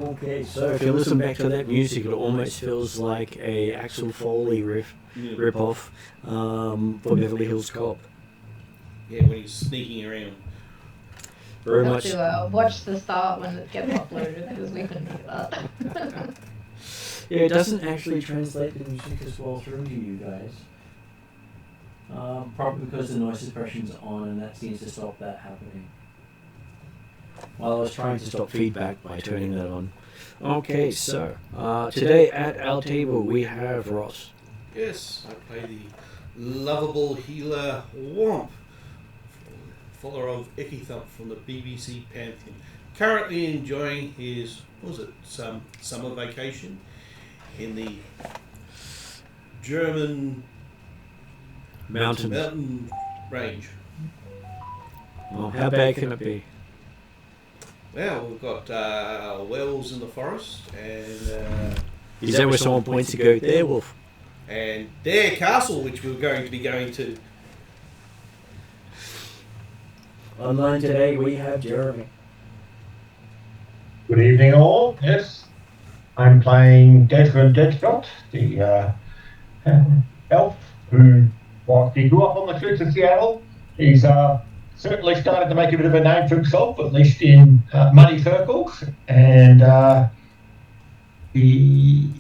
Okay, so if you listen back to that music, it almost feels like a Axel Foley rip-off for Beverly Hills Cop. Yeah, when he's sneaking around. Very We'll much. have to watch the start when it gets uploaded because we couldn't do that. Yeah, it doesn't actually translate the music as well through to you guys. Probably because the noise suppression's on and that seems to stop that happening. Well, I was trying to stop feedback by turning that on. Okay, so today at our table we have Ross. Yes, I play the lovable healer Womp, follower of Thump from the BBC Pantheon. Currently enjoying his, summer vacation in the German mountain range. Well, how bad can it be? Well, we've got wells in the forest, and Is that where someone points to go, there, Wolf? And their castle, which we're going to be going to. Online today we have Jeremy. Good evening, all. Yes, I'm playing Desmond Deadshot, the elf who, whilst he grew up on the streets of Seattle, he's certainly started to make a bit of a name for himself, at least in money circles, and he's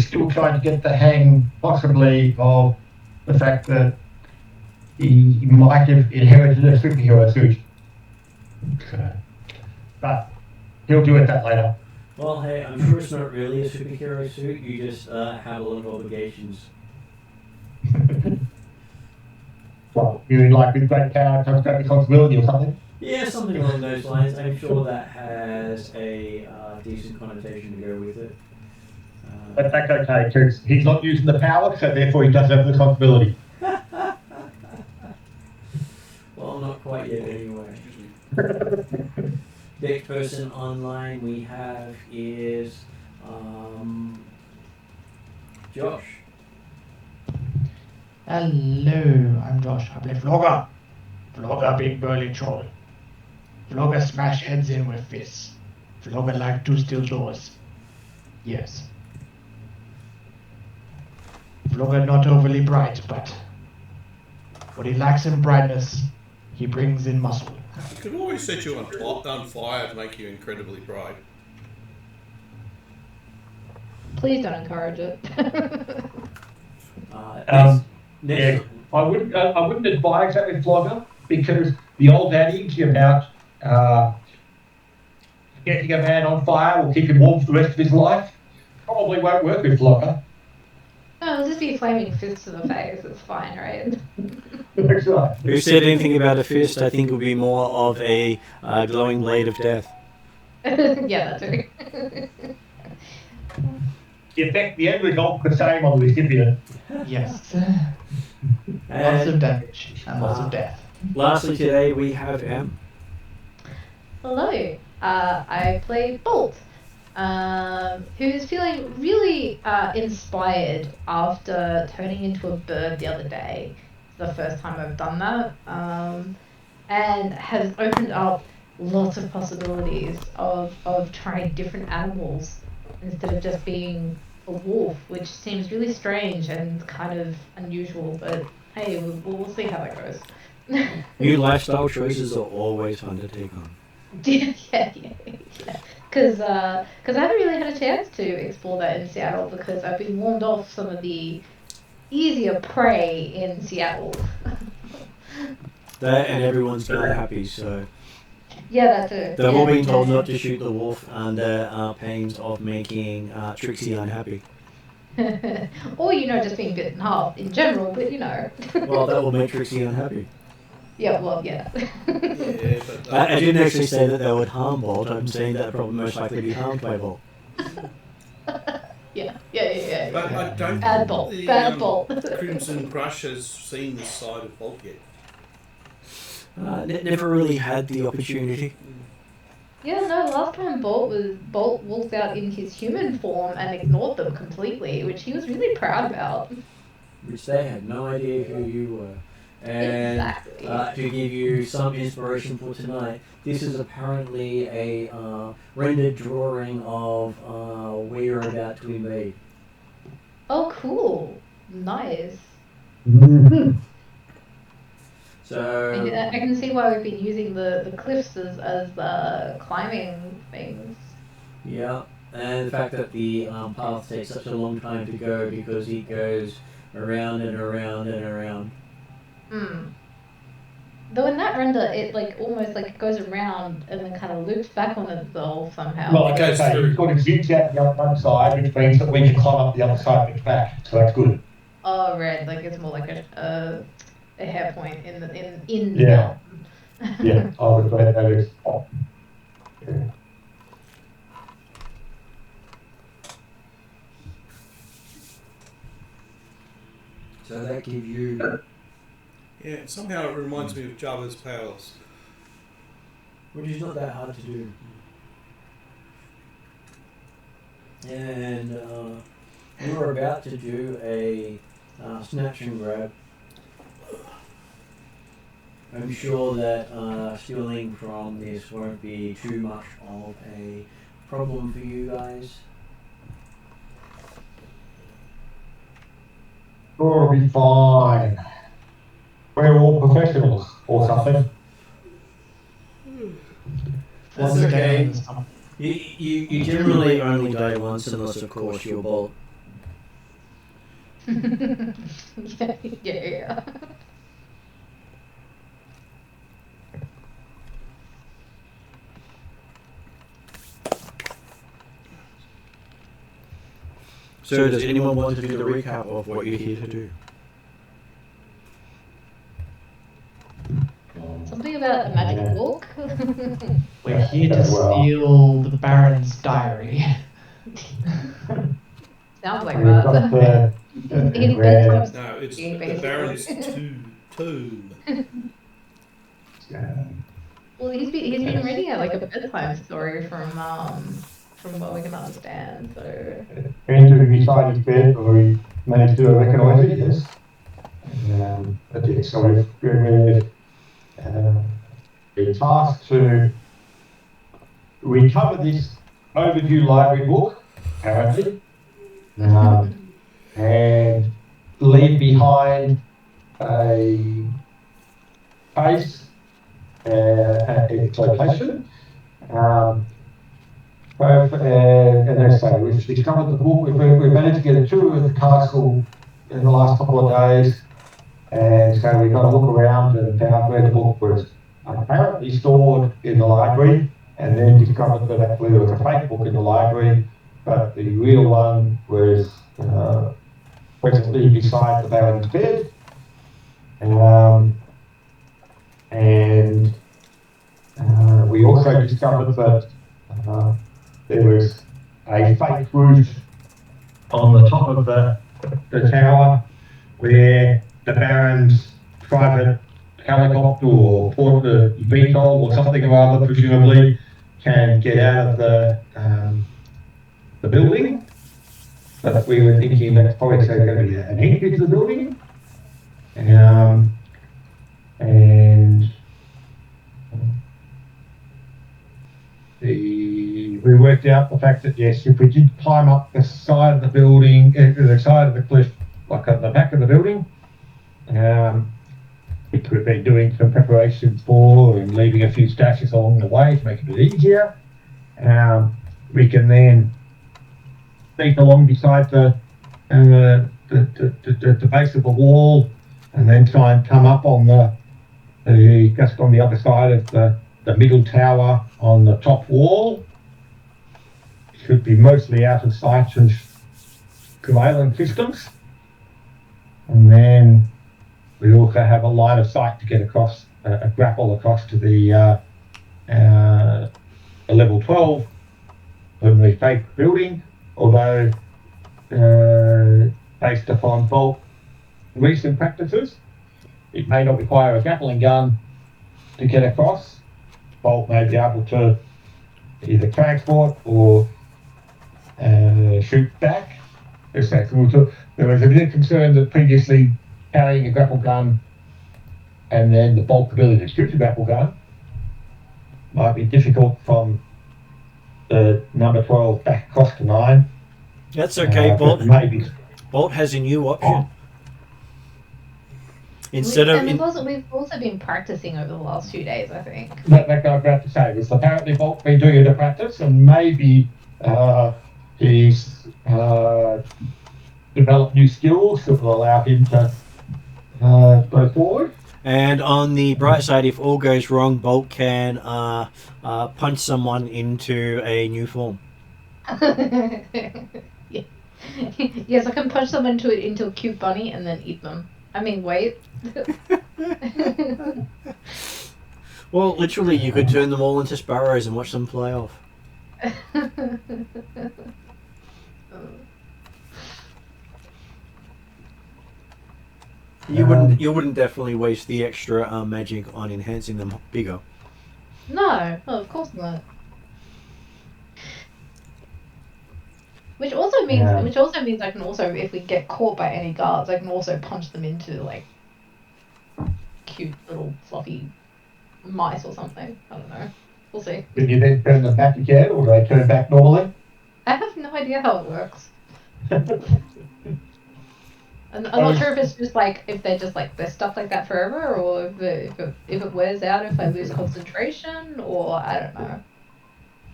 still trying to get the hang, possibly, of the fact that he might have inherited a superhero suit. But he'll do it that later. Well, hey, I'm sure it's not really a superhero suit, you just have a lot of obligations. Well, you mean like with great power comes great responsibility or something? Yeah, something along those lines. I'm sure that has a decent connotation to go with it. But that's okay, because he's not using the power, so therefore he doesn't have the responsibility. Well, not quite yet anyway. Next person online we have is Josh. Hello, I'm Josh. I play Flogger. Flogger, big burly troll. Flogger smash heads in with fists. Flogger like to steal doors. Yes. Flogger not overly bright, but what he lacks in brightness, he brings in muscle. You can always set you on fire to make you incredibly bright. Please don't encourage it. Yeah, I wouldn't advise that with Flogger, because the old adage about getting a man on fire will keep him warm for the rest of his life probably won't work with Flogger. No, it'll just be flaming fists to the face. It's fine, right? That's right. Who said anything about a fist? I think it would be more of a glowing blade of death. Yeah, that too. The end result the same on the recipient. Yes. And, Lots of damage and lots of death. Lastly today we have M. Hello, I play Bolt, who's feeling really inspired after turning into a bird the other day. It's the first time I've done that, and has opened up lots of possibilities of trying different animals instead of just being a wolf, which seems really strange and kind of unusual, but hey, we'll see how that goes. New lifestyle choices are always fun to take on. Yeah. Because I haven't really had a chance to explore that in Seattle because I've been warned off some of the easier prey in Seattle. That and everyone's not happy, so... Yeah, that too. They've all been told not to shoot the wolf under pains of making Trixie unhappy. Or, just being bitten in half in general, but Well, that will make Trixie unhappy. Yeah, well, yeah. Yeah, but I didn't actually say that they would harm Bolt, I'm saying that they're probably most likely to be harmed by Bolt. Yeah. But I don't Bad think Bolt. the Bad Bolt. Crimson Crush has seen this side of Bolt yet. Never really had the opportunity. Yeah, no, last time Bolt walked out in his human form and ignored them completely, which he was really proud about. Which they had no idea who you were. And Exactly. to give you some inspiration for tonight, this is apparently a rendered drawing of where you're about to invade. Oh, cool. Nice. So I can see why we've been using the cliffs as climbing things. yeah, and the fact that the path takes such a long time to go because it goes around and around and around. Though in that render, it like almost like goes around and then kind of loops back on itself somehow. Well, like I say, you've got to zig out the other side, which means that we can climb up the other side and back. So that's good. Oh, right. Like it's more like a hair point in the Yeah. mountain. Yeah, I would say that is. Yeah. So that gives you, Yeah, somehow it reminds me of Java's Palace. which is not that hard to do. And we were about to do a snatch and grab. I'm sure that stealing from this won't be too much of a problem for you guys. Sure, it'll be fine. We're all professionals or something. That's okay. You generally only die once unless, of course, you're bolt. Yeah. So does anyone want to do the recap of what you're here to do? Something about a magic book. We're here to Well. steal the Baron's diary. Sounds like We've got that. the He's red, No, it's Yeah, the Baron's tomb. Well, he's been reading it like a bedtime story from what we can understand. So Andrew beside his bed, or we managed to recognise it, yes. But yeah, so we've been tasked to recover this overdue library book, apparently, and leave behind a case at its location. And as I say, we've discovered the book. We've managed to get a tour of the castle in the last couple of days, and so we got a look around and found where the book was apparently stored in the library, and then discovered that actually there was a fake book in the library, but the real one was presently beside the Baron's bed, and we also discovered that there was a fake roof on the top of the tower where the Baron's private helicopter or VTOL or something or other, presumably, can get out of the building. But we were thinking that's probably going to be an entry to the building. We worked out the fact that yes, if we did climb up the side of the building, the side of the cliff, like at the back of the building, we could have been doing some preparation for and leaving a few stashes along the way to make it a bit easier. We can then sneak along beside the base of the wall, and then try and come up on just on the other side of the middle tower on the top wall. Should be mostly out of sight of surveillance systems. And then we also have a line of sight to get across, a grapple across to the level 12 of the fake building, although based upon Bolt recent practices, it may not require a grappling gun to get across. Bolt may be able to either transport or shoot back. There was a bit of concern that previously carrying a grapple gun and then the bulk ability to shoot a grapple gun might be difficult from the number 12 back across to 9. That's okay, Bolt. Maybe. Bolt has a new option. Instead of we've also been practicing over the last few days, I think. That's what I'm about to say. Was apparently Bolt's been doing it in practice, and maybe he's developed new skills that will allow him to go forward. And on the bright side, if all goes wrong, Bolt can punch someone into a new form. Yeah. Yes, I can punch someone into a cute bunny and then eat them. I mean, wait. Well, literally, you could turn them all into sparrows and watch them fly off. You wouldn't definitely waste the extra magic on enhancing them bigger. No, of course not. Which also means I can also, if we get caught by any guards, I can also punch them into like cute little fluffy mice or something. I don't know. We'll see. Can you then turn them back again, or do they turn back normally? I have no idea how it works. I'm not sure if it's just like if they're stuck like that forever, or if it wears out if I lose concentration, or I don't know.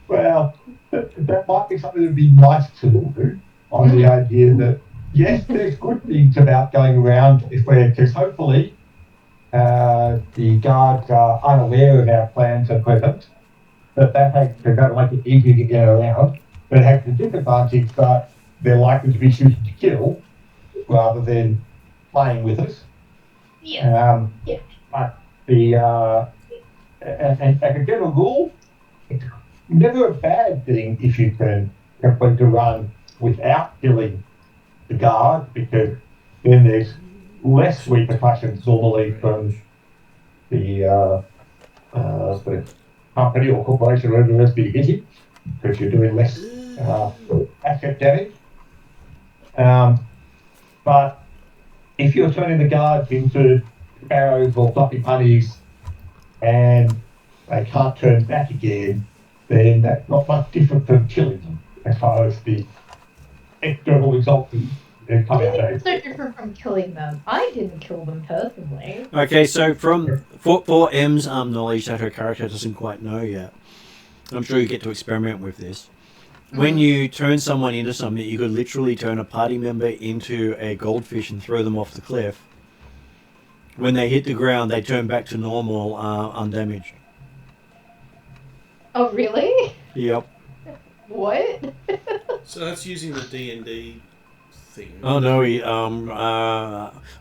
Well, that might be something that would be nice to do, on the idea that yes, there's good things about going around because hopefully the guards are unaware of our plans at present, but that they're going to make it easier to get around. But it has the disadvantage that they're likely to be shooting to kill rather than playing with us. Yeah. But and as a general rule, it's never a bad thing if you can complete a run without killing the guard, because then there's less repercussions normally from the company or corporation or whatever else you're getting, because you're doing less asset damage. But if you're turning the guards into sparrows or fluffy bunnies and they can't turn back again, then that's not much different from killing them as far as the external results that come out. It's so different from killing them. I didn't kill them personally. Okay, so for M's knowledge that her character doesn't quite know yet, I'm sure you get to experiment with this. When you turn someone into something, you could literally turn a party member into a goldfish and throw them off the cliff. When they hit the ground, they turn back to normal, undamaged. Oh, really? Yep. What? So that's using the D&D thing. Oh no,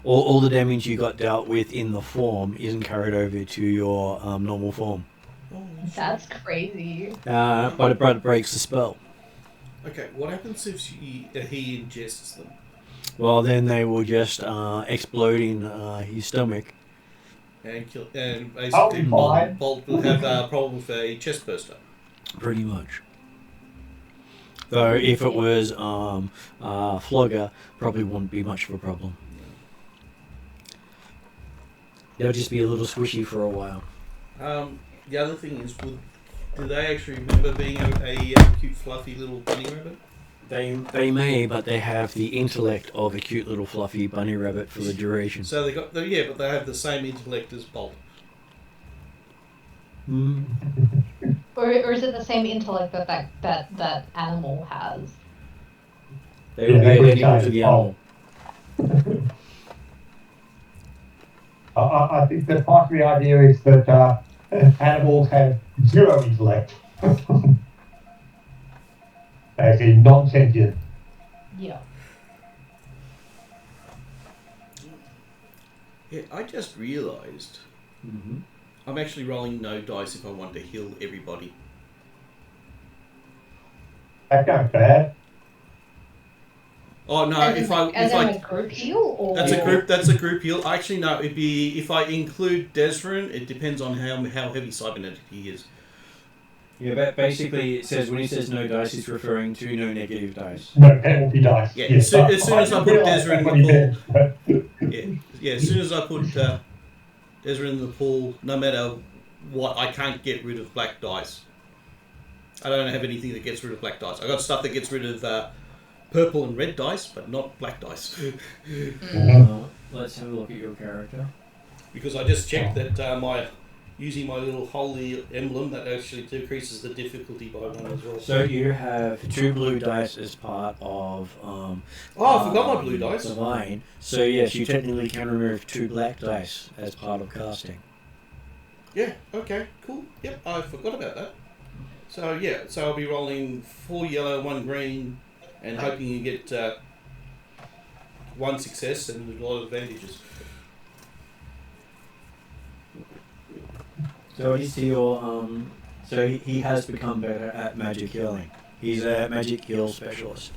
all the damage you got dealt with in the form isn't carried over to your normal form. Oh, that's crazy. But it breaks the spell. Okay, what happens if he ingests them? Well, then they will just explode in his stomach. And basically Bolt will have a problem with a chest burster. Pretty much. Though if it was Flogger, probably wouldn't be much of a problem. They'll just be a little squishy for a while. The other thing is, do they actually remember being a cute, fluffy little bunny rabbit? They may, but they have the intellect of a cute little fluffy bunny rabbit for the duration. So but they have the same intellect as Bolt. Mm. Or is it the same intellect that animal has? They will be identical to the animal. I think that part of the idea is that animals have zero intellect. As in non-sentient. Yeah. Yeah, I just realised I'm actually rolling no dice if I want to heal everybody. That goes bad. Oh no! As in a group heal, or that's a group heal. Actually, no. It'd be if I include Desrin. It depends on how heavy cybernetic he is. Yeah, but basically it says when he says no dice, he's referring to no negative dice. No penalty dice. Yeah. Yes, As soon as I put Desrin in the pool. Yeah. As soon as I put Ezra in the pool, no matter what, I can't get rid of black dice. I don't have anything that gets rid of black dice. I got stuff that gets rid of purple and red dice, but not black dice. Let's have a look at your character. Because I just checked that using my little holy emblem, that actually decreases the difficulty by 1 as well. So you have 2 blue dice as part of... I forgot my blue dice. Divine. So yes, you technically can remove 2 black dice as part of casting. Yeah, okay, cool. Yep, I forgot about that. So yeah, so I'll be rolling 4 yellow, 1 green, and hoping you get 1 success and a lot of advantages. So is your so he has become better at magic healing. He's a magic heal specialist.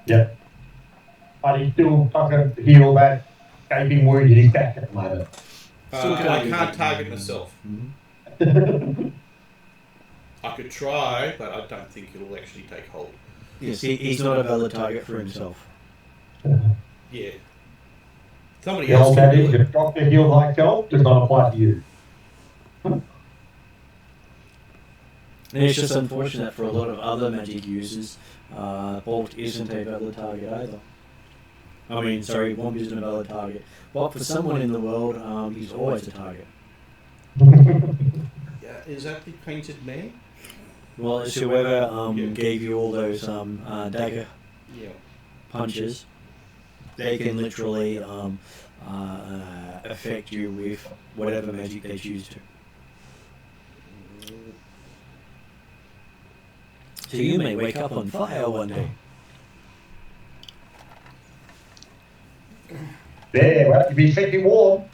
Yeah. But he still doesn't heal that gaping wound in his back at the moment. I can't target myself. Mm-hmm. I could try, but I don't think it'll actually take hold. Yes, he's not a valid target for himself. Yeah. Somebody The else old can adage, do it. if doctor heals thyself, does not apply to you. And it's just unfortunate for a lot of other magic users, Bolt isn't a valid target either. I mean, sorry, Womp isn't a valid target. But for someone in the world, he's always a target. Yeah, is that the painted man? Well, it's whoever gave you all those dagger punches. They can literally affect you with whatever magic they choose to. So you may wake up on fire one day. There, well, you'd be keeping warm.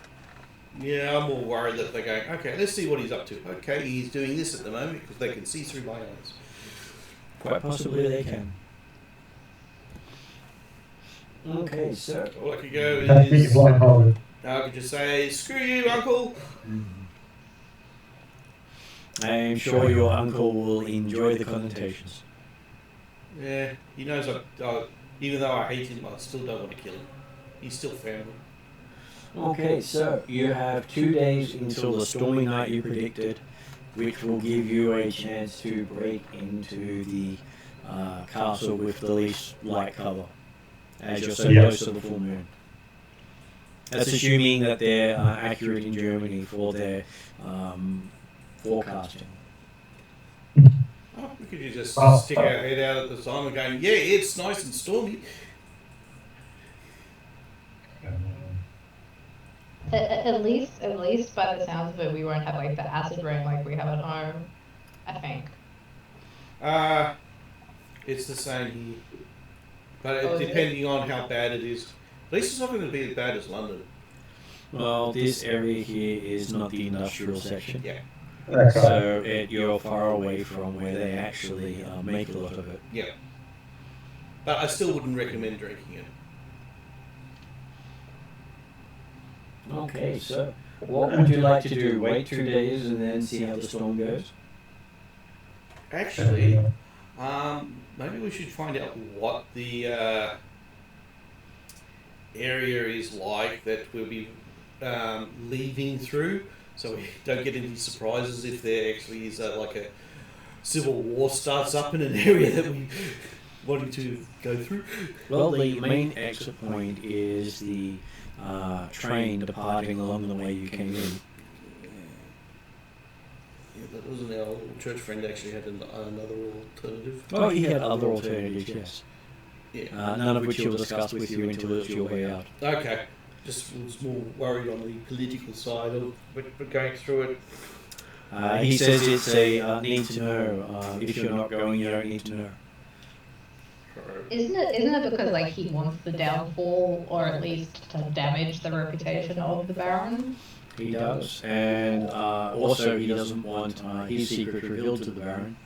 Yeah, I'm more worried that they're going, okay, let's see what he's up to. Okay, he's doing this at the moment because they can see through my eyes. Quite possibly they can. Okay, so... All I could go Don't be is... blindfolded. I could just say, screw you, uncle! I'm sure your uncle will enjoy the connotations. Yeah, he knows even though I hate him, I still don't want to kill him. He's still family. Okay, so you have 2 days until the stormy night you predicted, which will give you a chance to break into the castle with the least light cover, as you're so close to the full moon. That's assuming that they're accurate in Germany for their forecasting. Oh, we could just stick our head out at the time and going, yeah, it's nice and stormy. At least by the sounds of it, we won't have like the acid rain like we have at home, I think. It's the same here. But depending on how bad it is. At least it's not going to be as bad as London. Well, this area here is not the industrial section. Yeah. So you're far away from where they actually make a lot of it. Yeah. But I still wouldn't recommend drinking it. Okay, so what would you like to do? Wait 2 days and then see how the storm goes? Actually, maybe we should find out what the area is like that we'll be leaving through, so we don't get any surprises if there actually is like a civil war starts up in an area that we wanting to go through. Well, the main exit point is the train departing along the way you came in. Yeah, that wasn't our little church friend actually had another alternative. Oh, he had other alternatives, yes. Yeah. None of which he'll discuss with you until it's your way out. Okay. Just was more worried on the political side of going through it. He says it's a need to know. If you're not going, you don't need to know. Isn't it because like he wants the downfall, or at least to damage the reputation of the Baron? He does, and also he doesn't want his secret revealed to the Baron.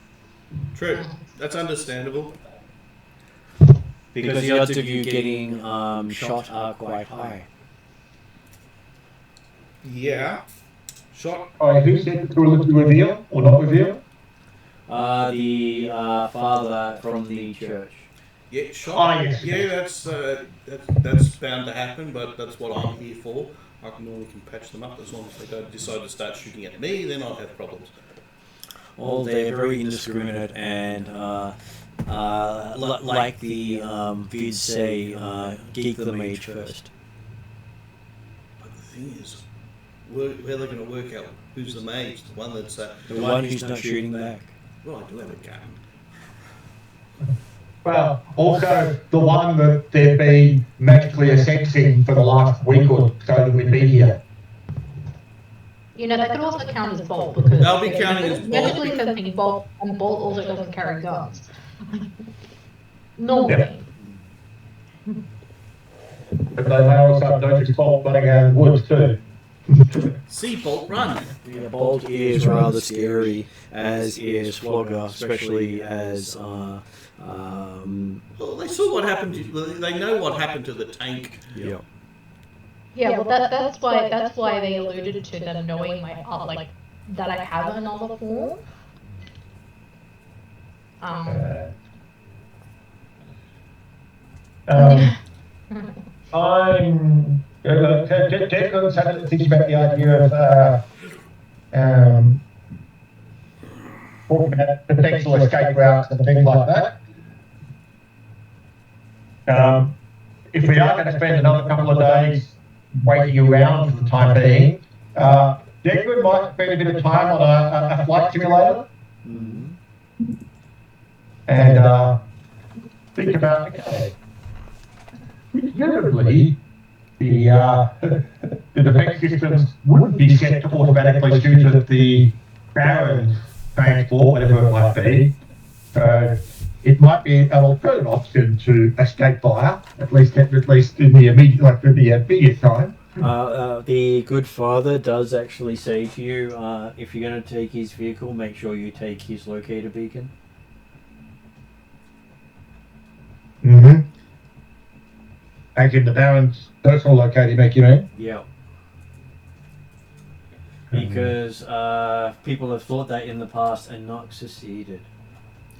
True. That's understandable. Because the odds of you getting shot are quite high. Yeah. Shot. Alright, who said the tour to reveal or not reveal? The father from the church. Yeah, shot. Oh, yes. Yeah, that's bound to happen, but that's what I'm here for. I normally can patch them up as long as they don't decide to start shooting at me. Then I'll have problems. Well, they're very indiscriminate and, like the vids say, geek the mage first. But the thing is, where are they going to work out who's the mage? The one that's... The one who's not shooting back. Well, I do have a gun. Well, also the one that they've been magically assessing for the last week or so that we've been here. You know, that could also count as Bolt because They'll be counting as Bolt. magically sensing Bolt, and Bolt also doesn't carry guns. Normally. But they may also notice Bolt running out of the woods too. See Bolt run. Yeah, Bolt is rather scary, as is Flogger, especially as... Well, they saw what happened. They know what happened to the tank. Yeah. Yeah, well, that's why they alluded to them knowing my like that I have another form. I'm Declan's had to think about the idea of talking about potential escape routes and things like that. If we are going to spend another couple of days waiting around for the time being, Declan might spend a bit of time on a flight simulator. And think about, okay, presumably the defense systems wouldn't be set to automatically shoot at the Baron transport, whatever it might be. So it might be an alternate option to escape fire, at least in the immediate time. The good father does actually say to you, if you're going to take his vehicle, make sure you take his locator beacon. Mm-hmm. As in the Baron's personal locator beacon, you mean? Yeah. Because people have thought that in the past and not succeeded.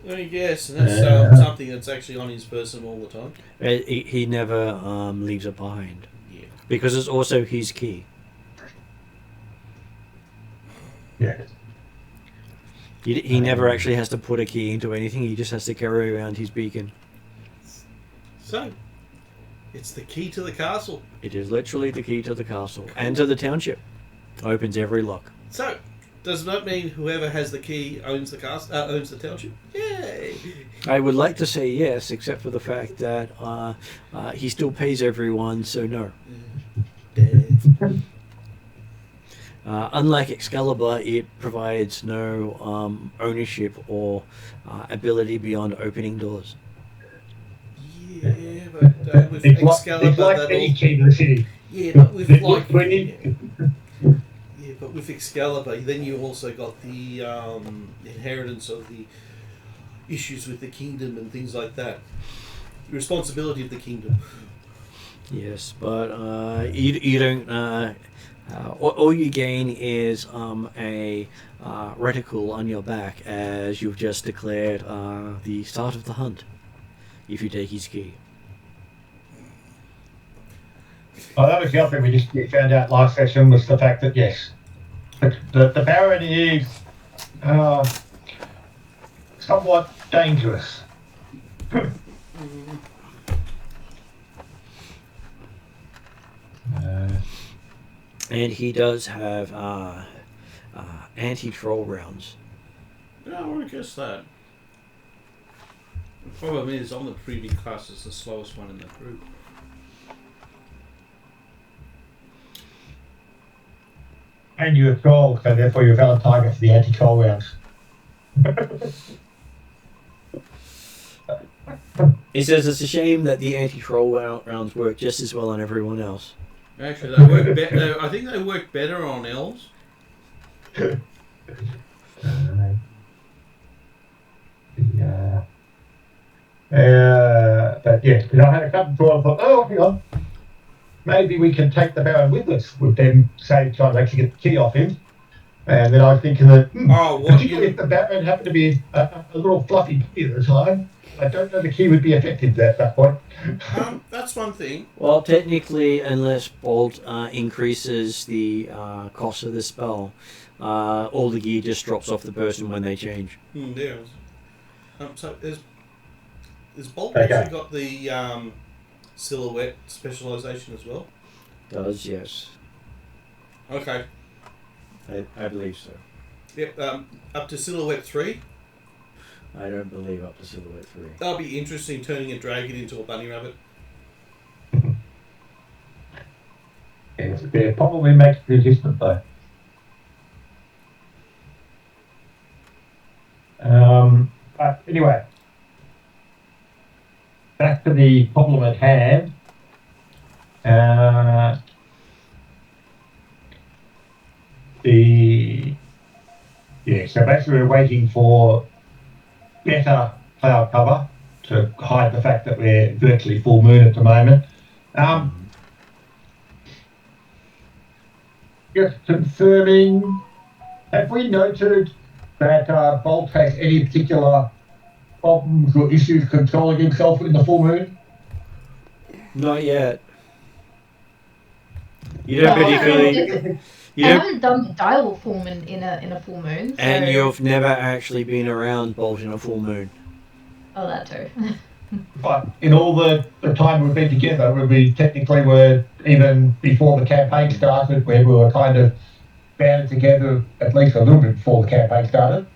Yes, and that's something that's actually on his person all the time. He never leaves it behind. Yeah. Because it's also his key. Yes. He never actually has to put a key into anything, he just has to carry around his beacon. So, it's the key to the castle. It is literally the key to the castle and to the township. Opens every lock. So, does that mean whoever has the key owns the castle, owns the township? Yay! I would like to say yes, except for the fact that he still pays everyone, so no. Unlike Excalibur, it provides no ownership or ability beyond opening doors. Yeah, but with Excalibur, it's like any key to the city. Yeah, but with but with Excalibur, then you also got the inheritance of the issues with the kingdom and things like that. The responsibility of the kingdom. Yes, but you don't. All you gain is a reticle on your back, as you've just declared the start of the hunt. If you take his key. Oh, that was the other thing we found out last session, was the fact that yes, the Baron is somewhat dangerous. And he does have anti-troll rounds. Yeah, I would guess that. The problem is, on the preview class, it's the slowest one in the group. And you have troll, so therefore you're a valid target for the anti-troll rounds. He says it's a shame that the anti-troll rounds work just as well on everyone else. Actually, they work better. I think they work better on elves. But yeah, I had a couple of thoughts. I thought, oh, hang on, maybe we can take the Baron with us. With them, say, trying to actually get the key off him. And then I was thinking that, particularly if the Baron happened to be a little fluffy kitty at the time, I don't know the key would be effective at that point. That's one thing. Well, technically, unless Bolt increases the cost of the spell, all the gear just drops off the person when they change. There. So is Bolt Okay. actually got the silhouette specialization as well? Does, yes. Okay. I believe so. Yep. Up to silhouette 3. I don't believe up to Silhouette 3. That'll be interesting, turning a dragon into a bunny rabbit. It probably makes it resistant though. But anyway, back to the problem at hand. So basically we're waiting for better cloud cover to hide the fact that we're virtually full moon at the moment. Just confirming, have we noted that Bolt has any particular problems or issues controlling himself in the full moon? Not yet. You don't particularly... I haven't done the dial form in a full moon. So... And you've never actually been around Bolt in a full moon. Oh, that too. But in all the time we've been together, we technically were, even before the campaign started, where we were kind of banded together at least a little bit before the campaign started.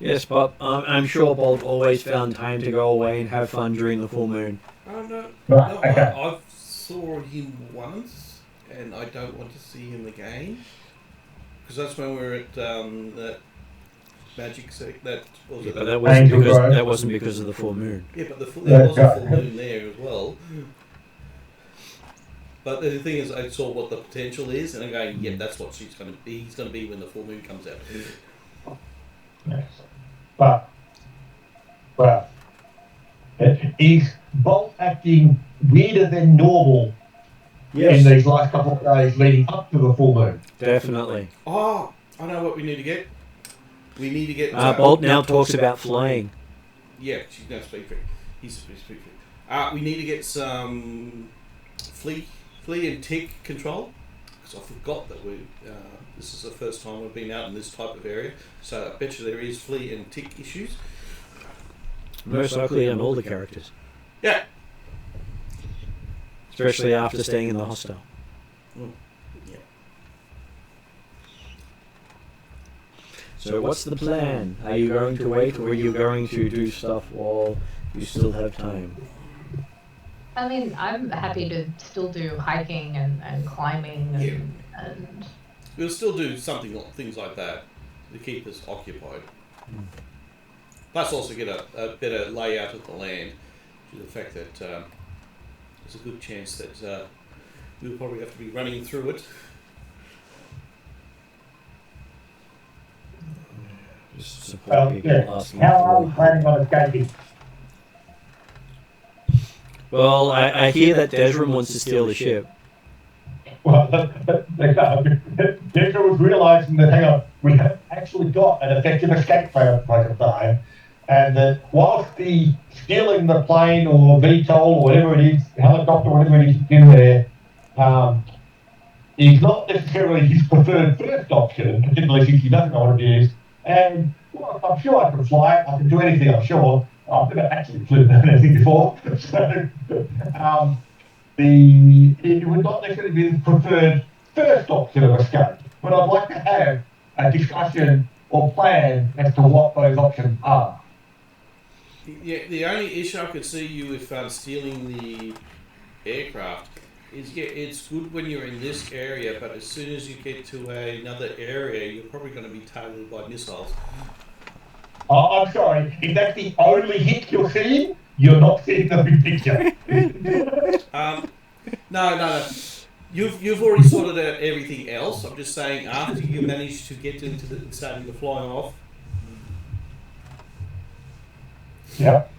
Yes, but I'm sure Bolt always found time to go away and have fun during the full moon. No, Right, okay. I saw him once, and I don't want to see him again. Because that's when we were at that magic that was it? But that wasn't because of the full moon. Yeah, but there was a full moon there as well. But the thing is, I saw what the potential is, and I'm going, yeah, that's what she's going to be. He's going to be when the full moon comes out. Yes. But, well, is Bolt acting weirder than normal in these last couple of days leading up to the full moon? Definitely. Oh, I know what we need to get. We need to get... Bolt now talks about flying. Yeah, she's going to speak for it. He's speak for it. We need to get some flea and tick control. Because I forgot that this is the first time we've been out in this type of area. So I bet you there is flea and tick issues. Most likely on all the characters. Yeah. Especially after staying in the hostel. Yeah. So what's the plan? Are you going to wait, or are you going to do stuff while you still have time? I mean, I'm happy to still do hiking and climbing and... We'll still do things like that to keep us occupied. Plus also get a better layout of the land, due to the fact that there's a good chance that we'll probably have to be running through it. Just support people asking How are for... we planning on escaping? Well, I hear that Desram wants to steal the ship. Well, Desra was realising that, hang on, we haven't actually got an effective escape plan at the present time, and that whilst the stealing the plane or VTOL or whatever it is, helicopter, whatever it is in there, is not necessarily his preferred first option, particularly since he doesn't know what it is. And well, I'm sure I can fly it, I can do anything, I'm sure. I've never actually flown anything before. So, it would not necessarily be the preferred first option of escape, but I'd like to have a discussion or plan as to what those options are. Yeah, the only issue I could see you with stealing the aircraft is, it's good when you're in this area, but as soon as you get to another area, you're probably going to be targeted by missiles. Oh, I'm sorry, if that's the only hit you're seeing, you're not seeing the big picture. No. You've already sorted out everything else. I'm just saying, after you manage to get into starting to fly off. Yep.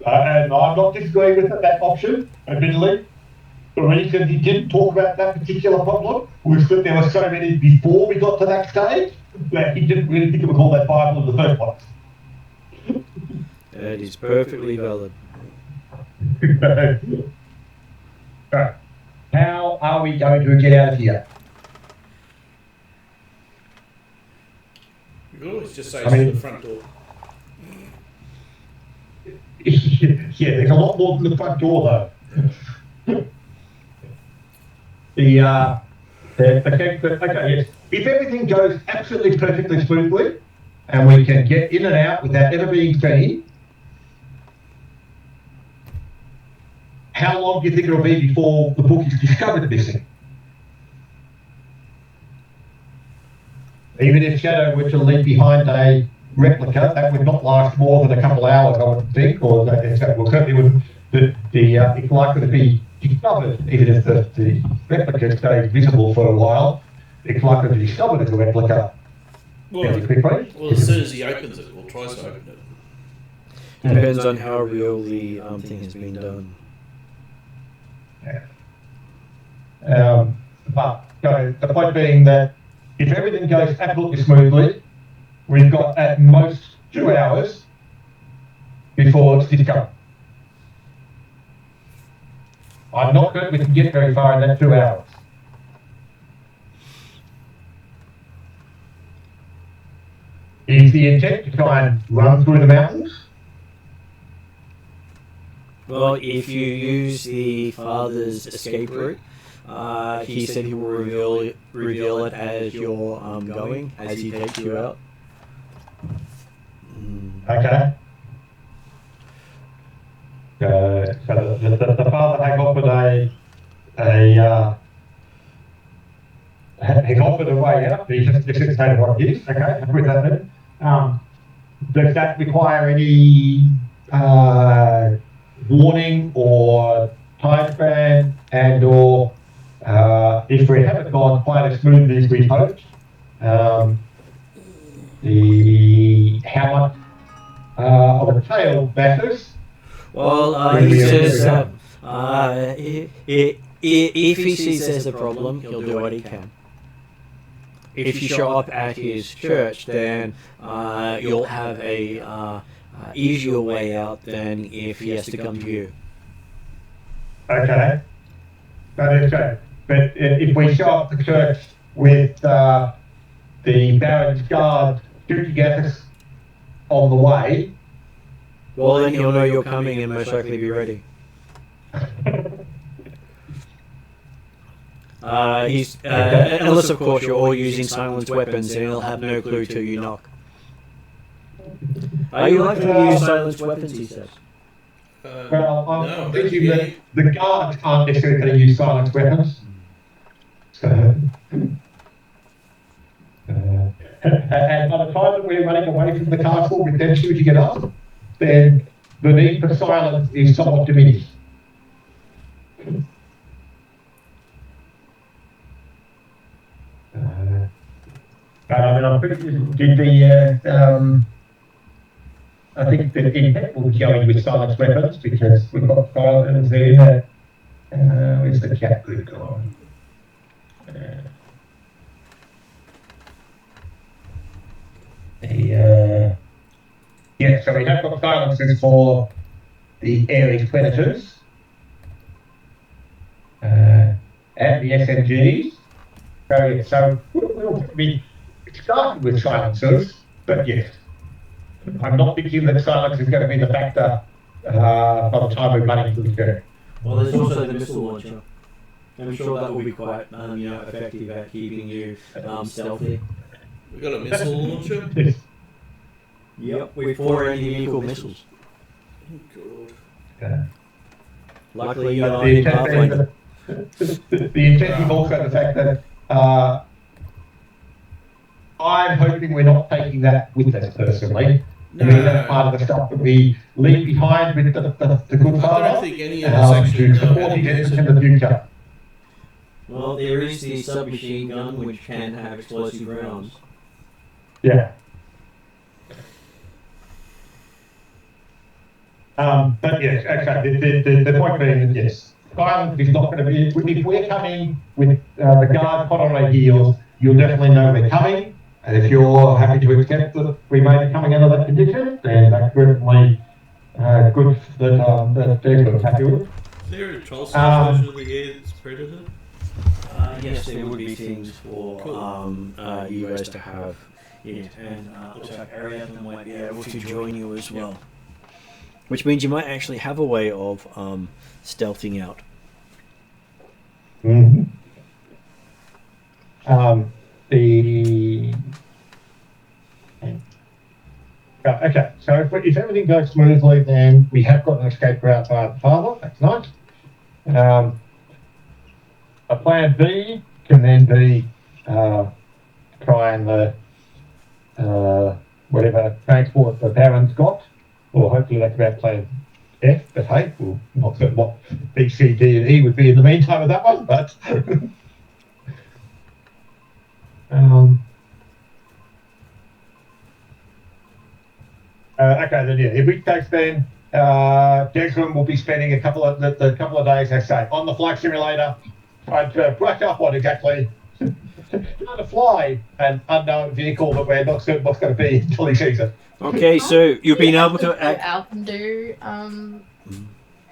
And I'm not disagreeing with that option, admittedly. The reason he didn't talk about that particular problem was that there were so many before we got to that stage that he didn't really think it was all that viable in the first place. That is perfectly valid. Alright. How are we going to get out of here? You could always just say I mean- to the front door. Yeah, there's a lot more than the front door though. Okay, yes. If everything goes absolutely perfectly smoothly and we can get in and out without ever being seen, how long do you think it'll be before the book is discovered missing? Even if Shadow were to leave behind a replica, that would not last more than a couple of hours, I would think, or that certainly wouldn't. It's likely to be discovered, even if the replica stays visible for a while. It's likely to be discovered as a replica fairly quickly. Well, as soon as he opens it, or tries to open it. Depends on how real the thing has been done. But the point being that if everything goes absolutely smoothly, we've got at most 2 hours before it's discovered. I'm not certain we can get very far in that 2 hours. Is the intent to try and run through the mountains? Well, if you use the father's escape route, he said he will reveal it as you're going, as he takes you out. Okay. So the father had offered he offered a way out. He just stated what it is. Okay, with that then. Does that require any warning or time span, and or if we haven't gone quite as smoothly as we hoped, how much of a tail matters? Well, he says that if he sees there's a problem, he'll do what he can. If you show up at his church, then you'll have a easier way out than if he has to come to you. Okay. But if we show up at the church with the Baron's guard shooting at us on the way, well, then he'll know you're coming and most likely be ready. Unless, of course, you're all using silenced weapons, and he'll have no clue till you knock. Are you likely to use silenced weapons, he says? well, I'm thinking that the guards aren't necessarily going to use silenced weapons. And by the time that we're running away from the castle with them shooting at us, then the need for silence is somewhat diminished. I'm pretty I think the intent will be going with silenced weapons because we've got silence there. Where's the cat group gone? Yeah, so we have got silencers for the airless predators and the SMGs. So we started with silencers, but yes, I'm not thinking that silence is going to be the factor by the time we're running through the turn. Well, there's also the missile launcher. I'm sure that will be quite effective at keeping you stealthy. We got a missile launcher? Yep, with 4 anti-vehicle missiles. Oh, God. Yeah. Luckily, you're not in Pathfinder. The intent is also the fact that I'm hoping we're not taking that with us personally. No. I mean, that's part of the stuff that we leave behind with the good father. I don't think any of us actually to know support how to his use efforts it. in the future. Well, there is the submachine gun, which can have explosive rounds. Yeah. But yes, okay. The point being that yes, violence is not going to be. If we're coming with the guard hot on our heels, you'll definitely know we're coming. And if you're happy to accept that we may be coming under that condition, then that's certainly good that Desmond's happy with. Is there a troll version of the air that's predator? Yes, there would be things for you guys to have it, and looks like Ariadne might be able to join you as well. Which means you might actually have a way of stealthing out. Mm-hmm. Okay, so if everything goes smoothly, then we have got an escape route via the father. That's nice. A plan B can then be try and whatever transport the Baron's got, or hopefully that's about plan F. But hey, we'll not certain what B, C, D, and E would be in the meantime of that one. But okay, then yeah. In which case, then Desmond will be spending a couple of days, let's say, on the flight simulator, trying to brush up on exactly how to fly an unknown vehicle that we're not certain what's going to be until he sees it. Okay, so you've been able to Go out and do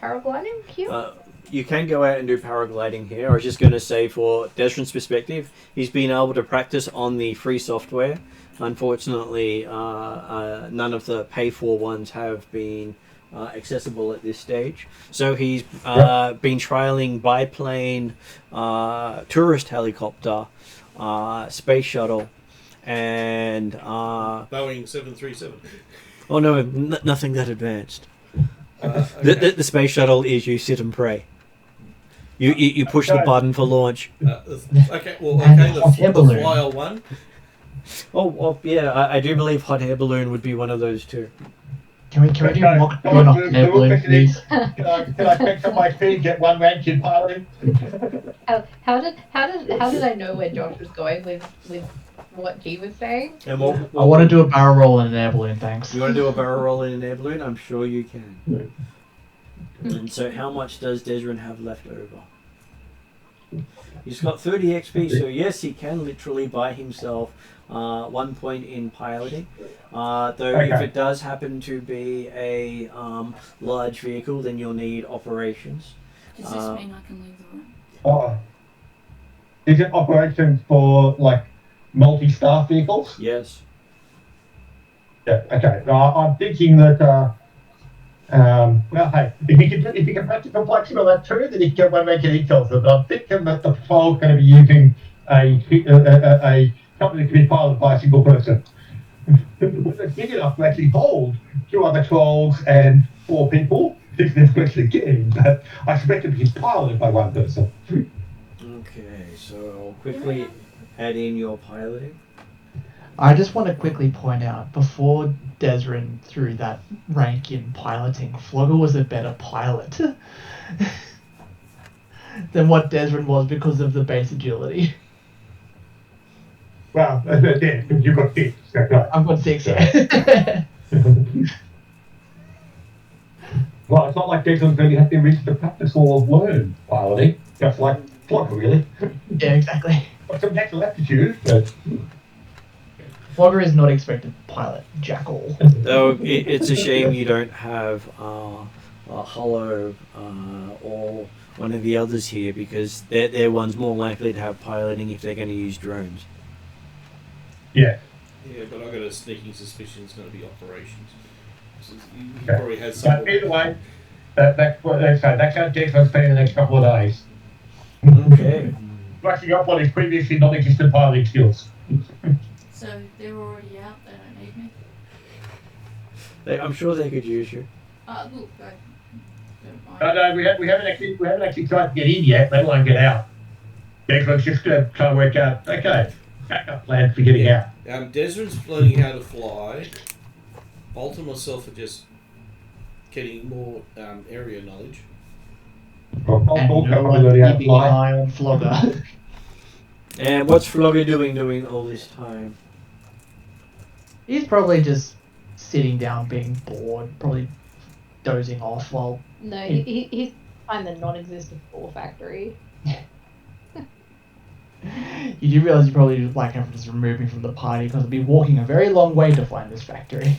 paragliding here. You can go out and do paragliding here. I was just going to say, for Desmond's perspective, he's been able to practice on the free software. Unfortunately, none of the pay-for ones have been accessible at this stage. So he's been trialing biplane, tourist helicopter, space shuttle, and Boeing 737. Oh no, nothing that advanced. Okay. The space shuttle is you sit and pray. You push the button for launch. Okay, the flyer one. Oh yeah, I do believe hot air balloon would be one of those too. Can we do mock doing a hot air balloon, please? Can I pick up my feet, get one rank in piloting? How did I know where Josh was going with what G was saying? And I want to do a barrel roll in an air balloon, thanks. You want to do a barrel roll in an air balloon? I'm sure you can. And so how much does Desmond have left over? He's got 30 XP, so yes, he can literally buy himself 1 point in piloting. Though if it does happen to be a large vehicle, then you'll need operations. Does this mean I can leave the room? Is it operations for like multi-staff vehicles? Yes. Yeah. Okay. I'm thinking that. Well, hey, if you can practice complexion on that too, then you can go make it equal. But I'm thinking that the patrol's going to be using a company that can be piloted by a single person. They're big enough to actually hold 2 other trolls and 4 people. It's this question again, but I expect it to be piloted by 1 person. Okay, so I'll quickly add in your piloting. I just want to quickly point out, before Desrin threw that rank in piloting, Flogger was a better pilot than what Desrin was because of the base agility. Well, yeah, you've got 6. Right. I've got 6, yeah. Well, it's not like Desrin's going to have to reach the practice or learn piloting, just like Flogger, really. Yeah, exactly. Got some natural aptitude, but... Flogger is not expected to pilot jack all. Though it's a shame you don't have Hollow or one of the others here, because they're ones more likely to have piloting if they're going to use drones. Yeah. Yeah, but I've got a sneaking suspicion it's going to be operations. He probably has some. But either way, that's how Declan's been in the next couple of days. Okay. Brushing up on his previously non-existent piloting skills. So they're already out, they don't need me? I'm sure they could use you. Look, don't mind. No, we haven't actually tried to get in yet, let alone get out. Declan's just trying to work out, backup plan for getting out. Desmond's learning how to fly. Bolt and myself are just getting more area knowledge. And no one keeping an eye on Flogger. And what's Flogger doing all this time? He's probably just sitting down, being bored, probably dozing off while... No, he's behind the non-existent Thor factory. You do realise you probably like him just removing from the party because he'll be walking a very long way to find this factory.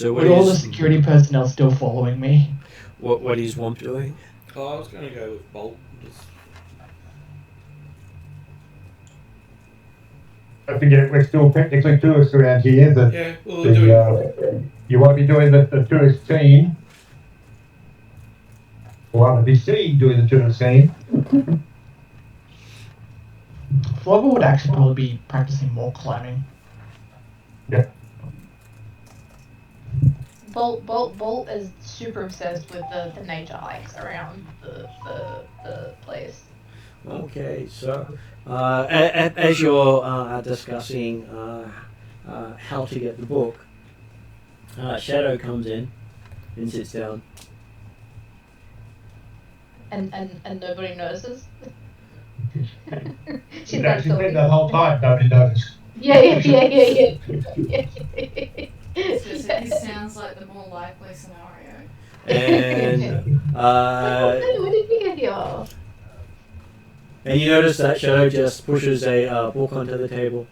So Were all the security personnel still following me? what is Womp doing? Oh, I was going to go with Bolt. I forget, we're still technically tourists around here. Yeah, well, we're doing... You want to be doing the tourist scene. Or want to be seen doing the tourist scene. Flogger would actually probably be practicing more climbing. Yeah. Bolt is super obsessed with the nature hikes around the place. Okay, so as you're discussing how to get the book, Shadow comes in and sits down. And nobody notices. She's been the whole time, nobody noticed. Yeah. This sounds like the more likely scenario. And When did we get here? and you notice that Shadow just pushes a book onto the table.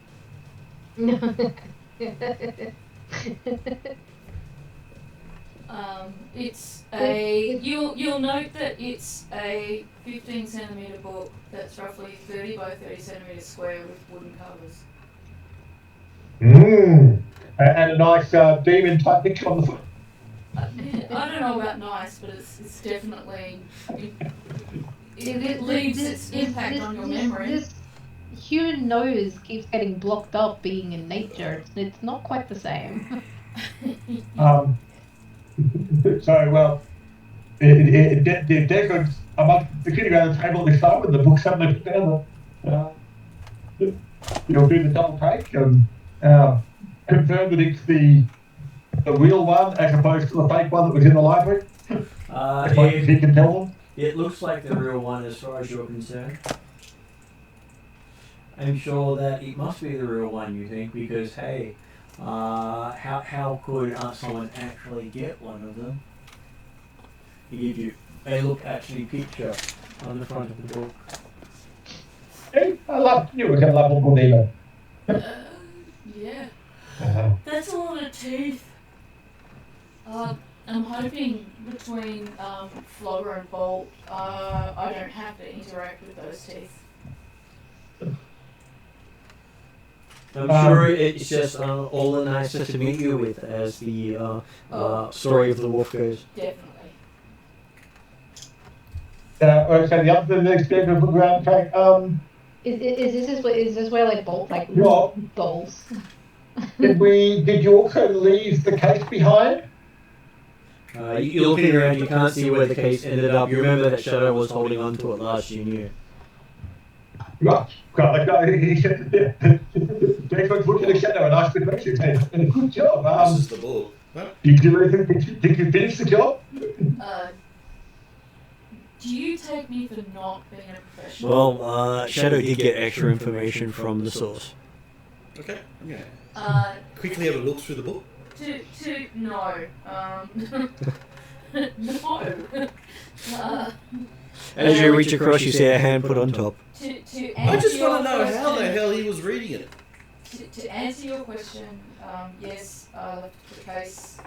It's a. You'll note that it's a 15 centimetre book that's roughly 30 by 30 centimetres square with wooden covers. And a nice demon type picture on the front. I don't know about nice, but it's definitely. It leaves its impact on your memory. This human nose keeps getting blocked up being in nature. It's not quite the same. So, well, Declan's sitting around the table at this time with the book suddenly put down. You'll do the double take and confirm that it's the real one as opposed to the fake one that was in the library. As much as he can tell them. It looks like the real one as far as you're concerned. I'm sure that it must be the real one, you think, because hey, how could someone actually get one of them? He gives you a look actually picture on the front of the book. Hey, I love you. We're going to love a good email. Yeah. That's a lot of teeth. I'm hoping between Flogger and Bolt, I don't have to interact with those teeth. I'm sure it's just all the nicer to meet you with as the story of the wolf goes. Definitely. So the other thing next bit of the ground track, Is this where like Bolt like Rob, goals? did you also leave the case behind? You're looking around, you can't see where the case ended up. You remember that Shadow was holding on to it last you knew. Right. Declan's looking at Shadow and asked the question. Hey, good job. This is the book. Huh? Did you finish the job? Do you take me for not being a professional? Well, Shadow did get extra information from the source. Okay. Yeah. Quickly have a look through the book. No. No. As you reach across, you see a hand put on top. I just want to know how the hell he was reading it. To answer your question, yes, I left the case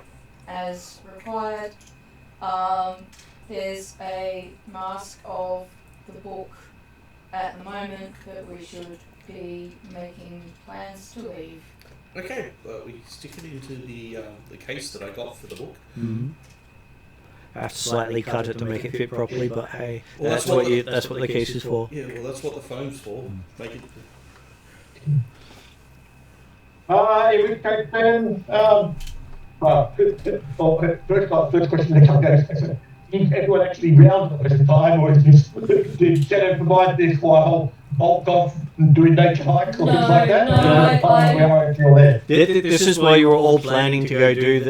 as required. There's a mask of the book at the moment, but we should be making plans to leave. Okay, we stick it into the case that I got for the book. Mm-hmm. I have to slightly cut it to make it fit properly, but hey, Well, that's what the case is for. Yeah, well, that's what the phone's for. Make it. In which case then, first question that comes out is everyone actually round at the time, or did Shadow provide this while Bolt off doing nature hikes or things like that? This is why you were all planning to go do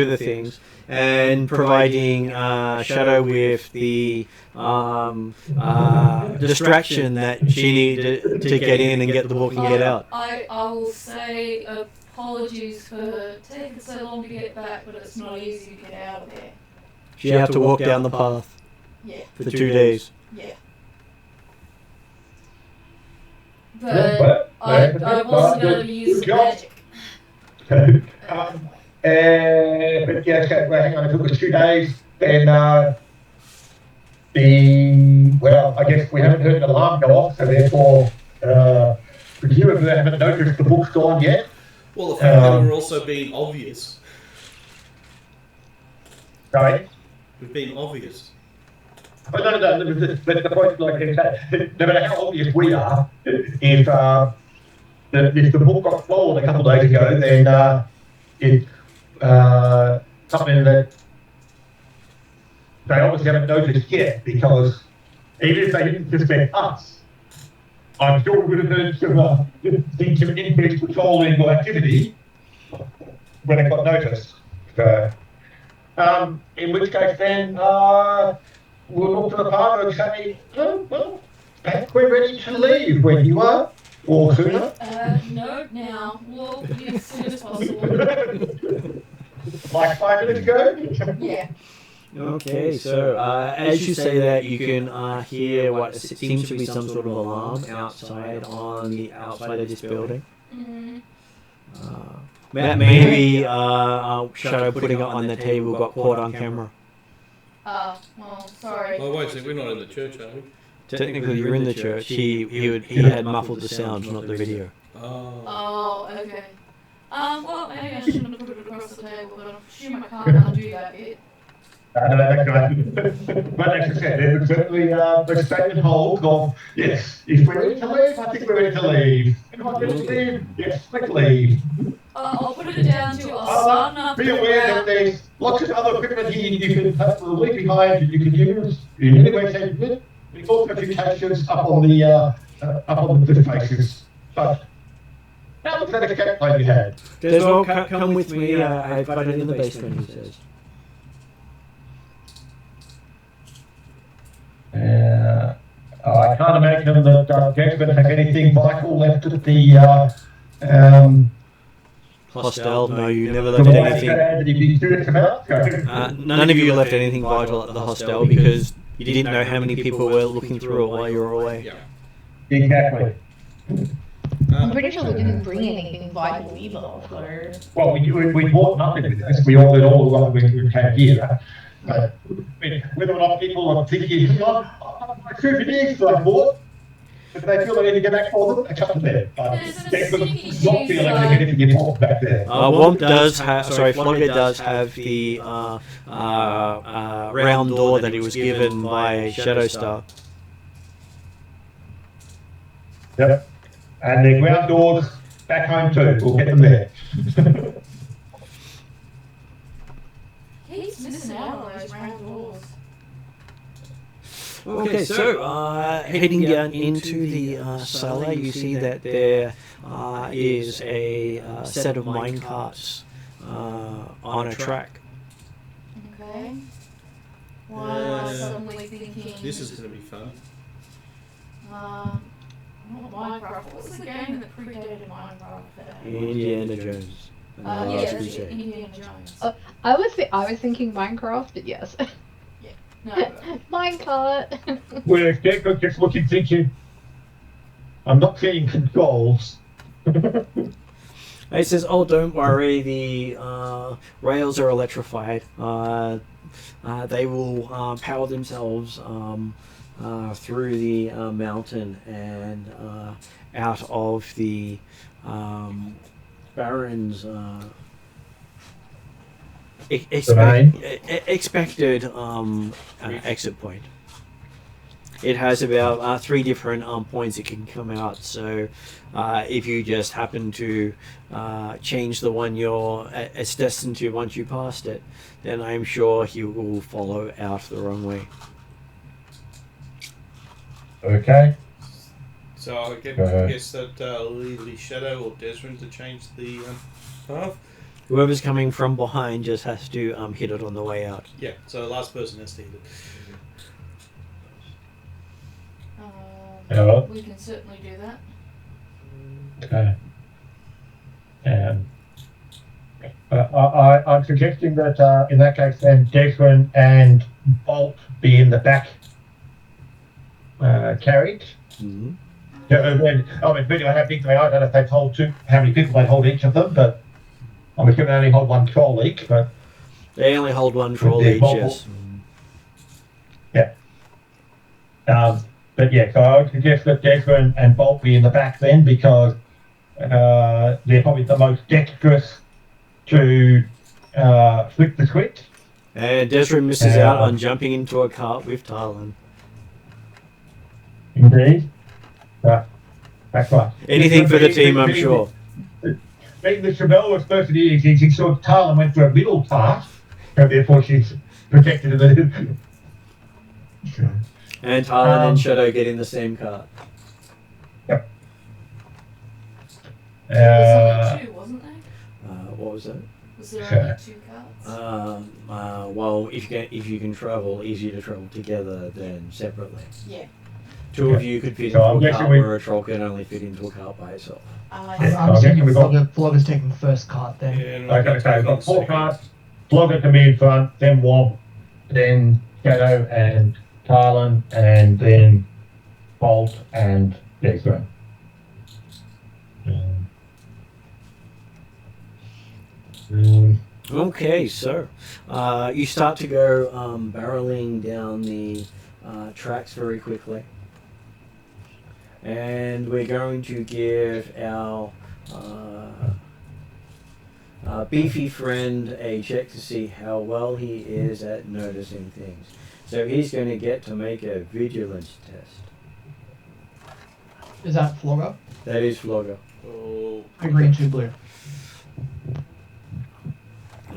the things, and providing Shadow with the distraction that she needed to get in and get the book and get out. I will say apologies for taking so long to get back, but it's not easy to get out of there. She had to walk down the path for 2 days. Yeah. But I wasn't going to use magic. And but yeah, okay, well, hang on, if it was 2 days, then well, I guess we haven't heard an alarm go off, so therefore, presumably they haven't noticed the book's gone yet. Well, the fact that we're also being obvious. Right? We've been obvious. Oh, no, but the point, like, is that no matter how obvious we are, if the book got stolen a couple of days ago, then it's something that they obviously haven't noticed yet, because even if they didn't suspect us, I'm sure we would have heard some increased patrolling or activity when it got noticed. So, in which case then, we'll look to the partner and say, well, perhaps we're ready to leave when you are, or sooner. No, now. Well, as soon as possible. Like 5 minutes ago? Yeah. Okay, so as you say that, you can hear what seems to be some sort of alarm outside on the outside of this building. Mm-hmm. Maybe Shadow putting it on the table got caught on camera. Well, sorry. Oh, wait a second, we're not in the church, are we? Technically, you're in the church. He had muffled the sounds, not the video. Oh. Oh, okay. Well, maybe I shouldn't have put it across the table, but I'm assuming I can't undo that bit. But as I said, there was certainly a statement hold of, yes, if we're ready to leave, I think we're ready to leave. If we're not ready to leave, yes, quick leave. I'll put it down to I'll start up. Be aware that there's lots of other equipment here you can leave behind and you can use in any way, shape, or form. We've got notifications up on the faces. But how was that escape plan you had? Well, come with me. I've got it in the basement, he says. I can't imagine that Desmond has anything vital left at the Hostel? No, you never left anything. None of you left anything vital at the hostel because you didn't know how many people were looking through it while you were away. Yeah. Exactly. I'm pretty sure we didn't bring anything vital either, so... Well, we bought nothing with us. We ordered all the one we came here. But whether or not people are thinking, my souvenirs that I bought, if they feel they need to go back for them, it's up to them. They could not feel like they get anything important back there. Flogger does have the round door that he was given by Shadowstar. Yep. And the ground doors back home too. We'll get them there. He's missing out on those round doors. Okay, so heading down into the cellar, you see that there is a set of minecarts on a track. Okay. Why am I suddenly thinking... This is going to be fun. Not Minecraft. What was the game that predated Minecraft? Indiana Jones. Yes, Indiana Jones. I was thinking Minecraft, but yes. No. Minecart. Well, Jacob just looking thinking, I'm not seeing controls. He says, "Oh, don't worry. The rails are electrified. They will power themselves through the mountain and out of the Barrens." Expected exit point. It has about 3 different points it can come out, so if you just happen to change the one it's destined to once you passed it, then I'm sure he will follow out the wrong way. Okay. So I guess that leave Shadow or Desmond to change the path. Whoever's coming from behind just has to hit it on the way out. Yeah, so the last person has to hit it. We can certainly do that. Okay. I'm suggesting that in that case then Desmond and Bolt be in the back carriage. Mm-hmm. I don't know if they told how many people they hold each of them, but I'm assuming they only hold one troll each, but... They only hold one troll With the each, mobile- yes. But yeah, so I would suggest that Desmond and Bolt be in the back then because they're probably the most dexterous to flick the switch. And Desmond misses out on jumping into a cart with Talon. Indeed. That's right. Anything for the team, I'm sure. Being the chivalrous person he is, he saw Talon went for a middle cart, and therefore she's protected in the... And Talon and Shadow get in the same cart. Yep. There's only two, wasn't there? What was that? Was there only two cards? Well, if you can travel, easier to travel together than separately. Yeah. Two of you could fit So I'm into a guessing cart where a troll can only fit into a cart by itself. I'm assuming Flogger's taking the first cart then. Yeah, Okay, so we've got 4 carts, Flogger to me in front, then Womp, then Shadow and Talon, and then Bolt and Desmond. Okay, so you start to go barreling down the tracks very quickly. And we're going to give our beefy friend a check to see how well he is at noticing things. So he's going to get to make a vigilance test. Is that Flogger? That is Flogger. Oh, A green, 2 blue.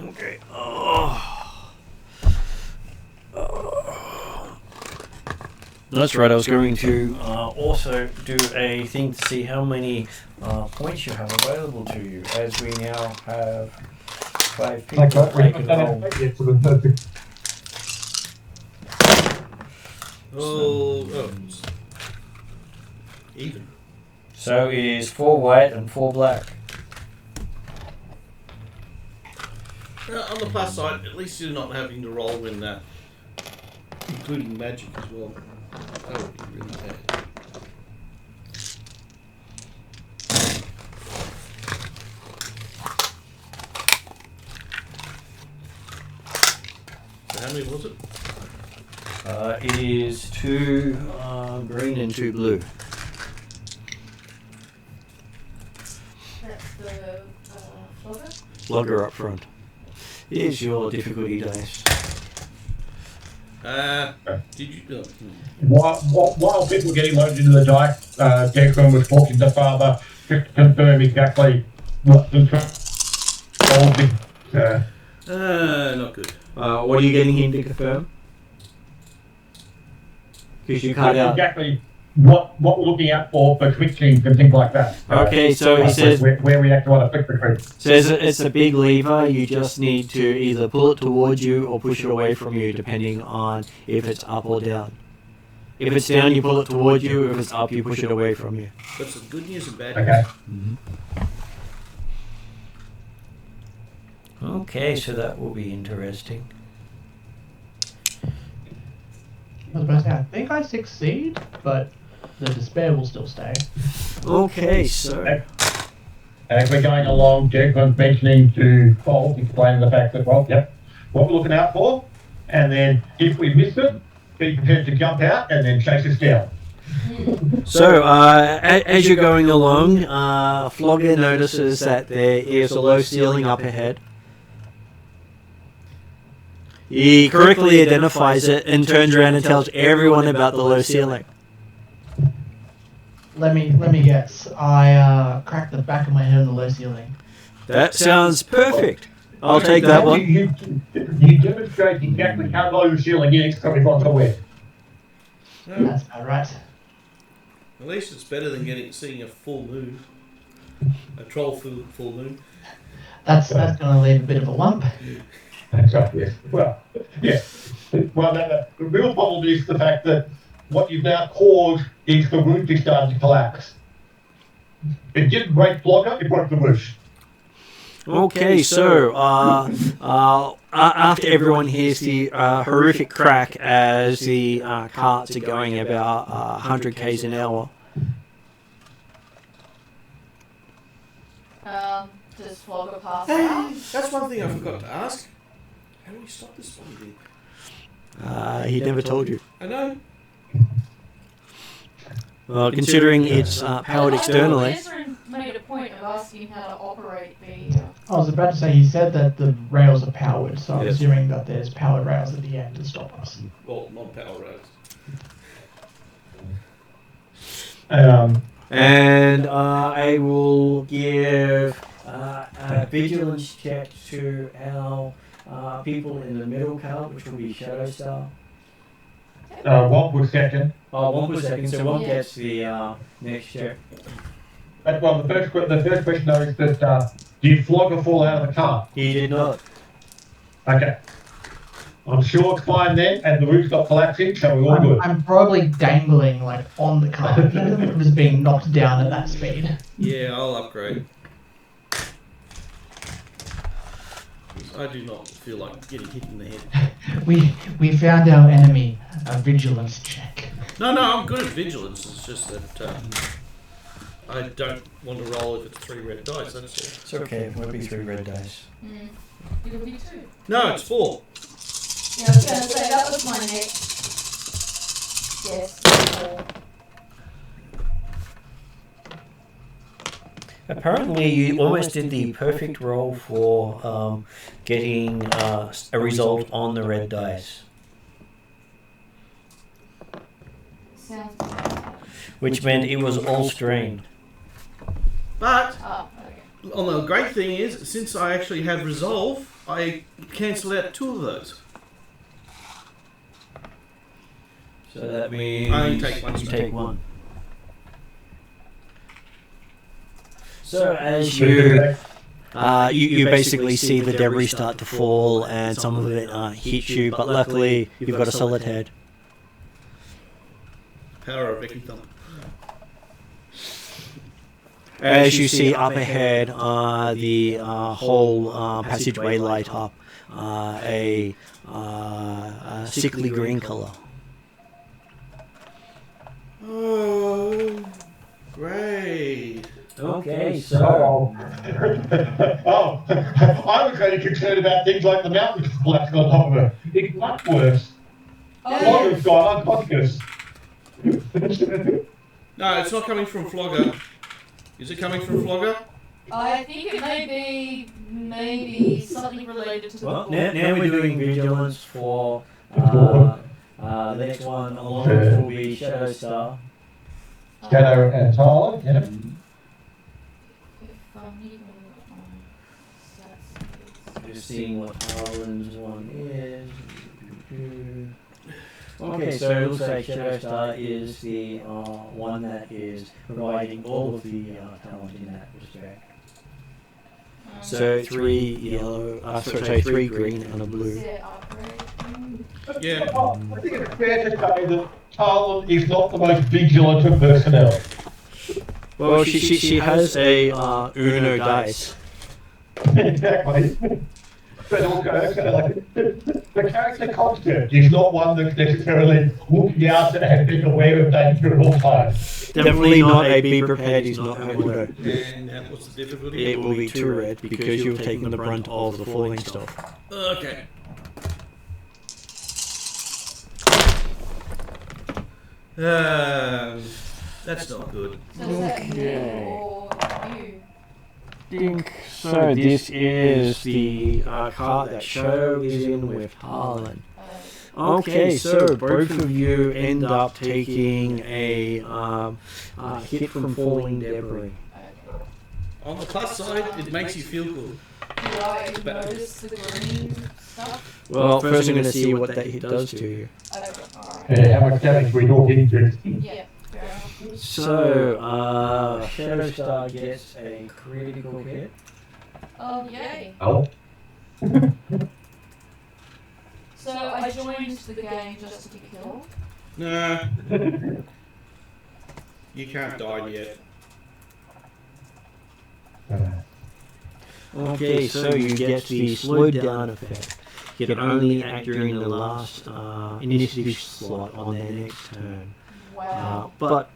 Okay. That's right, I was going to also do a thing to see how many points you have available to you, as we now have 5 people that can roll. it's even. So it is 4 white and 4 black. On the plus side, at least you're not having to roll in that, including magic as well. That would be really bad. So how many was it? It is 2 green and 2 blue. That's the Flogger? Flogger up front. Here's your difficulty dice. Did you? While people were getting loaded into the dice, Declan was talking to Father just to confirm exactly what the Not good. What are you getting him to confirm? Because you cut out. exactly what we're looking out for switching and things like that. Okay, so he says where we actually want to flick the switch. says it's a big lever. You just need to either pull it towards you or push it away from you, depending on if it's up or down. If it's down, you pull it towards you. If it's up, you push it away from you. That's some good news and bad Okay. Okay, so that will be interesting. I was about to say, I think I succeed, but the despair will still stay. Okay, so And as we're going along, Declan's mentioning to Bolt, explaining the fact that, well, yep, what we're looking out for, and then if we miss it, be prepared to jump out and then chase us down. as you're going along, Flogger notices that there is a low ceiling up ahead. He correctly identifies it and turns around and tells everyone about the low ceiling. Let me guess. I cracked the back of my head on the low ceiling. That sounds perfect. I'll take that one. You demonstrate exactly how low the ceiling is, so everyone's aware. That's about right. At least it's better than seeing a full moon, a troll full moon. That's going to leave a bit of a lump. That's right, yes. Well, yes. Well, the real problem is the fact that what you've now caused is the roof is starting to collapse. It didn't break Flogger, it broke the roof. Okay, so after everyone hears the horrific crack as the carts are going about 100 k's an hour. Does Flogger pass out? That's one thing I forgot to ask. How do we stop this one? He never told you. I know. Well, considering it's powered externally. Ezra made a point of asking how to operate the. I was about to say, he said that the rails are powered, so I'm Yes. assuming that there's powered rails at the end to stop us. Well, non-power rails. And I will give a vigilance check to our people in the middle count, which will be Shadowstar. 1 per second. Oh, 1 per second, so one Yeah. gets the next check. Well, the first question though is that did Flogger fall out of the car? He did not. Okay. I'm sure it's fine then, and the roof's not collapsing, so we're all good. I'm probably dangling like on the car. It was being knocked down at that speed. Yeah, I'll upgrade. I do not feel like getting hit in the head. We found our enemy. A vigilance check. No, I'm good at vigilance. It's just that I don't want to roll if it's 3 red dice. That's all. It's okay, it won't be 3 red dice. It'll be 2. No, it's 4. Yeah, I was going to say that was my next. Yes, 4. Apparently, you almost did the perfect roll for getting a result on the red dice, Sounds good. which meant it was all strained. But Oh, okay. on the great thing is, since I actually have resolve, I cancel out 2 of those. So that means I only take 1 you strain. take 1. So as you basically see the debris start to fall, and some of it hits you, but luckily you've got a solid head. Power of Icky Thump. As you see up ahead, the whole passageway light up a sickly green color. Oh, great. Okay, Oh, I was only concerned about things like the mountain collapsing on top of her. It's much worse. Flogger's gone unconscious. No, it's not coming from Flogger. Is it coming from Flogger? I think it may be maybe something related to the Well, book. now we're doing vigilance for the next one. Along will be Shadowstar. Shadow and Tyler, yeah. If I'm even on stats, Just seeing what Harlan's one is. Okay, so it looks like Shadowstar is the one that is providing all of the talent in that respect. So 3 yellow, 3 green and a is blue. there upgrade? Yeah. I think it's fair to say that Tyler is not the most vigilant of personnel. Well, she has a Uno dice. Exactly. But also, the character concept is not one that's necessarily looking out and being aware of danger at all times. Definitely not a be prepared is not her motto. And what's the difficulty? It will be 2 red because you've taken the brunt of the falling stuff. Okay. That's not good. So is that me or you? So this is the cart that Shadow is in with Harlan. Okay, so both of you end up taking a hit from falling debris. On the plus side, it makes you feel good. Do I notice the green stuff? Well, first I'm going to see what that hit does to you. Okay, alright. How much damage we talk into? Yeah, fair enough. So, Shadowstar gets a critical hit. Oh, yay. Oh. So I joined the game just to be killed. Nah. You can't die yet. Okay, so you get the slowed down effect. You can only act during the last initiative slot on their next turn. Wow. Wow. But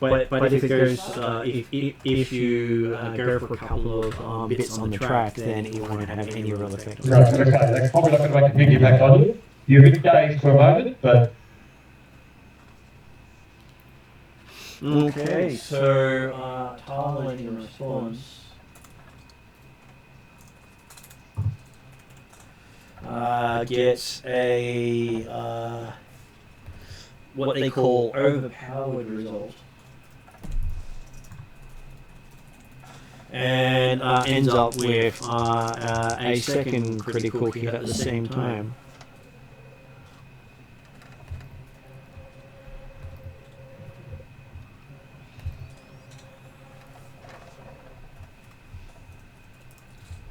if it goes, if you go for a couple of bits on the track, then it won't have any real effect. Right, okay, that's probably not going to make a big impact on you. You're a bit dazed for a moment, but Okay, so Tarlin in response gets a what they call overpowered result, and ends up with a second critical hit at the same time.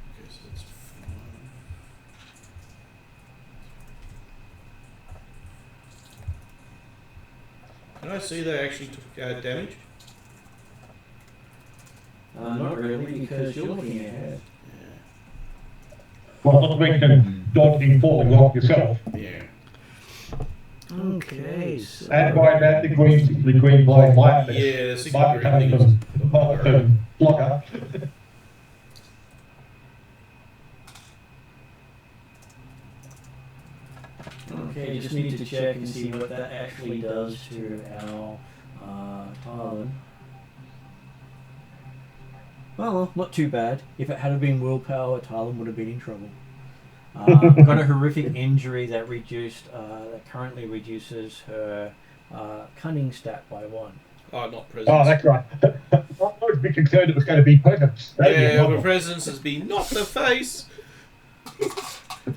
Okay, so that's 5. Can I see they actually took damage? Not really, because you're looking ahead. well, not mention dodging falling off yourself. Yeah. Okay, so... And by that, the green blade might Yeah, the might come green from is blocker. Okay, just need to check and see what that actually does to our Tarlin. Well, not too bad. If it had been willpower, Tarlin would have been in trouble. Got a horrific injury that currently reduces her cunning stat by 1. Oh, not presence. Oh, that's right. I was a bit concerned it was going to be presence. Yeah, the presence has been not the face.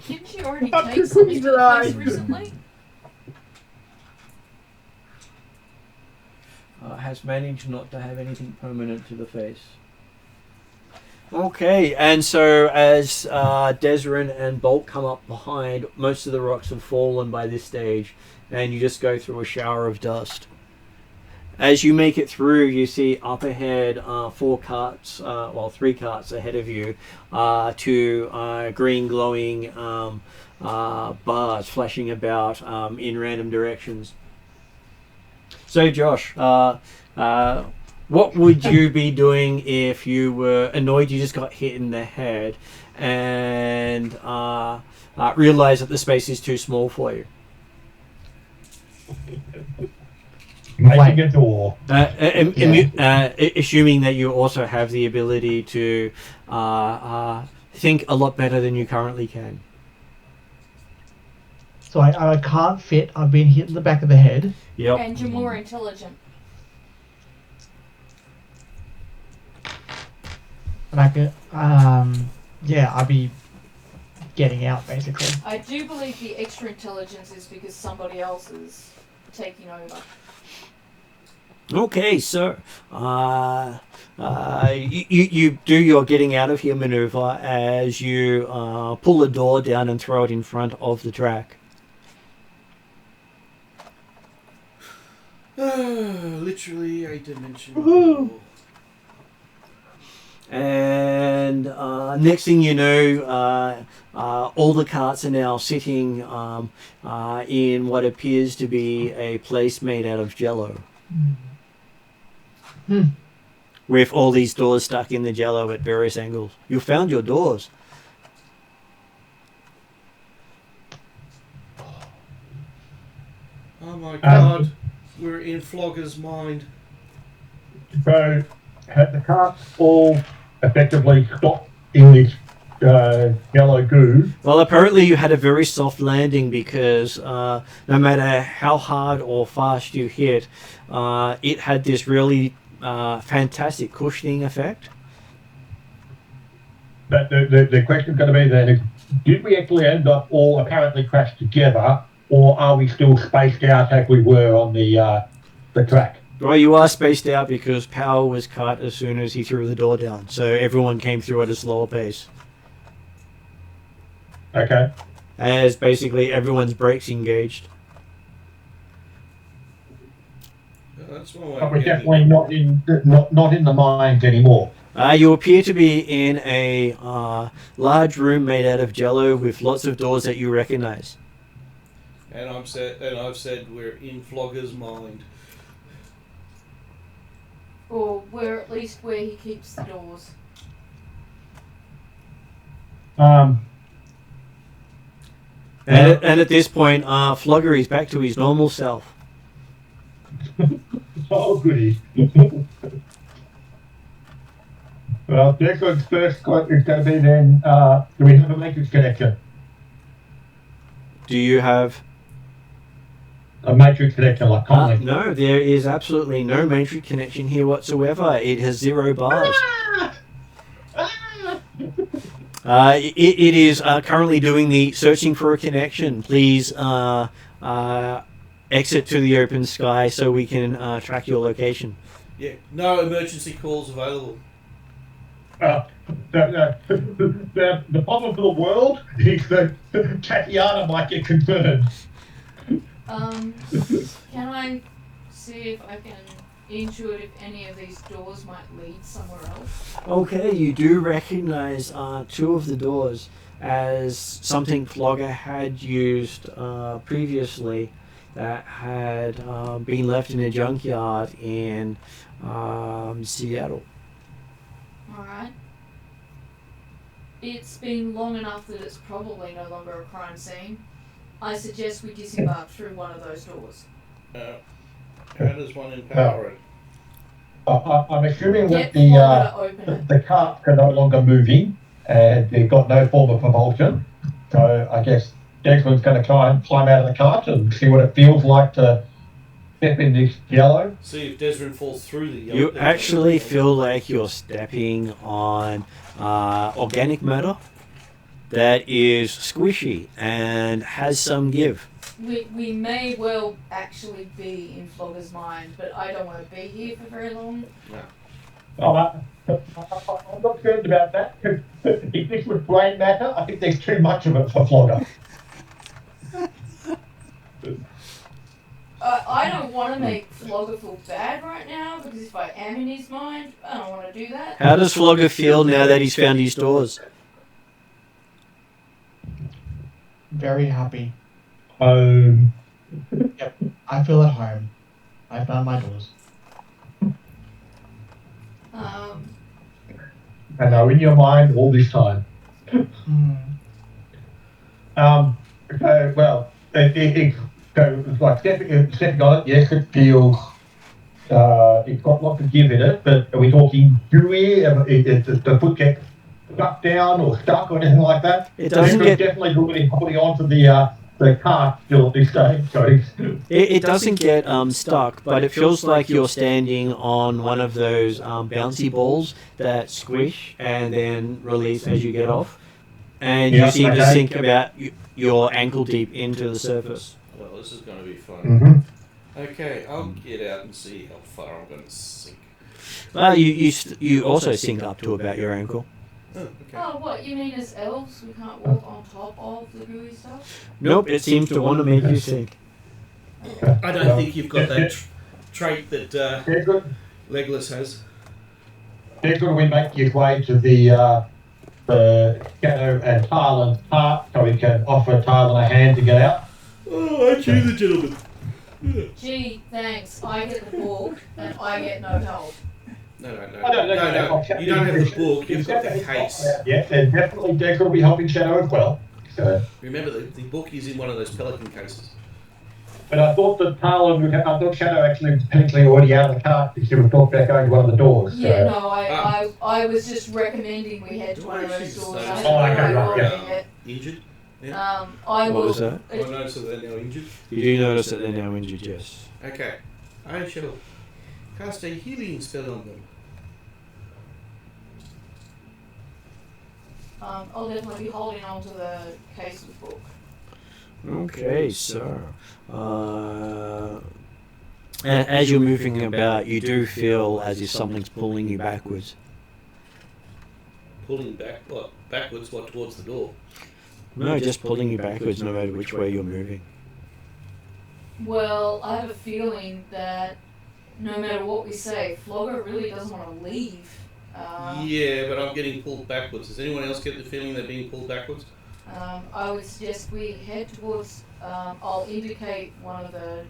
Didn't you already take something to the face recently? Has managed not to have anything permanent to the face. Okay, and so as Desrin and Bolt come up behind, most of the rocks have fallen by this stage, and you just go through a shower of dust. As you make it through, you see up ahead 3 carts ahead of you, 2 green glowing bars flashing about in random directions. So Josh, what would you be doing if you were annoyed you just got hit in the head and realize that the space is too small for you? Making a door. Assuming that you also have the ability to think a lot better than you currently can. So I can't fit. I've been hit in the back of the head. Yep. And you're more intelligent. And I could, I'll be getting out basically. I do believe the extra intelligence is because somebody else is taking over. Okay, so you do your getting out of here maneuver as you pull the door down and throw it in front of the track. Literally a dimension. And next thing you know, all the carts are now sitting in what appears to be a place made out of jello. With all these doors stuck in the jello at various angles. You found your doors. Oh my god, we're in Flogger's mind. So, had the carts all effectively stopped in this yellow goo? Well, apparently you had a very soft landing because no matter how hard or fast you hit, it had this really fantastic cushioning effect. But the question's going to be then, did we actually end up all apparently crashed together, or are we still spaced out like we were on the track? Well, you are spaced out because power was cut as soon as he threw the door down, so everyone came through at a slower pace. Okay. As basically everyone's brakes engaged. That's one way But of we're getting definitely not in the mines anymore. You appear to be in a large room made out of jello with lots of doors that you recognize. And I've said we're in Flogger's mind. Or where at least where he keeps the doors. And at this point, Flogger is back to his normal self. Oh, goody. Well, next one's first is going to be then, do we have a matrix connection? Do you have... A matrix connection, like commonly? No, there is absolutely no matrix connection here whatsoever. It has 0 bars. It is currently doing the searching for a connection. Please exit to the open sky so we can track your location. Yeah, no emergency calls available. The problem for the world is that Tatiana might get concerned. Can I see if I can intuit if any of these doors might lead somewhere else? Okay, you do recognize 2 of the doors as something Flogger had used previously that had been left in a junkyard in Seattle. Alright. It's been long enough that it's probably no longer a crime scene. I suggest we disembark through one of those doors. How does one empower it? I'm assuming Get that Flogger to open it. the carts are no longer moving and they've got no form of propulsion. So I guess Declan's going to try and climb out of the cart and see what it feels like to step in this yellow. See if Desmond falls through the yellow. You actually feel like you're stepping on organic matter that is squishy and has some give. We may well actually be in Flogger's mind, but I don't want to be here for very long. No. I'm not concerned about that. If this was brain matter, I think there's too much of it for Flogger. I don't want to make Flogger feel bad right now, because if I am in his mind, I don't want to do that. How does Flogger feel now that he's found his doors? Very happy. Um, Yep, I feel at home. I found my doors. and they're in your mind all this time. Well, like stepping on it, yes, it feels, it's got lots of give in it, but are we talking gooey? The foot get stuck down or stuck or anything like that? It doesn't get... Definitely holding onto the cart still at this stage. So It doesn't get stuck, but it feels like you're standing on one of those bouncy balls that squish and then release as you get off. And you seem to sink about your ankle deep into the surface. Well, this is going to be fun. Mm-hmm. Okay, I'll get out and see how far I'm going to sink. You also sink up to about your ankle. Oh, okay. Oh, what, you mean as elves we can't walk on top of the gooey stuff? Nope, it seems to want to make you sink. I don't think you've got that trait that Legolas has. Declan, we make your way to the Shadow and Tarlin's cart so we can offer Tarlin a hand to get out. Oh, I choose the gentleman. Gee, thanks. I get the book and I get no help. No. No. You don't have the book, you've got the case. Yeah, and definitely Declan will be helping Shadow as well. So. Remember, the book is in one of those pelican cases. But I thought that I thought Shadow actually was technically already out of the cart because she was talking about going to one of the doors. Yeah, no, I was just recommending we head to one of those doors. Injured? Yeah. What was that? I noticed that they're now injured. You do notice that they're now injured, yes. Okay. I shall cast a healing spell on them. I'll definitely be holding on to the case of the book. Okay, so as you're moving about, you do feel as if something's pulling you backwards. Pulling back? What? Backwards? What? Towards the door? No, just pulling you backwards no matter which way you're moving. Well, I have a feeling that no matter what we say, Flogger really doesn't want to leave. Yeah, but I'm getting pulled backwards. Does anyone else get the feeling they're being pulled backwards? I would suggest we head towards, I'll indicate one of the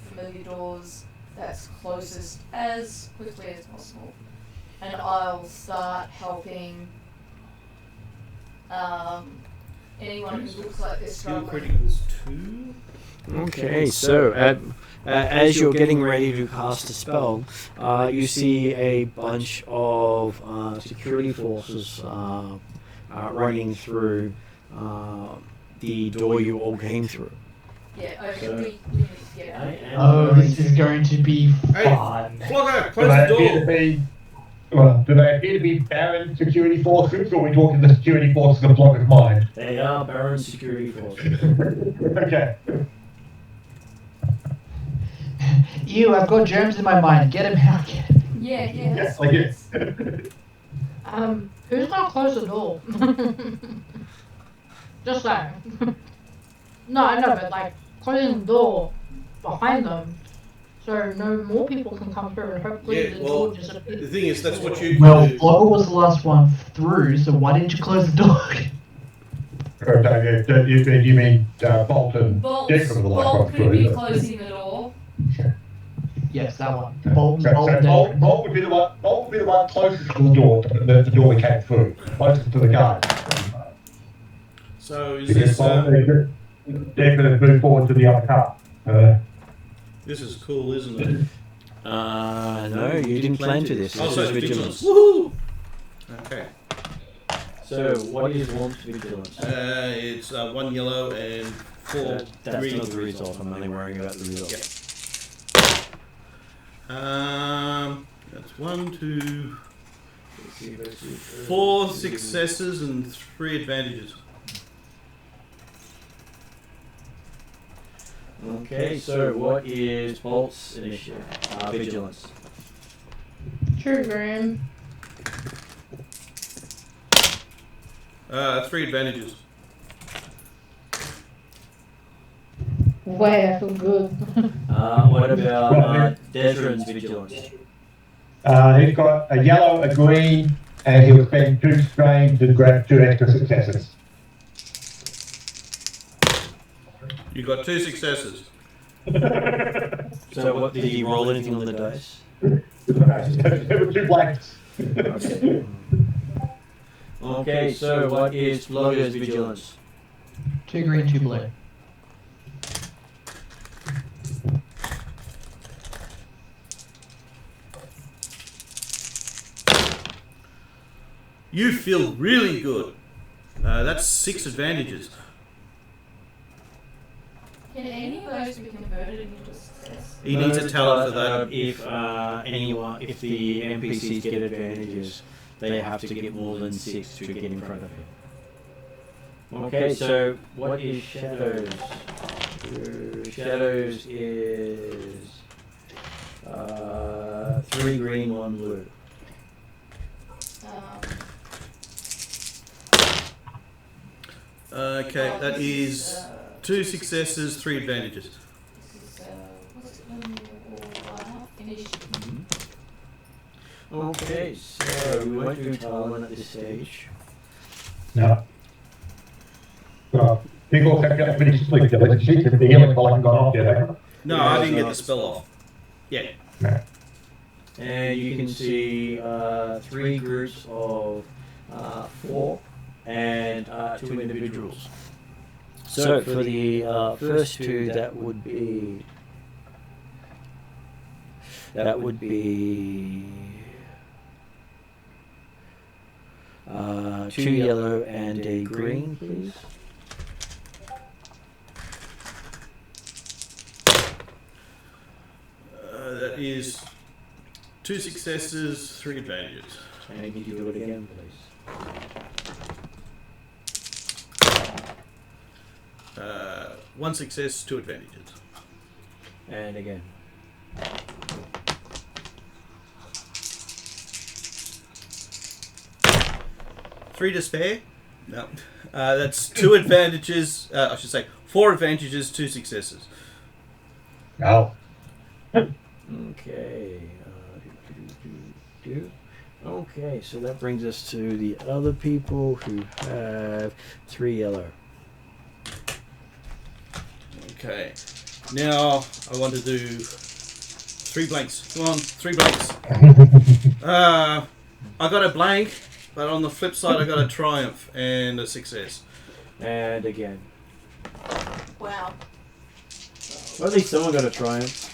familiar doors that's closest as quickly as possible. And I'll start helping anyone who looks like they're Skill struggling. criticals 2. Okay, so as you're getting ready to cast a spell, you see a bunch of security forces running through the door you all came through. Yeah, okay, So- we need to get out. Oh, this is going to be fun. Flogger, Do close they the appear to door. be? Well, do they appear to be Baron security forces, or are we talking the security forces of Flogger's mind? They are Baron security forces. Okay. Ew, I've got germs in my mind. Get him out. Get him. Yeah, that's Like it. Who's gonna close the door? Just saying. No, I know, but like closing the door behind them, so no more people can come through, and hopefully Yeah, the well, door disappears. The thing is, that's what you Well, do. Flogger was the last one through, so why didn't you close the door? Okay, you mean Bolt and Bolt Dick were the last could one through, be isn't it? closing the door. Yes, that one. Bolt So and Bolt would be the one. Bolt would be the one closest to the door, the door we came through, closest to the guard. So is Because this Bolt they're going to move forward to the other car. this is cool, isn't it? No, you didn't plan for this. Oh, This so is it's vigilance. Woohoo! Okay. So, what is Warmth vigilance? It's 1 yellow and 4 That's green. not the result. I'm only worrying about the result. Yep. That's 1, 2, 4 successes and 3 advantages. Okay, so what is Bolt's initiative? Vigilance. True, Graham. 3 advantages. Way, I feel good. What about Desrin's vigilance? He's got a yellow, a green, and he'll spend 2 strains and grab 2 extra successes. You got 2 successes. So, what did he roll anything on the dice? There were 2 blanks. Okay, so what is Flogger's vigilance? 2 green, 2 blue. You feel really good. That's 6 advantages. Can any of those be converted into success? He needs a talent for that. If if the NPCs get advantages, they have to get more than 6 to get in front of him. Okay, so what is Shadows? Shadows is 3 green, 1 blue. Okay, that is 2 successes, 3 advantages. This is, what's it when you're initiative? Okay, so we won't do Talon at this stage. No. People have got to finish sleep. The healing ball hasn't gone off yet. eh? No, I didn't get the spell off. Yeah. No. And you can see 3 groups of 4 and 2 individuals. So for the first 2, that would be 2 yellow and a green, please. That is 2 successes, 3 advantages. And can you do it again, please? 1 success, 2 advantages. And again. Three to spare? No. That's 2 advantages, I should say 4 advantages, 2 successes. No. Okay. Okay, so that brings us to the other people who have 3 yellow. Okay. Now I want to do 3 blanks. Come on, 3 blanks. I got a blank, but on the flip side, I got a triumph and a success. And again. Wow. Well, at least someone got a triumph.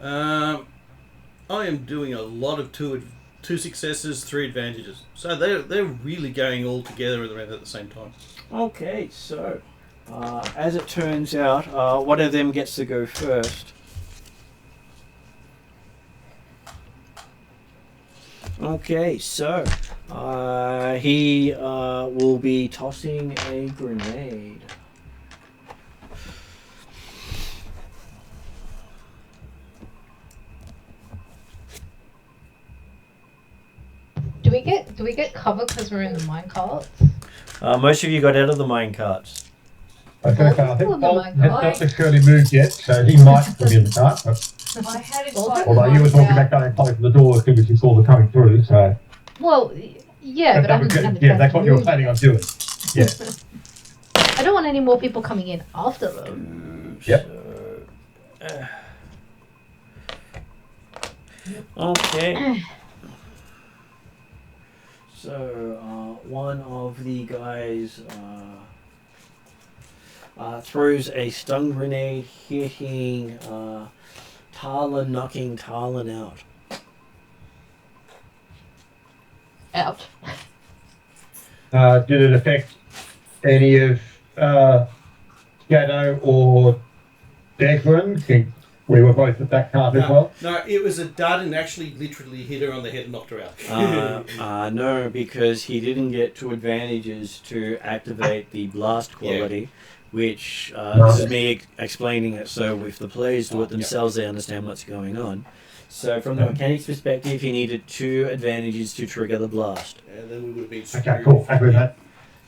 I am doing a lot of 2 successes, 3 advantages. So they're really going all together at the same time. Okay, so as it turns out, one of them gets to go first. Okay, so he will be tossing a grenade. Do we get cover because we're in the minecarts? Most of you got out of the minecarts. Okay, I think Oh, Bolt my has God. not necessarily moved yet, so he might be in the cart. But, I had it Well, quite although you were talking out. about going close to the door because you saw them coming through, so Well, yeah, but I haven't had the yeah, chance that's to what you were move. planning on doing. Yeah. I don't want any more people coming in after them. Yep. Okay. So one of the guys throws a stun grenade, hitting Talon, knocking Talon out. Out. Did it affect any of Shadow or Desmond? We were both at that card as well. No, it was a dud and actually literally hit her on the head and knocked her out. No, because he didn't get 2 advantages to activate the blast quality, which this is me explaining it so if the players do it themselves, they understand what's going on. So from the mechanics perspective, he needed 2 advantages to trigger the blast. And then we would have been screwed. Okay, cool. Happy with that.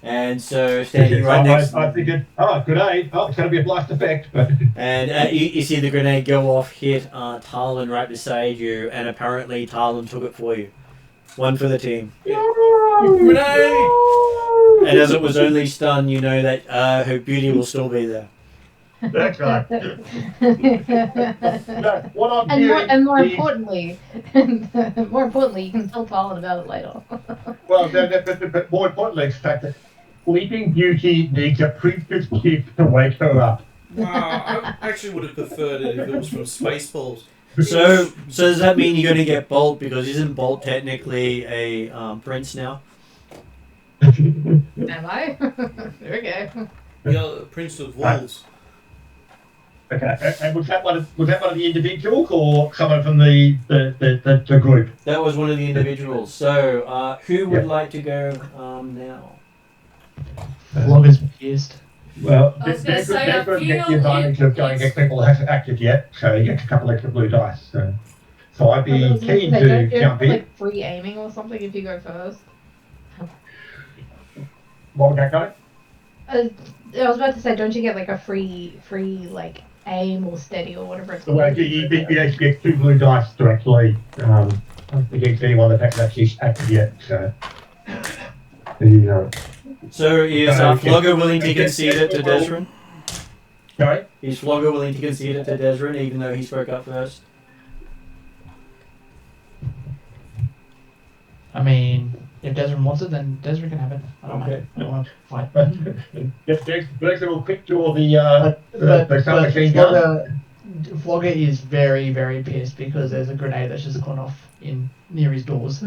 And so standing right next I figured, grenade. Oh, it's going to be a blast effect. But and you see the grenade go off, hit Talon right beside you, and apparently Talon took it for you. 1 for the team. Grenade! And as it was only stun, you know that her beauty will still be there. that's right. No, what I'm And hearing more is- importantly, you can tell Talon about it later. Well, but more importantly, it's the fact that Sleeping Beauty needs a priestess gift to wake her up. Wow, I actually would have preferred it if it was from Spaceballs. So does that mean you're going to get Bolt? Because isn't Bolt technically a prince now? Am I? Okay. You're the Prince of Wolves. Okay, and was that one of the individuals or someone from the group? That was one of the individuals. So who would like to go now? Vlogger's pissed. Well, I was gonna say, I Desmond gets the feel advantage of going against people that haven't acted yet, so he gets a couple extra blue dice. So I'd be keen to jump in. Like free aiming or something if you go first. What would that go? I was about to say, don't you get like a free like aim or steady or whatever it's called? Well, he actually gets 2 blue dice directly against anyone that hasn't actually acted yet. So, So is Flogger willing to concede it to Desrin? Sorry? Is Flogger willing to concede it to Desrin even though he spoke up first? I mean, if Desmond wants it, then Desmond can have it. I don't Okay. know. I don't want to fight. Desmond will quick draw the submachine gun. Flogger is very, very pissed because there's a grenade that's just gone off near his doors.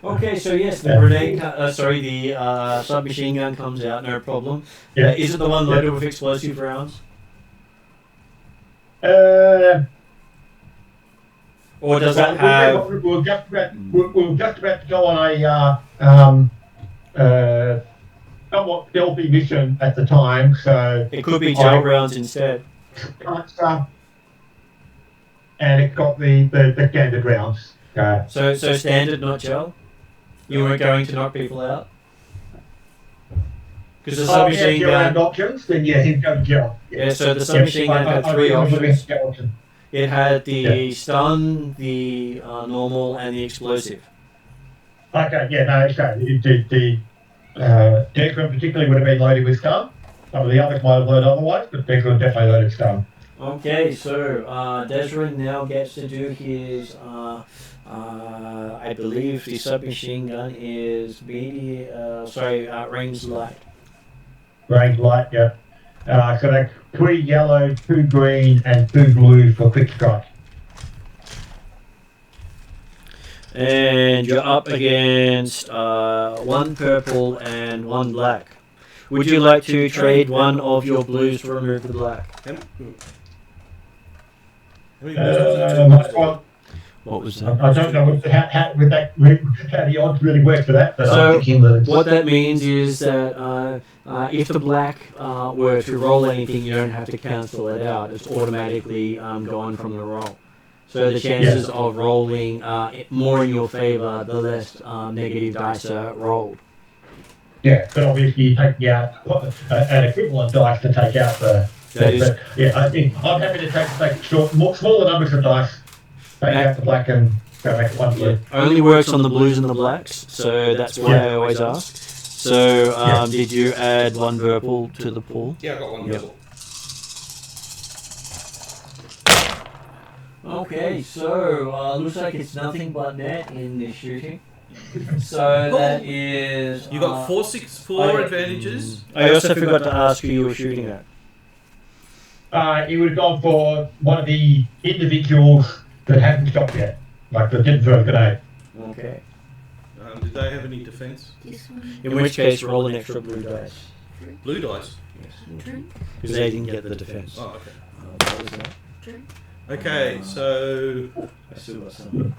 Okay, so yes, the grenade, the submachine gun comes out, no problem. Yeah. Is it the one loaded with explosive rounds? Or does that have... We're just about to go on a somewhat stealthy mission at the time, so It could be gel rounds instead. and it's got the standard rounds. So standard, not gel? You weren't going to knock people out? Because the submachine gun... options, then yeah, he'd go gel. Yeah, so the submachine gun had 3 options. It had the stun, the normal, and the explosive. Okay, yeah, no, okay. The Declan particularly would have been loaded with stun. Some of the others might have loaded otherwise, but Declan definitely loaded stun. Okay, so Desrin now gets to do his. I believe the submachine gun is range light. Range light, yeah. So that's 3 yellow, 2 green, and 2 blue for quick strike. And you're up against 1 purple and 1 black. Would you like to trade one of your blues to remove the black? How many blues was it? What was that? I don't know how the odds really work for that, but So, I'm thinking that what that means is that if the black were to roll anything, you don't have to cancel it out. It's automatically gone from the roll. So the chances of rolling more in your favour, the less negative dice are rolled. Yeah, but obviously you take out an equivalent dice to take out the. I think I'm happy to take smaller numbers of dice, take out the black and go make it 1 blue. Only works on the blues and the blacks, so that's why I always ask. So, did you add 1 purple to the pool? Yeah, I got 1 purple. Okay, so looks like it's nothing but net in this shooting. So that is. You got 4 advantages. I also forgot to ask who you were shooting at. He would have gone for one of the individuals that hadn't shot yet, like that didn't throw a grenade. Okay. Did they have any defense? In which case, roll an extra blue dice. Blue dice. Because they didn't get the defense. Oh, okay. What was that? Okay, so I still got some.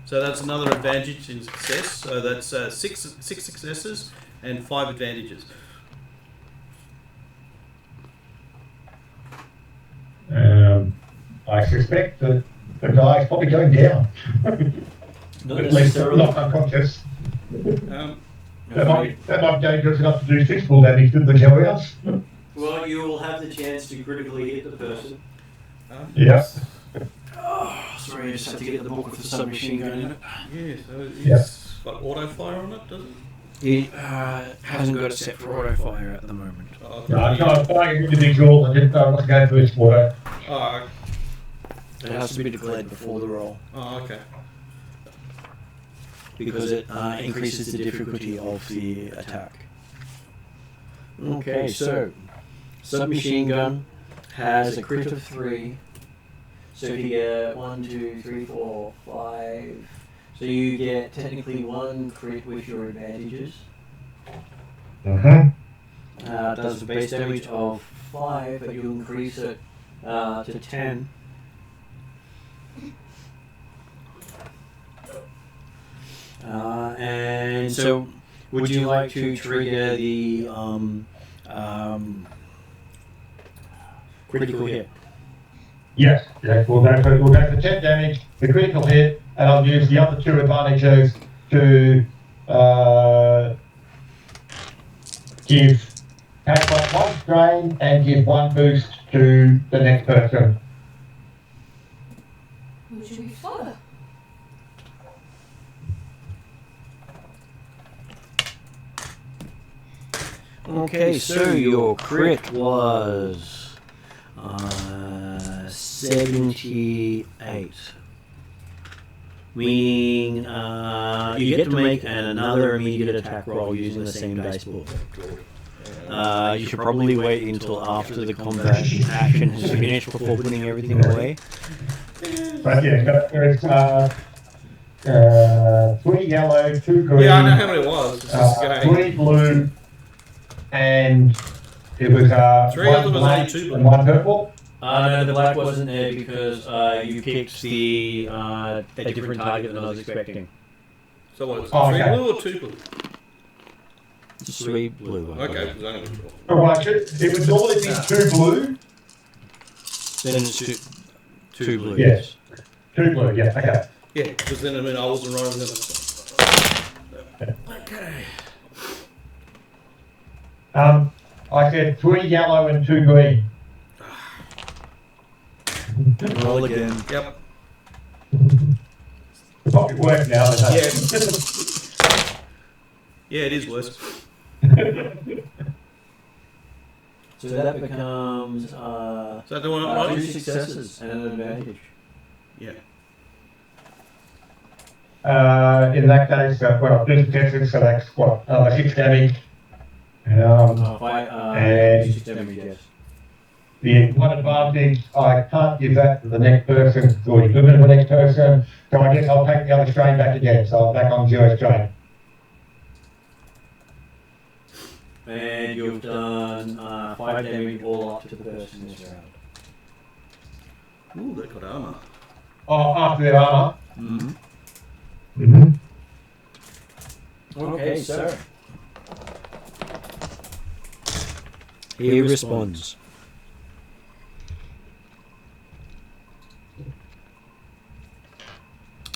so that's another advantage in success. So that's 6 successes and 5 advantages. I suspect that the guy is probably going down. Not At least not unconscious. That might be dangerous enough to do 6 full damage to the carriers. Well, you will have the chance to critically hit the person. Yeah. Oh, sorry, I just had to get the book with the submachine gun in it. Yeah, so it's got auto fire on it, does it? It hasn't got it set for auto fire at the moment. Oh, No, I'm flying an individual and didn't know what's going for his water. oh, It has to be declared before the roll okay. because it increases the difficulty of the attack. Okay, so submachine gun has a crit of 3. So if you get 1, 2, 3, 4, 5. So you get technically 1 crit with your advantages. Does a base damage of 5, but you increase it to 10. And so, would you like to trigger the critical hit? Yes, we'll go for 10 damage, the critical hit, and I'll use the other 2 advantages to have 1 strain and give 1 boost to the next person. Who should we follow? Okay, so your crit was 78. Meaning you get to make another immediate attack roll using the same dice pool. You should probably wait until after the combat action has finished before putting everything away. But yeah, there's 3 yellow, 2 green. Yeah, I know how many it was. It's just going. 3 blue, and it was 3 of them 1 was black only 2 and blue. 1 purple. No, the black wasn't there because you picked a different target than I was expecting. So what was it? Oh, 3 okay. blue or 2 blue? 3 blue. I Okay, believe. it was only 2. Alright, it would normally be 2 blue. Then it's two blues. Yes. 2 blue, yeah, okay. Yeah, because then I wasn't rolling them. Okay. I said 3 yellow and 2 green. Roll again. Yep. It probably work now. Yeah. Yeah, it is worse. So that becomes Is that the one I'm 2 writing? successes and an advantage. Yeah. In that case, well, 2 successes, so that's what, 6 damage. And 6 damage, yes. the one advantage, I can't give that to the next person, it's already given to the next person, so I guess I'll take the other strain back again, so I'm back on 0 strain. And you've done 5 damage all up to the person this round. Ooh, they got armor. Oh, after their armor. Mm-hmm. Mm-hmm. Okay, sir. He responds.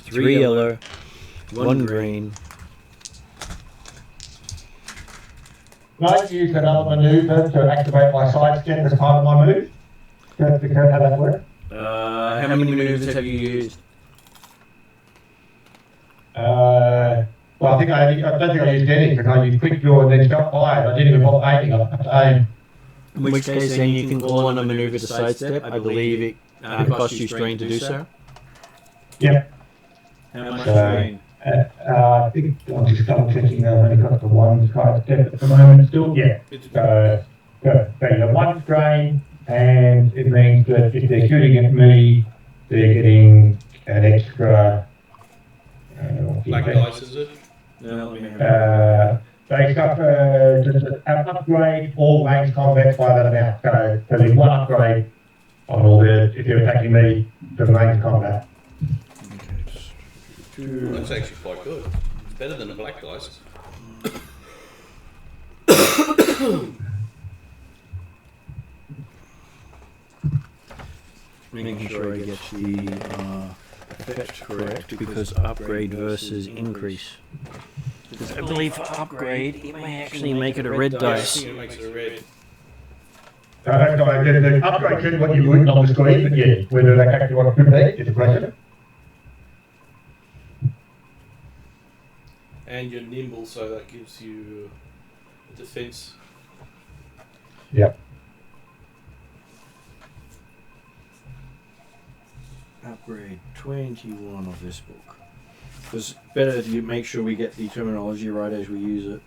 Three yellow, 1 green. Can I use another maneuver to activate my sidestep as part of my move? How that work? How many maneuvers have you used? Well, I don't think I used any because I used quick draw and then shot fired. I didn't even bother aiming. I had to aim. In which case, then you can call on a maneuver to sidestep. I believe it costs you strain to do so. Yep. How much strain? I think I'm just double checking. I've only got the 1 sidestep at the moment still. Yeah. So the 1 strain, and it means that if they're shooting at me, they're getting an extra. Black dice, is it? No, They suffer just an upgrade all range combat by that amount. So there's 1 upgrade on all if they're attacking me for the range combat. Well, that's actually quite good. It's better than the black dice. Making sure I get the effect correct, because upgrade versus increase. Because I believe for upgrade, it may actually make it a red I dice. think it makes it a red. The upgrade should what you wouldn't on the screen, but yeah, whether they actually want to put it is a question. And you're nimble, so that gives you a defense. Yep. Upgrade 21 of this book. It's better if you make sure we get the terminology right as we use it.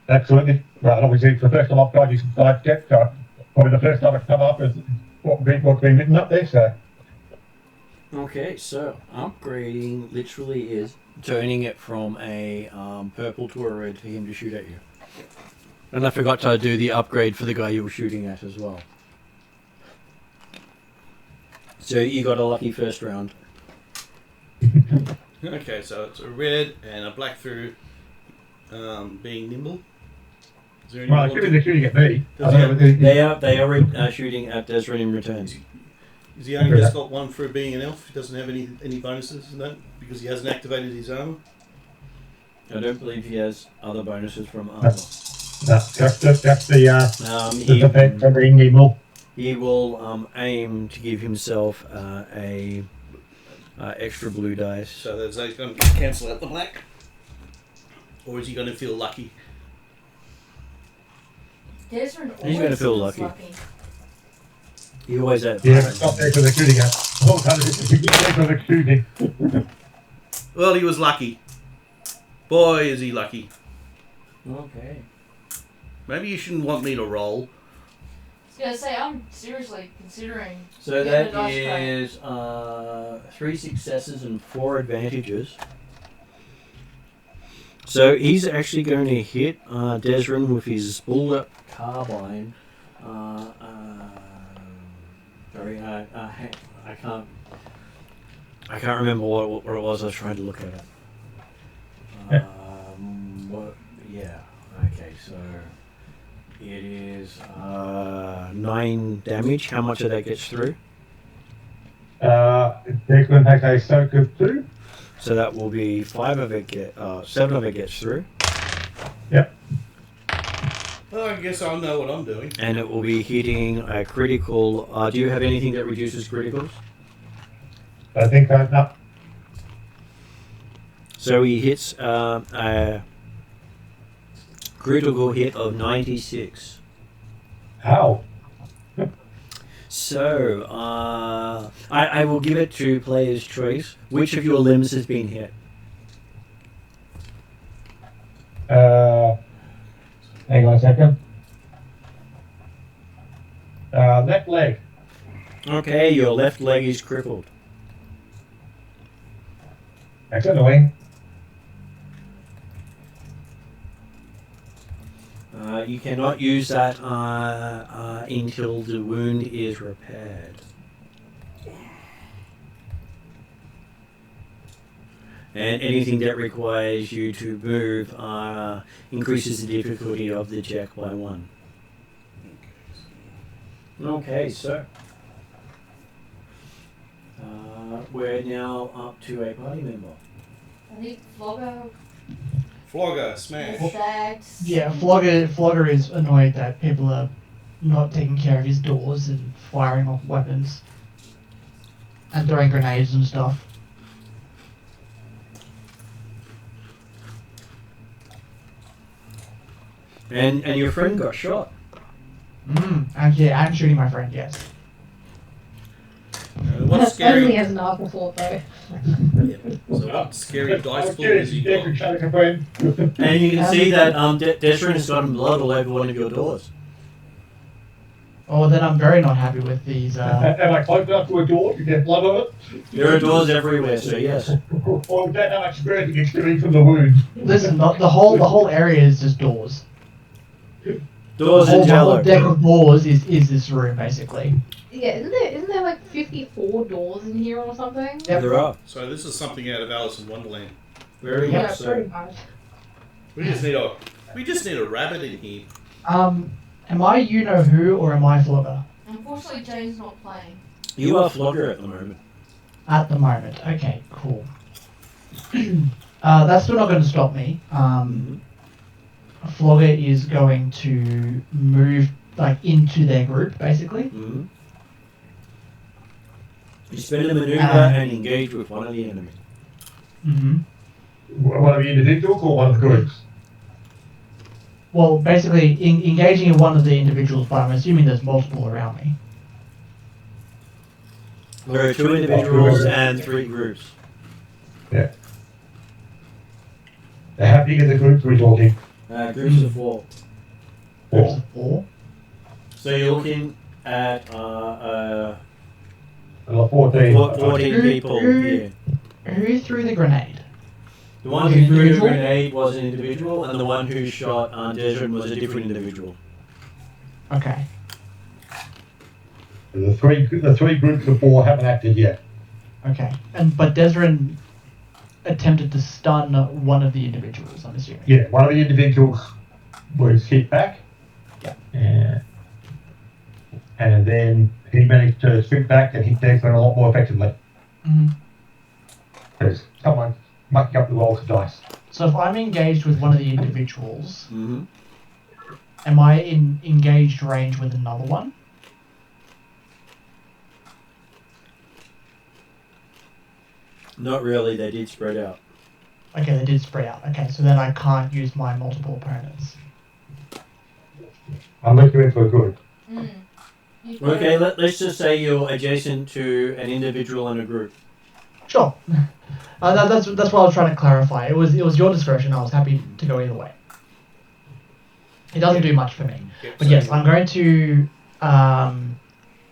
Absolutely. Right, obviously it's the first time I've tried using sidestep, so probably the first time it's come up is what's been written up there, so. Okay, so upgrading literally is turning it from a purple to a red for him to shoot at you. And I forgot to do the upgrade for the guy you were shooting at as well. So you got a lucky first round. Okay, so it's a red and a black through being nimble. Is there any Well, more? they're shooting at me. They are shooting at Desrin in return. Is he only just got 1 through being an elf? He doesn't have any bonuses in that because he hasn't activated his armor? I don't believe he has other bonuses from armor. No, that's the defense for being nimble. He will aim to give himself a extra blue dice. So is that going to cancel out the black? Or is he going to feel lucky? Desrin He's gonna feel lucky. He always has. Yeah, stop there because they're shooting at. Oh, they're shooting. Well, he was lucky. Boy, is he lucky. Okay. Maybe you shouldn't want me to roll. I was going to say, I'm seriously considering. So getting a that dice tray. is 3 successes and 4 advantages. So he's actually going to hit Desrin with his bullet carbine. Sorry, I can't remember what it was. I was trying to look at it. Yeah. Okay. So it is 9 damage. How much of that gets through? Declan has a soak of 2. So that will be 7 of it gets through. Yep. Well, I guess I know what I'm doing. And it will be hitting a critical. Do you have anything that reduces criticals? I think I'm up. So he hits a critical hit of 96. How? So, I will give it to player's choice. Which of your limbs has been hit? Hang on a second. Left leg. Okay, your left leg is crippled. That's annoying. You cannot use that until the wound is repaired. And anything that requires you to move increases the difficulty of the check by 1. Okay, so we're now up to a party member. I think Flogger Flogger, smash. stacks. Yeah, Flogger is annoyed that people are not taking care of his doors and firing off weapons and throwing grenades and stuff. And your friend got shot. And yeah, I'm shooting my friend, yes. What scary? Only as an afterthought though. So what scary dice pool has he got? And you can see that Desrin has gotten blood all over one of your doors. Oh, then I'm very not happy with these. Am I close enough to a door to get blood on it? There are doors everywhere, so yes. Or is that how much burning it's doing from the wound? Listen, the whole area is just doors. Doors The in whole yellow. deck of doors is this room basically. Yeah, isn't there like 54 doors in here or something? Yep. There are. So this is something out of Alice in Wonderland. Very Yeah, much pretty so. much. We just need a rabbit in here. Am I you know who or am I Flogger? Unfortunately, Jane's not playing. You are Flogger at the moment. At the moment. Okay, cool. That's still not going to stop me. Flogger is going to move like into their group, basically. Mm-hmm. You spend a maneuver and engage with one of the enemy. Mm-hmm. One of the individuals or one of the groups? Well, basically, engaging in one of the individuals, but I'm assuming there's multiple around me. There are 2 individuals and 3 groups. Yeah. How big are the groups we're talking? Groups of 4. Groups of 4. So you're looking at 14. 14 people here. Who threw the grenade? The one who threw the grenade was an individual, and the one who shot Desrin was a different individual. Okay. The three groups of 4 haven't acted yet. Okay. But Desrin attempted to stun one of the individuals, I'm assuming. Yeah, one of the individuals was hit back. Yeah. And then he managed to shoot back and hit Desmond a lot more effectively. Mm-hmm. Because someone mucking up the rolls of dice. So if I'm engaged with one of the individuals, Mm-hmm. am I in engaged range with another one? Not really, they did spread out. Okay, they did spread out. Okay, so then I can't use my multiple opponents. Unless you're into a group. Okay, let's just say you're adjacent to an individual and a group. Sure. That's what I was trying to clarify. It was your discretion. I was happy to go either way. It doesn't do much for me. But yes, I'm going to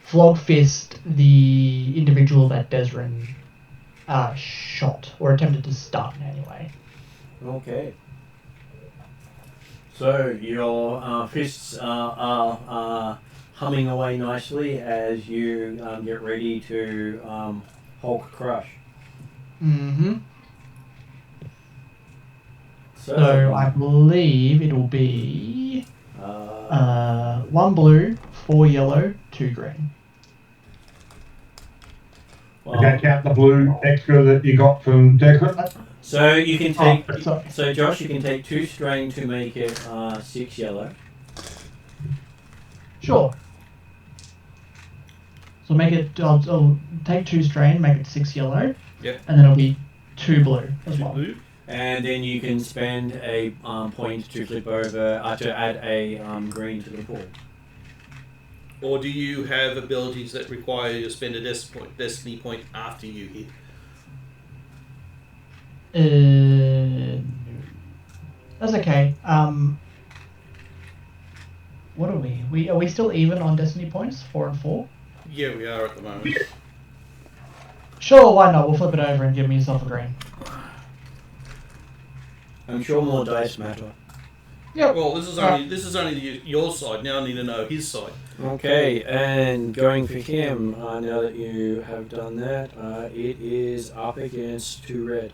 flog fist the individual that Desrin shot, or attempted to stun anyway. Okay. So your fists are humming away nicely as you get ready to Hulk crush. Mm-hmm. So I believe it will be 1 blue, 4 yellow, 2 green. Does that count the blue extra that you got from Desmond? So you can take. sorry. So Josh, you can take 2 strain to make it 6 yellow. Sure. So make it. I'll take 2 strain, make it 6 yellow. Yep. And then it'll be 2 blue as well. Blue. And then you can spend a point to flip over to add a green to the pool. Or do you have abilities that require you to spend a destiny point after you hit? No. That's okay. What are we? Are we still even on destiny points? 4 and 4? Yeah, we are at the moment. Sure, why not? We'll flip it over and give me yourself a green. I'm sure more dice matter. Yep. Well, this is only your side. Now I need to know his side. Okay, and going for him, now that you have done that, it is up against 2 red.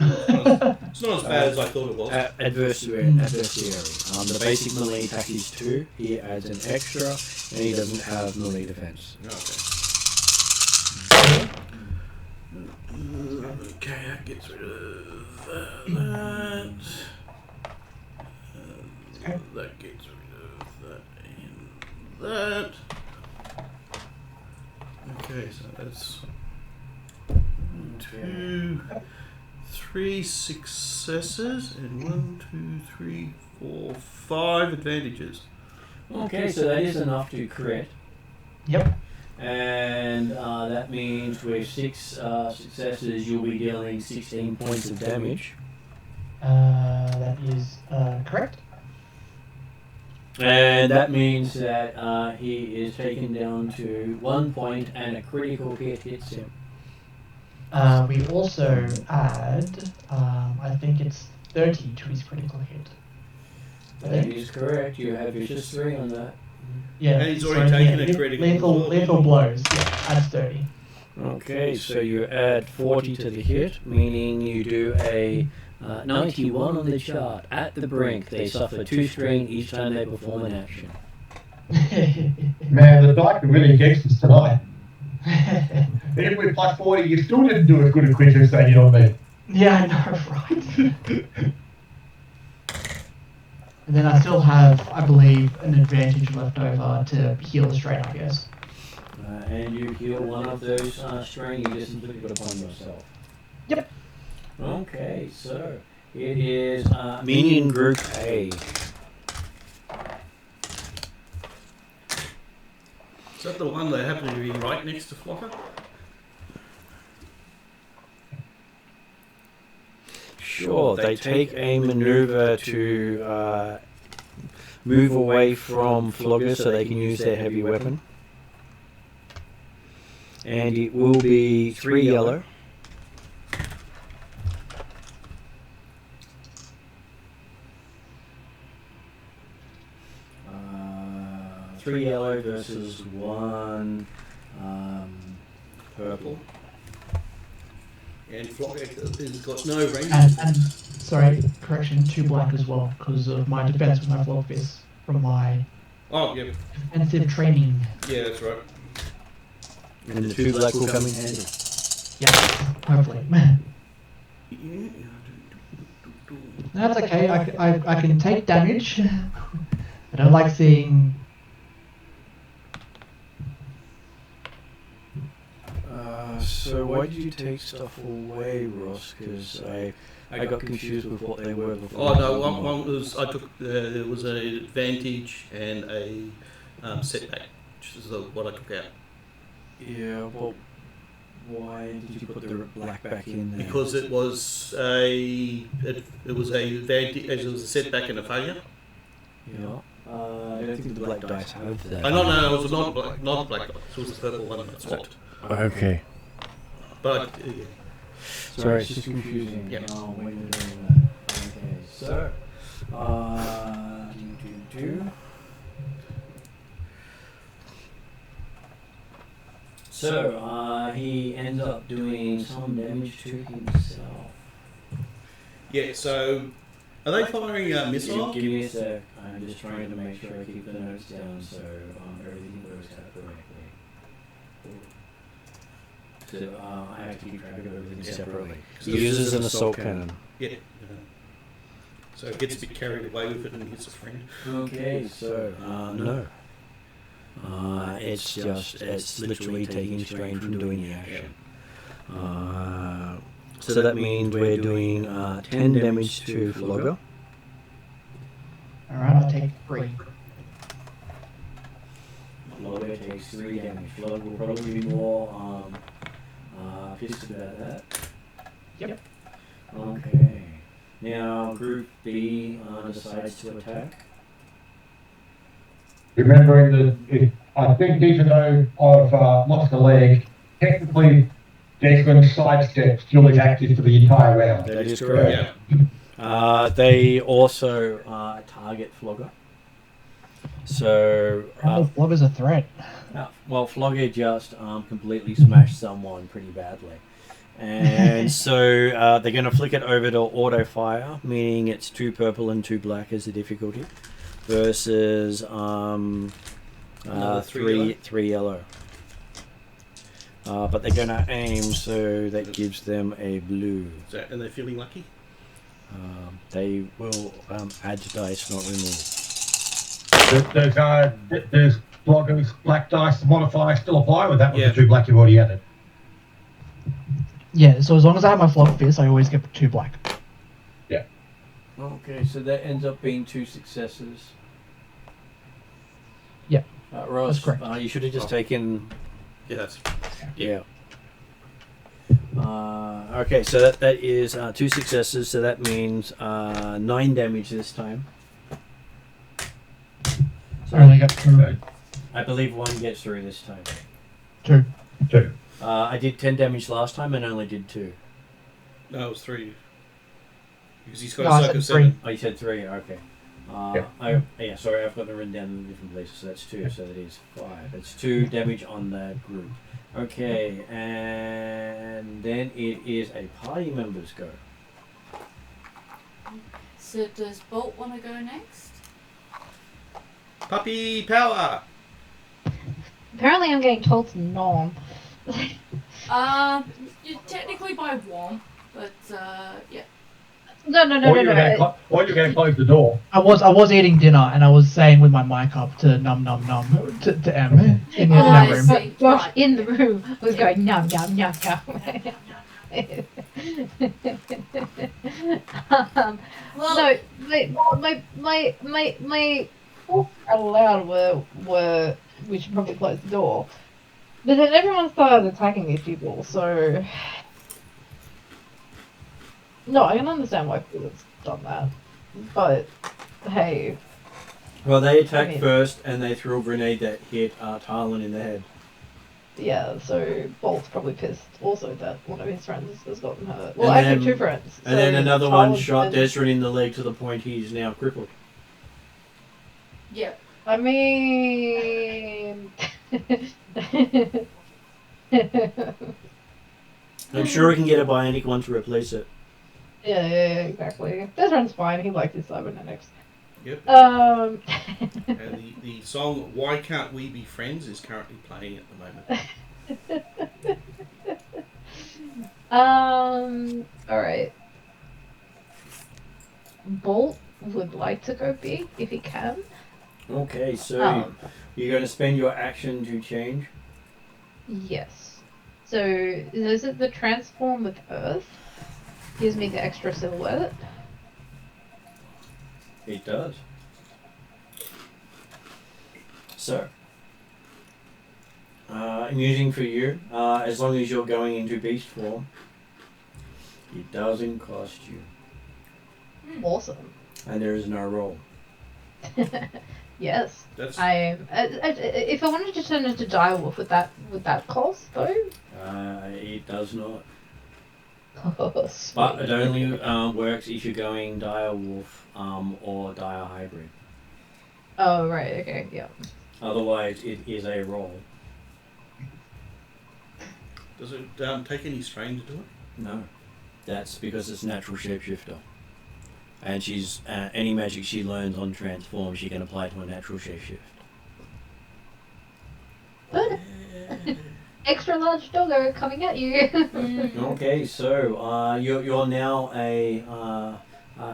It's not as bad as I thought it was. Adversary. The basic melee attack is 2. He adds an extra, and he doesn't have melee defense. Okay, that gets rid of that. That gets rid of that and that. Okay, so that's 1, 2, 3 successes and 1, 2, 3, 4, 5 advantages. Okay, so that is enough to crit. Yep. And that means with 6 successes, you'll be dealing 16 points of damage. That is correct. And that means that he is taken down to 1 point and a critical hit hits him. We also add, I think it's 30 to his critical hit. That is correct. You have vicious 3 on that. Yeah. And he's already taken a critical. Lethal blows. Yeah, adds 30. Okay, so you add 40 to the hit, meaning you do a 91 on the chart. At the brink, they suffer 2 strain each time they perform an action. Man, the dice are really against us tonight. Even with plus 40, you still didn't do as good a quiz as they did on me. Yeah, I know, right? And then I still have, I believe, an advantage left over to heal the strain, I guess. And you heal one of those strain you just inflicted upon yourself. Yep. Okay, so it is Minion Group A. Is that the one that happened to be right next to Flocker? Sure, they take a maneuver to move away from Flogger so they can use their heavy weapon. And it will be 3 yellow. Three yellow versus 1 purple. And Flocker has got no range. And sorry, correction, 2 black as well, because of my defense with my flock fist from my defensive training. Yeah, that's right. And the 2 black will come in handy. Yeah, hopefully. That's okay, I can take damage. I don't like seeing... So why did you take stuff away, Ross? Because I got confused with what they were before. Oh no, one was I took there was an advantage and a setback, which is what I took out. Yeah, well, why did you put the black back in there? Because it was a advantage, it was a setback and a failure. Yeah. I don't think the black dice have that. No, it was not black dice. It was the purple one that swapped. Okay. But sorry, it's just confusing. Yeah. Oh, when you're doing that. Okay, so So he ends up doing some damage to himself. Yeah. So are they firing missiles? Give me a sec. I'm just trying to make sure I keep the notes down so everything goes out correctly. So I have to keep track of everything separately. He uses an assault cannon. Yeah. So it gets a bit carried away with it and hits a friend. Okay, so no. It's literally taking strain from doing the action. So that means we're doing 10 damage to Flogger. Alright, I'll take 3. Flogger takes 3 damage. Flogger will probably be more pissed about that. Yep. Okay. Now Group B decides to attack. Remembering that I think even though I've lost a leg, technically Declan sidestep still is active for the entire round. That is correct. Yeah. They also target Flogger. So, Flogger's a threat. well, Flogger just completely smashed someone pretty badly. And so they're going to flick it over to auto fire, meaning it's 2 purple and 2 black as the difficulty, versus 3 yellow. But they're going to aim, so that gives them a blue. And they're feeling lucky? They will add to dice, not remove. There's Flogger's black dice modifier still apply, or that was Yeah. the 2 black you've already added? Yeah, so as long as I have my Flog Fist, I always get 2 black. Yeah. Okay, so that ends up being 2 successes. Yeah, Ross, that's correct. you should have just taken... Yeah, that's... Yeah. Okay, so that is 2 successes, so that means 9 damage this time. So I only got 2. I believe 1 gets through this time. 2. I did 10 damage last time and only did 2. No, it was 3. Because he's got No, a I circle said 3. 7. Oh, you said 3, okay. Yeah. Sorry, I've got them written down in different places, so that's 2, so that is 5. It's 2 damage on that group. Okay, and then it is a party member's go. So does Bolt want to go next? Puppy power! Apparently, I'm getting told to nom. You're technically by one, but yeah. No. Or you're going to close the door. I was eating dinner and I was saying with my mic up to num num num to M in I that room. see. But Josh Right. in the room was going nom nom nom nom. Well, No, my thoughts aloud were we should probably close the door. But then everyone started attacking these people, so no, I can understand why people have done that. But hey, Well, they attacked I mean- first and they threw a grenade that hit Tarlin in the head. yeah, so Bolt's probably pissed also that one of his friends has gotten hurt. Well, And actually then- 2 friends. And then another one shot Desmond. Desrin in the leg to the point he's now crippled. yeah. I mean, I'm sure we can get a bionic one to replace it. yeah, exactly. Desmond's fine. He likes his cybernetics. Yep. Um, And the song Why Can't We Be Friends is currently playing at the moment. Alright. Bolt would like to go big if he can. Okay, so Um, you're going to spend your action to change? Yes. So, is it the transform with Earth? Gives me the extra silhouette. It does. So, amusing for you, as long as you're going into beast form, it doesn't cost you. Awesome. And there is no roll. Yes. That's If I wanted to turn into direwolf, would that cost though? It does not. Oh, sweet. But it only works if you're going dire wolf or dire hybrid. Oh right, okay, yeah. Otherwise, it is a roll. Does it take any strain to do it? No, that's because it's natural shapeshifter, and she's any magic she learns on transform, she can apply to a natural shapeshift. Good. Extra large doggo coming at you. Okay, so you're now a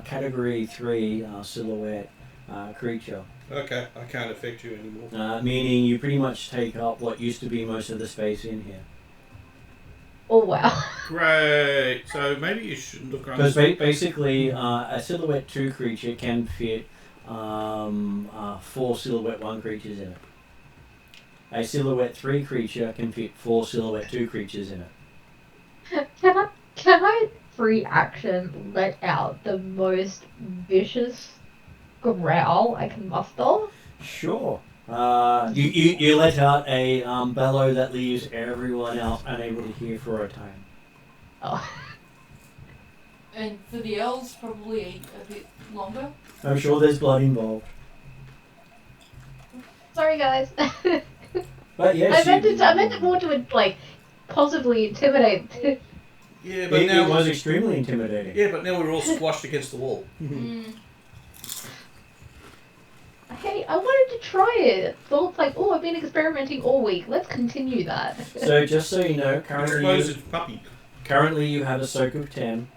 category 3 silhouette creature, Okay, I can't affect you anymore. meaning you pretty much take up what used to be most of the space in here. Oh wow. Great. So maybe you shouldn't look around. Because basically, a silhouette 2 creature can fit 4 silhouette 1 creatures in it. A Silhouette 3 creature can fit 4 Silhouette 2 creatures in it. Can I free action let out the most vicious growl I can muster? Sure. You let out a bellow that leaves everyone else unable to hear for a time. Oh. And for the elves, probably a bit longer. I'm sure there's blood involved. Sorry, guys. But yes, I meant it more to like possibly intimidate. Yeah, but now it was extremely intimidating. Yeah, but now we're all squashed against the wall. Hey, I wanted to try it. Thought like, oh, I've been experimenting all week. Let's continue that. So just so you know, currently you have a soak of 10.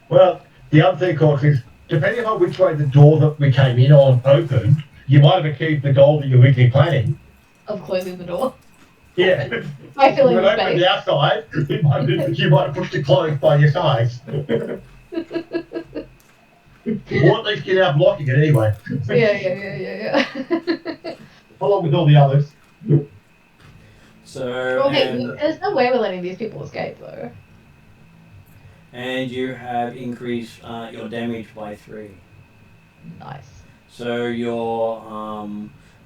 Well, the other thing, of course, is depending on which way the door that we came in on opened, you might have achieved the goal that you're originally planning. Of closing the door. Yeah. I feel like when opened the outside, you might have pushed it closed by your size. Or at least get out blocking it anyway. Yeah. Along with all the others. So, okay, there's no way we're letting these people escape, though. And you have increased your damage by 3. Nice. So your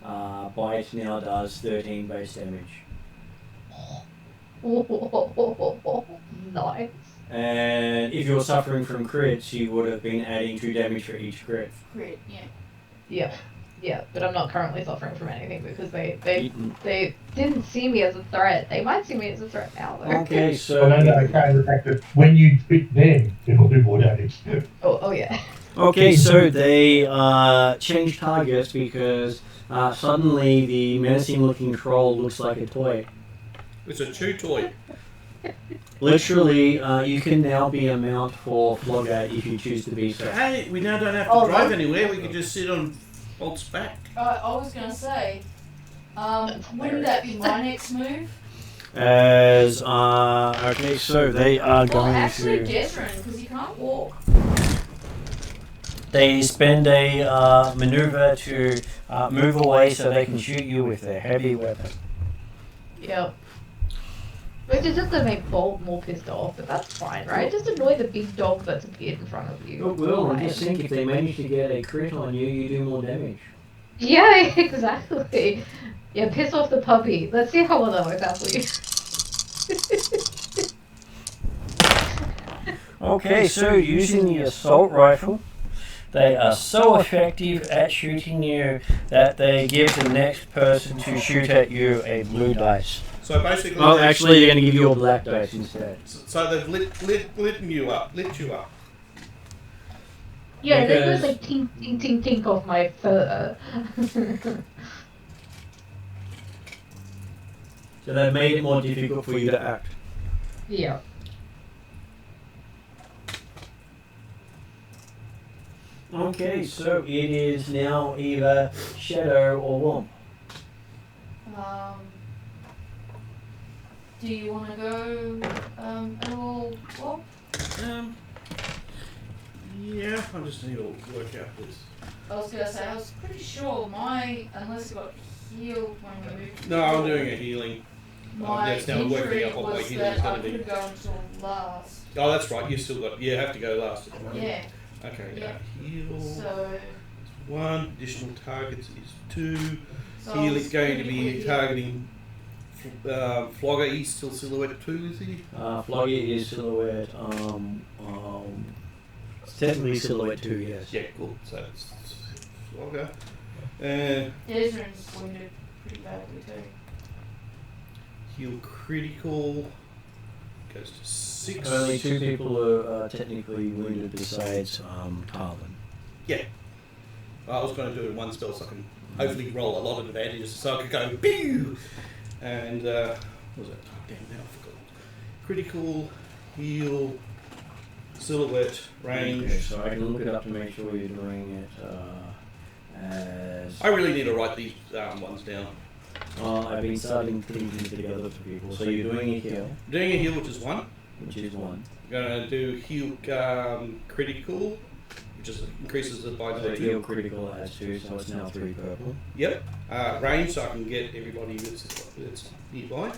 bite now does 13 base damage. Nice. And if you're suffering from crits, you would have been adding 2 damage for each crit. Crit, yeah. Yeah, but I'm not currently suffering from anything because they didn't see me as a threat. They might see me as a threat now, though. Okay, so... the fact that when you hit them, it'll do more damage. Oh yeah. Okay, so they change targets because suddenly the menacing-looking troll looks like a toy. It's a chew toy. Literally, you can now be a mount for Flogger if you choose to be so. Hey, we now don't have to drive anywhere. We can just sit on Bolt's back. I was going to say, wouldn't that be my next move? As, okay, so they are going actually, to... Desrin, because he can't walk. They spend a maneuver to move away so they can shoot you with their heavy weapon. Yep. Which is just to make Bolt more pissed off, but that's fine, right? Just annoy the big dog that's appeared in front of you. Well, I just think if they manage to get a crit on you, you do more damage. Yeah, exactly. Yeah, piss off the puppy. Let's see how well that works out for you. Okay, so using the assault rifle, they are so effective at shooting you that they give the next person to shoot at you a blue dice. So basically... Oh, actually, they're going to give you a black dice instead. So they've lit you up. Yeah, they just like tink, tink, tink, tink off my fur. So they've made it more difficult for you to act. Yeah. Okay, so it is now either Shadow or Womp. Do you want to go Earl Womp? Yeah, I just need to work out this. I was going to say, I was pretty sure unless it got healed when we moved. No, I'm doing a healing. My that's now working injury out what my was healing is that I going to be. could go until last. Oh, that's right. You still got. You have to go last at the moment. Yeah. Okay. Yeah. Heal. So 1 additional targets is 2. So Heal I is was going to pretty be good. targeting Flogger. He's still silhouette 2, is he? Flogger is silhouette. Technically silhouette 2, yes. Yeah, cool. So it's Flogger. Desrin's wounded pretty badly too. Heal critical. Goes to 6. Only 2 people are technically wounded besides Tarlin. Yeah. I was going to do it in one spell so I can hopefully roll a lot of advantages so I could go pew! And, what was it? Oh, damn, now I forgot. Critical, heal, silhouette, range. Okay, so I can look it up to make sure you're doing it as... I really need to write these ones down. I've been starting putting things together for people. So you're doing a heal. Doing a heal, which is 1. Which is 1. Going to do heal critical, which is increases it by So another heal 2. critical adds 2, so it's now 3 purple. Yep. Range, so I can get everybody that's nearby.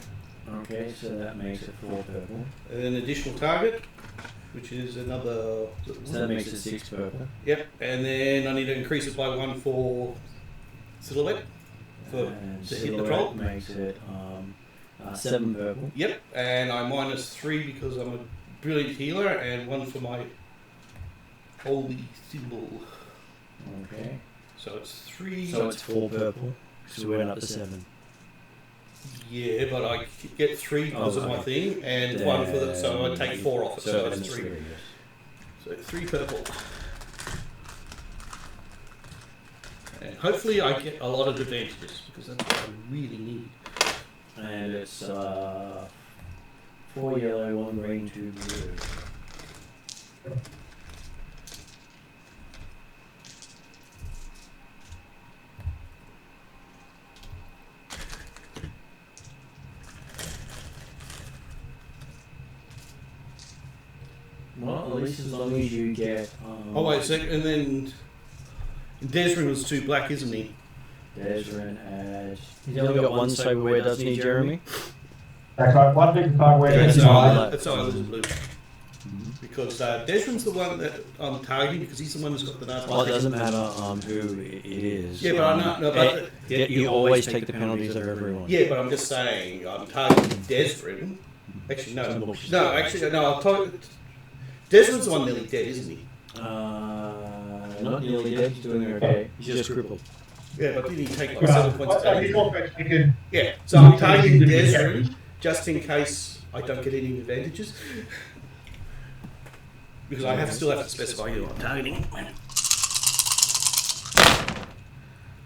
Okay, so that makes it 4 purple. And then additional target, which is another. So that makes it 6 purple. Yep. And then I need to increase it by 1 for silhouette. And To hit the silhouette troll. makes it 7 purple. Yep. And I minus 3 because I'm a brilliant healer, and 1 for my holy symbol. Okay. So it's 3. So it's 4 purple. So we went up to 7. Yeah, but I get 3 because of my thing, and 1 for the. So I take 4 off it. So that's 3. Yes. So 3 purple. And hopefully I get a lot of advantages because that's what I really need. And it's 4 yellow, 1 green, 2 blue. Well, at least as long as you get. Oh wait a sec, and then Desrin was 2 black, isn't he? Desrin adds. He's only got 1 sober wear, doesn't he, Jeremy? That's right, 1 big card where That's it's all. That's all I lose blue. Because Desrin's the one that I'm targeting because he's the one who's got the nasty. Well, it doesn't matter who it is. Yeah, but I know. No, but you always take the penalties of everyone. yeah, but I'm just saying I'm targeting Desrin. Actually, no. I'll target. Desrin's the one nearly dead, isn't he? Not nearly dead. He's doing okay. He's just crippled. Yeah, but didn't he take like 7 points of damage? damage. Yeah, so I'm targeting Desrin just in case I don't get any advantages. Because I still have to specify who I'm targeting.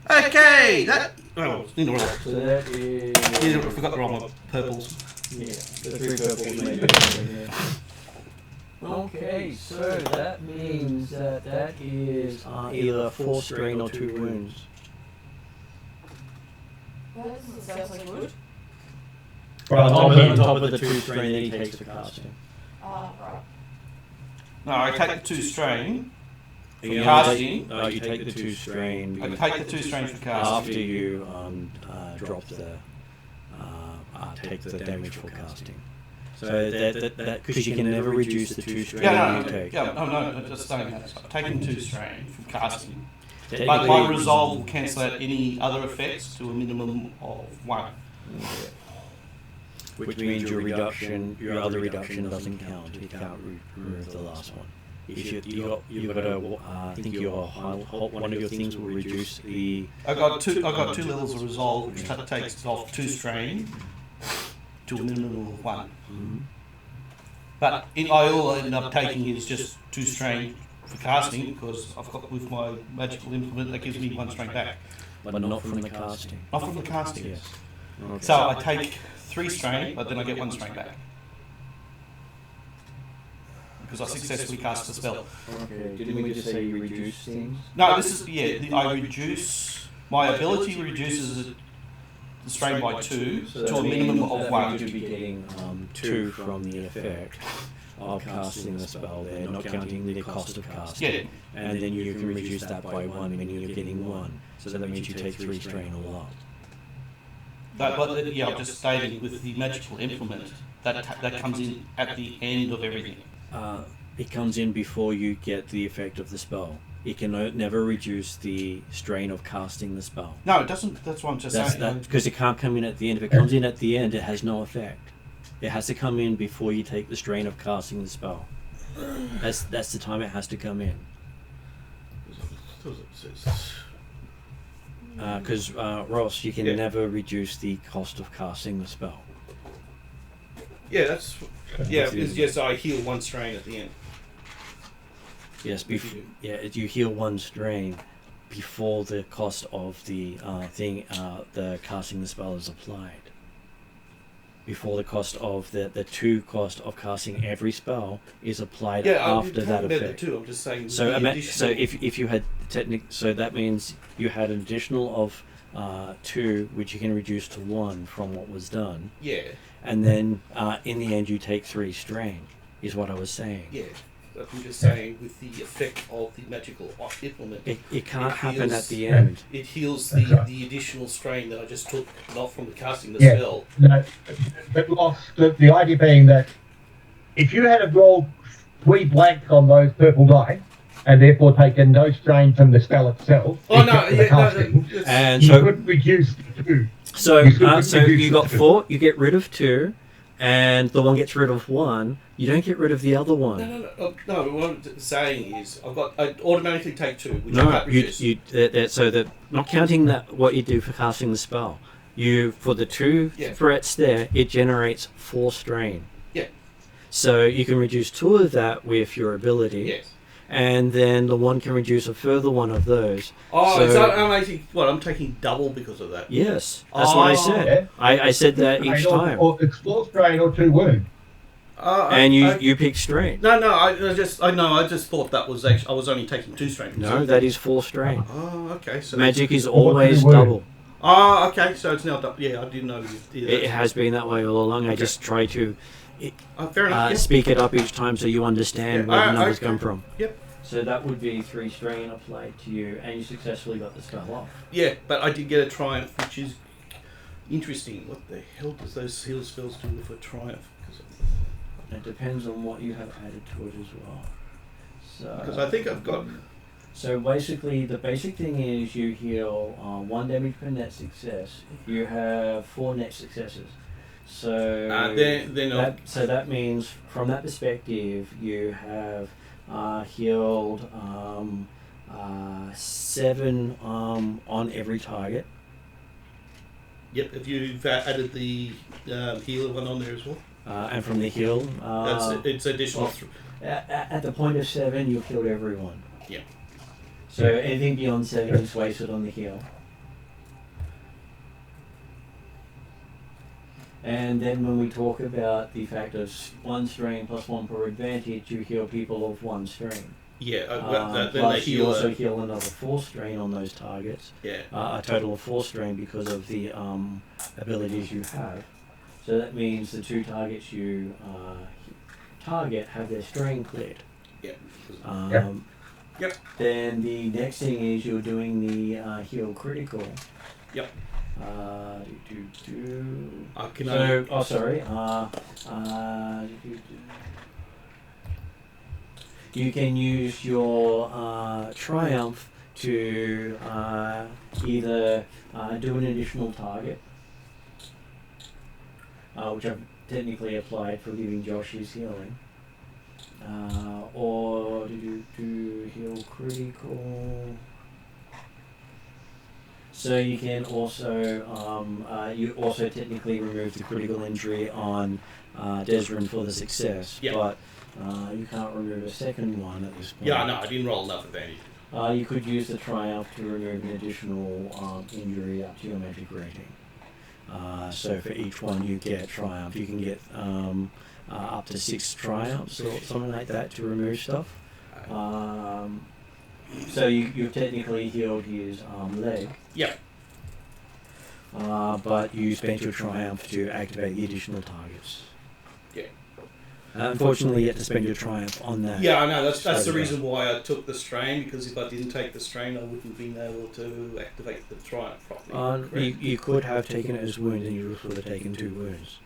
Okay, that. Oh, in the wrong. So that is. Yeah, I forgot the wrong purples. Yeah, the 3 purples maybe. Okay, so that means that is either 4 strain or 2 wounds. That doesn't sound like good. On top of the 2 strain that he takes for casting. Right. No, I take the 2 strain for You casting. you take the 2 strain I take the 2 strain for casting. after you drop the take the damage for casting. So that because you can never reduce the 2 strain you take. No, just saying that. I'm taking 2 strain from casting. But Technically- my resolve will cancel out any other effects to a minimum of 1. Which means your other reduction doesn't count. You can't remove the last one. If you got a, I think one of your things will reduce the. I got two levels of resolve, which takes off 2 strain to a minimum of 1. Mm-hmm. But I all end up taking is just 2 strain for casting because I've got with my magical implement that gives me 1 strain back. But not from the casting. Not from the casting. Yes. Okay. So I take 3 strain, but then I get 1 strain back. Because I successfully cast the spell. Okay. Didn't we just say you reduce things? No, this is, I reduce, my ability reduces the strain by 2 So to a minimum of 1. You'd be getting 2 from the effect of casting the spell there, not counting the cost of casting. Yeah. And then you can reduce that by 1, meaning you're getting 1. So that means you take 3 strain all up. But I'm just stating with the magical implement, that comes in at the end of everything. It comes in before you get the effect of the spell. It can never reduce the strain of casting the spell. No, it doesn't, that's what I'm just saying. Because it can't come in at the end. If it comes in at the end, it has no effect. It has to come in before you take the strain of casting the spell. That's the time it has to come in. Because Ross, you can never reduce the cost of casting the spell. Yeah, that's, because yes, I heal 1 strain at the end. Yes, you heal 1 strain before the cost of the the casting the spell is applied. Before the cost of the 2 cost of casting every spell is applied after that effect. I'm just saying. So if you had so that means you had an additional of 2, which you can reduce to 1 from what was done. Yeah. And then in the end you take 3 strain, is what I was saying. Yeah. I'm just saying, with the effect of the magical implement, It can't happen heals- at the end. it heals That's right. the additional strain that I just took, not from the casting the Yeah. spell. No, but the idea being that if you had a roll 3 blanks on those purple die, and therefore taken no strain from the spell itself, Oh no, except for the casting, And you so, could reduce the 2. so, You could so reduce you it got to- 4. You get rid of 2, and the one gets rid of 1. You don't get rid of the other one. No. What I'm saying is, I automatically take 2, which I No, can't reduce. so that not counting that what you do for casting the spell, you for the 2 Yeah. threats there, it generates 4 strain. Yeah. So you can reduce 2 of that with your ability, Yes. and then the one can reduce a further one of those. Oh, So- so I'm taking double because of that. Yes, that's what I said. Yeah. I said that each time, Or explore strain or 2 wound. and you pick strain. No, I just thought that was actually I was only taking 2 strain. No, that is 4 strain. Oh, okay. So Magic is What always do you double. Oh, okay. So it's now double. Yeah, I didn't know. It has been that way all along. I Okay. just try to Fair enough. Yeah. speak it up each time so you understand Yeah, where the numbers okay. come from. Yep. So that would be 3 strain applied to you, and you successfully got the spell off. Yeah, but I did get a triumph, which is interesting. What the hell does those heal spells do with a triumph? It depends on what you have added to it as well. Because I think I've got. So basically, the basic thing is you heal 1 damage per net success. You have 4 net successes. So that means from that perspective, you have healed 7 on every target. Yep, if you've added the healer one on there as well. And from the heal, It's additional. at the point of 7, you've killed everyone. Yeah. So anything beyond 7 is wasted on the heal. And then when we talk about the fact of 1 strain plus 1 per advantage, you heal people of 1 strain. Yeah, then Plus the you healer. also heal another 4 strain on those targets. Yeah. A total of 4 strain because of the abilities you have. So that means the 2 targets you target have their strain cleared. Yep. Yep. Then the next thing is you're doing the heal critical. Yep. I can only. You can use your triumph to either do an additional target, which I've technically applied for giving Josh his healing, or to heal critical. So you can also you also technically remove the critical injury on Desrin for the success, Yeah. but you can't remove a second one at this point. Yeah, no, I didn't roll enough advantage. You could use the triumph to remove an additional injury up to your magic rating. So for each one you get triumph, you can get up to 6 triumphs or something like that to remove stuff. So you've technically healed his leg. Yeah. But you spent your triumph to activate the additional targets. Yeah. Unfortunately, you have to spend your triumph on that. Yeah, I know. That's the So, reason why I took the strain, because if I didn't take the strain, I wouldn't have been able to activate the triumph properly. You could have taken it as wounds, and you would have taken 2 wounds.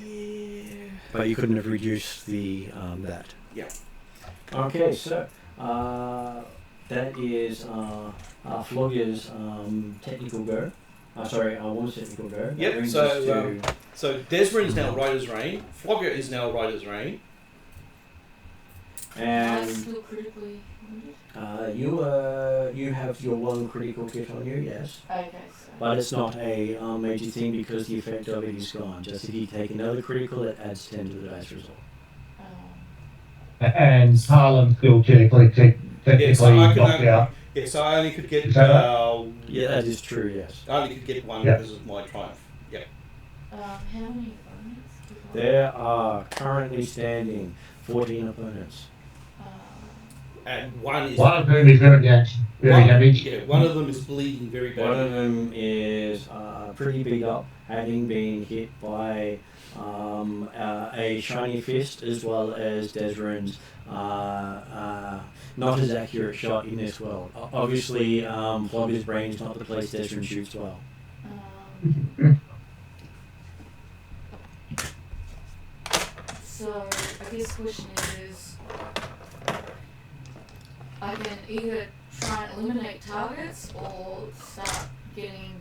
Yeah. But you couldn't have reduced the that. Yeah. Okay, so that is Flogger's technical go. One's technical go. That Yep, brings so, us to So Desmond is now Rider's Reign. Flogger is now Rider's Reign. I and still critically wounded. you have your 1 critical hit on you, yes, Okay, so. but it's not a major thing because the effect of it is gone. Just if you take another critical, it adds 10 to the dice result. And Harlem still technically Yes, I can knocked only, out. yes, I only could get. Is that right? Yeah, that is true. Yes. I only could get 1 Yeah. because of my triumph. Yeah. How many opponents? do you have? There are currently standing 14 opponents. And one is One of whom is very damaged. Yeah, one of them is bleeding very badly. One of them is pretty beat up, having been hit by a shiny fist as well as Desrin's not as accurate shot in this world. Obviously, Flogger's brain is not the place Desrin shoots well. So I guess the question is, I can either try and eliminate targets or start getting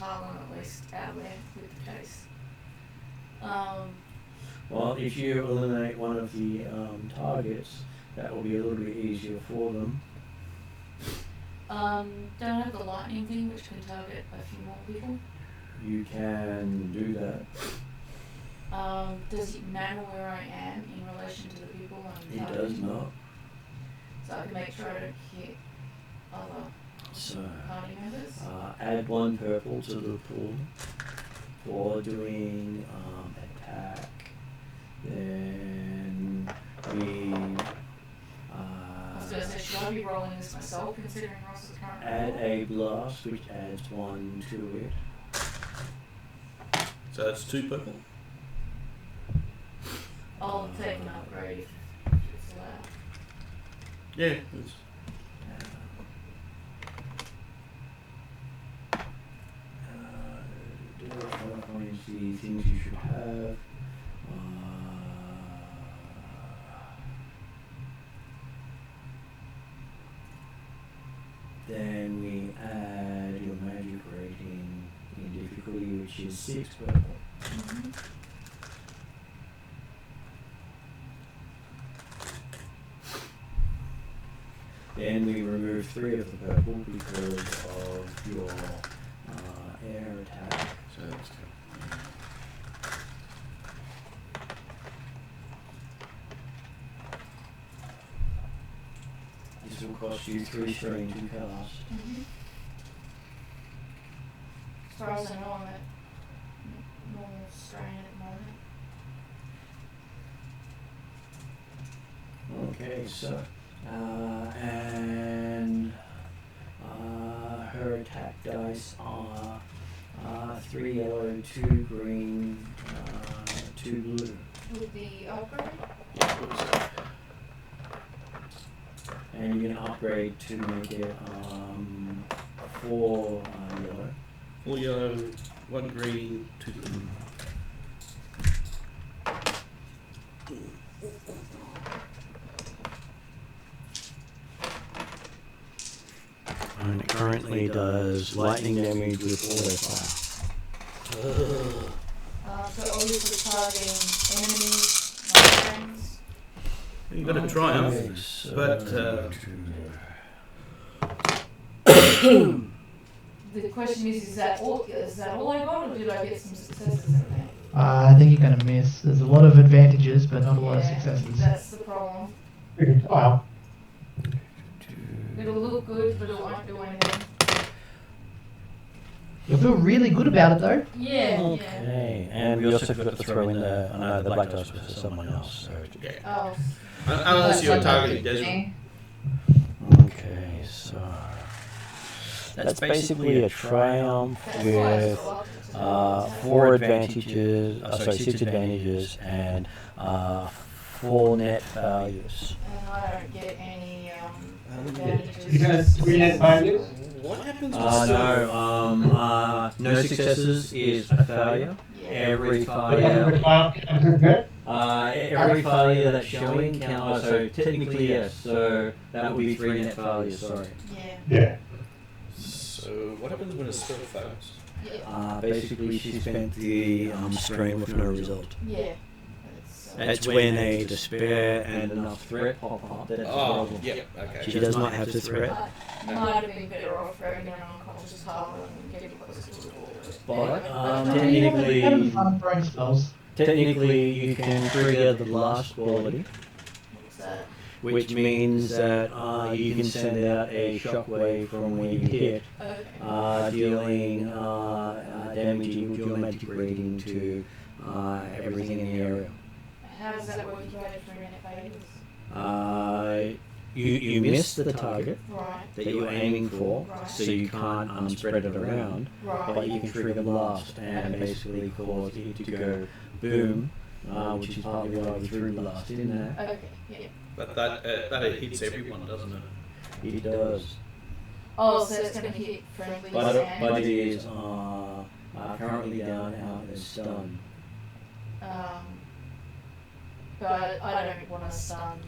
Targon at least out there with the case. Well, if you eliminate one of the targets, that will be a little bit easier for them. Don't have the lightning thing which can target a few more people. You can do that. Does it matter where I am in relation to the people I'm It targeting? does not. So I can make sure I don't hit other So, party members. add 1 purple to the pool for doing attack. Then we I was going to say, should I be rolling this myself considering Ross's current add roll? a blast, which adds 1 to it. So that's 2 purple. I'll take an upgrade if it's allowed. Yeah. It's, the things you should have. Then we add your magic rating in difficulty, which is 6 purple. Mm-hmm. Then we remove 3 of the purple because of your air attack. so that's good. This will cost you 3 strain to cast. Mm-hmm. As far as I know, I'm at normal strain at the moment. Okay, so and her attack dice are 3 yellow, 2 green, 2 blue. With the upgrade? Yeah, what was that? And you can upgrade to make it 4 yellow. 4 yellow, 1 green, 2 blue. And it currently does lightning damage with auto fire. So obviously targeting enemies, not friends. You've got a triumph, so but The question is that all I got, or did I get some successes in there? I think you're going to miss. There's a lot of advantages, but not a lot of Yeah, successes. that's the problem. Wow. It'll look good, but it won't do anything. You'll feel really good about it, though. Yeah, yeah. Okay, and we also forgot to throw in the black dice for someone else. So. yeah. Oh. Unless you're That's targeting not Desmond. Okay, so that's basically a triumph with 4 advantages, 6 advantages, and 4 net values. And I don't get any You're going to advantages. 3 net values? What happens with No successes is a failure. Yeah. Every Every failure, failure. every failure that's showing counts. So technically, yes. So that would be 3 net failures. Sorry. Yeah. Yeah. So what happens when a spell fails? Yeah. Basically, she spent the strain with no result. Yeah. That's when a despair and enough threat pop up. That's the Oh, problem. yeah, okay. She does not have the threat. Might have been better off grabbing an unconscious Harliquin and getting closer to the wall. But Having technically, fun throwing spells. you can trigger the blast quality, What's that? which means that you can send out a shockwave from where you hit, Okay. dealing damage equal to your magic rating to everything in the area. How does that work? You go to 3 minute failures? you miss the target Right. that you're aiming for, Right. so you can't spread it around, Right. but you can trigger blast and basically cause it to go boom, which is partly why we threw blast in there. Okay. Yeah. But that hits everyone, doesn't it? It does, Oh, so it's going to hit friendlies and... but it is currently down out as stun. But I don't want to stun.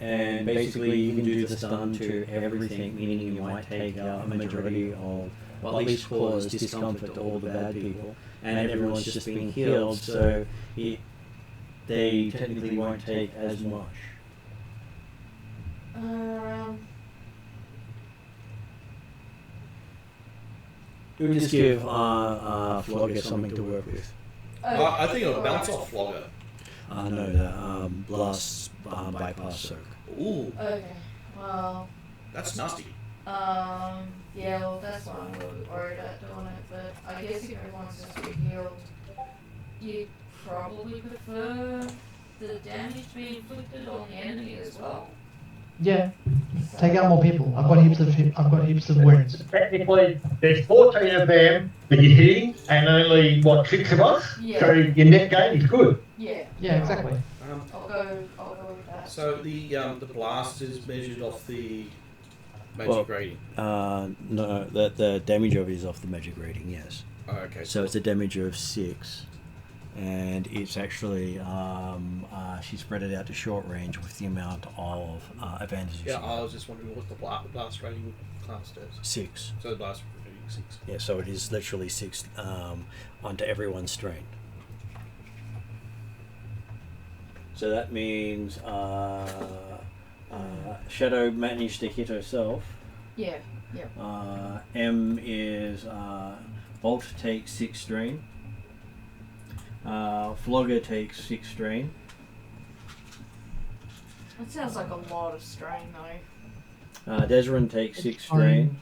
And basically you can do the stun to everything, meaning you might take out a majority of, well, at least cause discomfort to all the bad people, and everyone's just being healed, so they technically won't take as much. We'll just give Flogger something to work with. I think it'll bounce off Flogger. No, the blast bypass soak. Ooh, Okay. Well... that's nasty. Yeah, well, that's why I'm a little bit worried about doing it, but I guess if everyone's just being healed, you probably prefer the damage to be inflicted on the enemy as well. Yeah. Take out more people. I've got heaps of wounds. Technically, there's 14 of them that you're hitting, and only, 6 of us? Yeah. So your net gain is good. Yeah. Yeah, exactly. I'll go with that. So the blast is measured off the magic rating. No, the damage of it is off the magic rating, yes. Oh, okay. So it's a damage of 6, and it's actually she spread it out to short range with the amount of advantages. Yeah, I was just wondering what the blast rating class does. 6. So the blast rating 6. Yeah, so it is literally 6 onto everyone's strain. So that means Shadow managed to hit herself. Yeah. Yeah. M is Bolt takes 6 strain. Flogger takes 6 strain. That sounds like a lot of strain, though. Desrin takes 6 strain.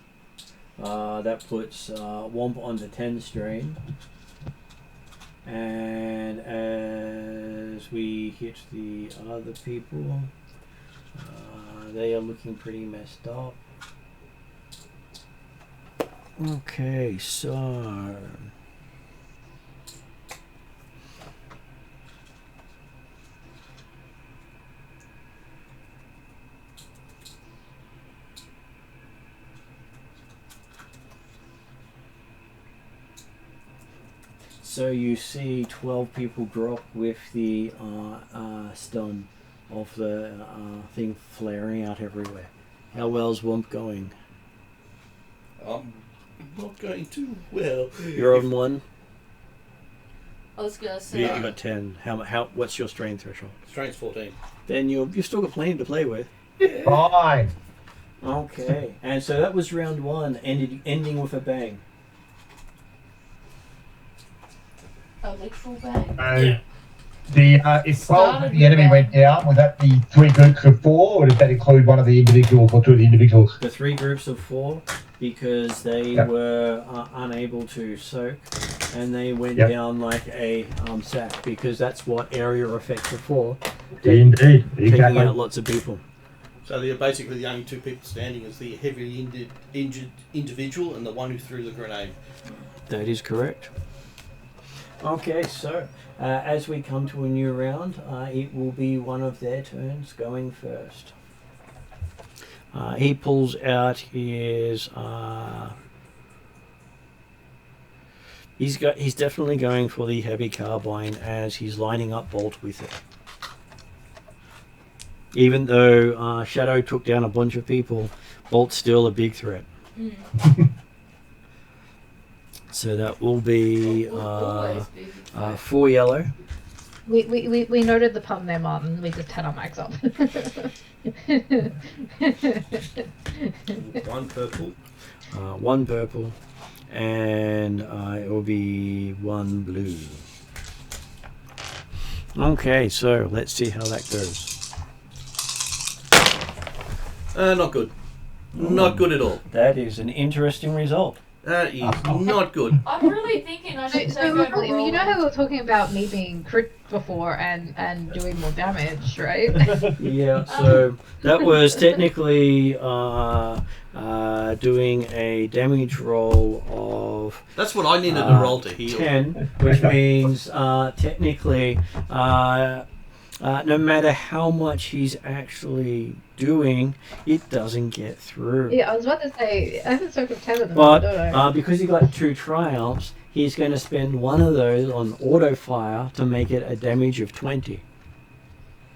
That puts Womp onto 10 strain. And as we hit the other people, they are looking pretty messed up. Okay, so... So you see 12 people drop with the stun of the thing flaring out everywhere. How well's Womp going? Not going too well. You're on 1. I was gonna say. You got 10. How? What's your strain threshold? Strain's 14. Then you've still got plenty to play with. Fine. Okay, and so that was round 1, ending with a bang. A literal bang. If 12 of the enemy went down, would that be 3 groups of 4, or does that include one of the individuals or 2 of the individuals? The 3 groups of 4, because they were unable to soak, and they went down like a sack, because that's what area effects are for. Indeed. Taking out lots of people. So they're basically the only 2 people standing is the heavily injured individual and the one who threw the grenade. That is correct. Okay, so as we come to a new round, it will be one of their turns going first. He pulls out his... He's definitely going for the heavy carbine as he's lining up Bolt with it. Even though Shadow took down a bunch of people, Bolt's still a big threat. So that will be 4 yellow. We noted the pun there, Martin. We just had our mics off. 1 purple. 1 purple. And it will be 1 blue. Okay, so let's see how that goes. Not good. Not good at all. That is an interesting result. That is not good. I'm really thinking I should So take over you know how we were talking about me being crit before and doing more damage, right? Yeah, so that was technically doing a damage roll of That's what I needed to roll to heal. 10, which means technically no matter how much he's actually doing, it doesn't get through. Yeah, I was about to say, I have a circle of 10 at the moment, don't I? But because he got 2 triumphs, he's going to spend one of those on auto fire to make it a damage of 20.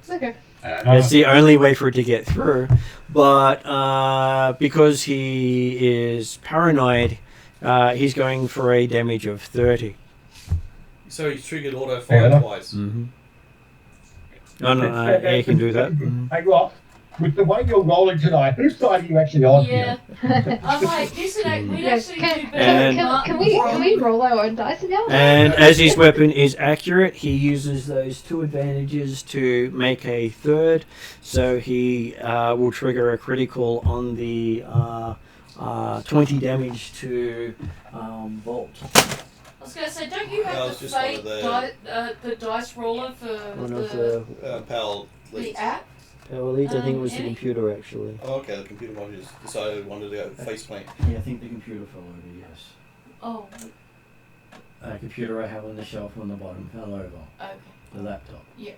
Okay. That's the only way for it to get through. But because he is paranoid, he's going for a damage of 30. So he's triggered auto fire twice. Mm-hmm. No, he can do that. Hey, Rob, with the way you're rolling tonight, whose side are you actually on Yeah. here? I'm like, this is we Yes, actually can, do better. can we roll our own dice now? And as his weapon is accurate, he uses those 2 advantages to make a third. So he will trigger a critical on the 20 damage to Bolt. I was gonna say, don't you I have was the just fake one of the dice roller for One of the Pal. the app? power leads, I think it was the Any? computer actually. Oh, okay, the computer might have just decided it wanted to go faceplant. Yeah, I think the computer fell over, yes. Oh, A computer I have on the shelf on the bottom fell over. okay. The laptop. Yeah.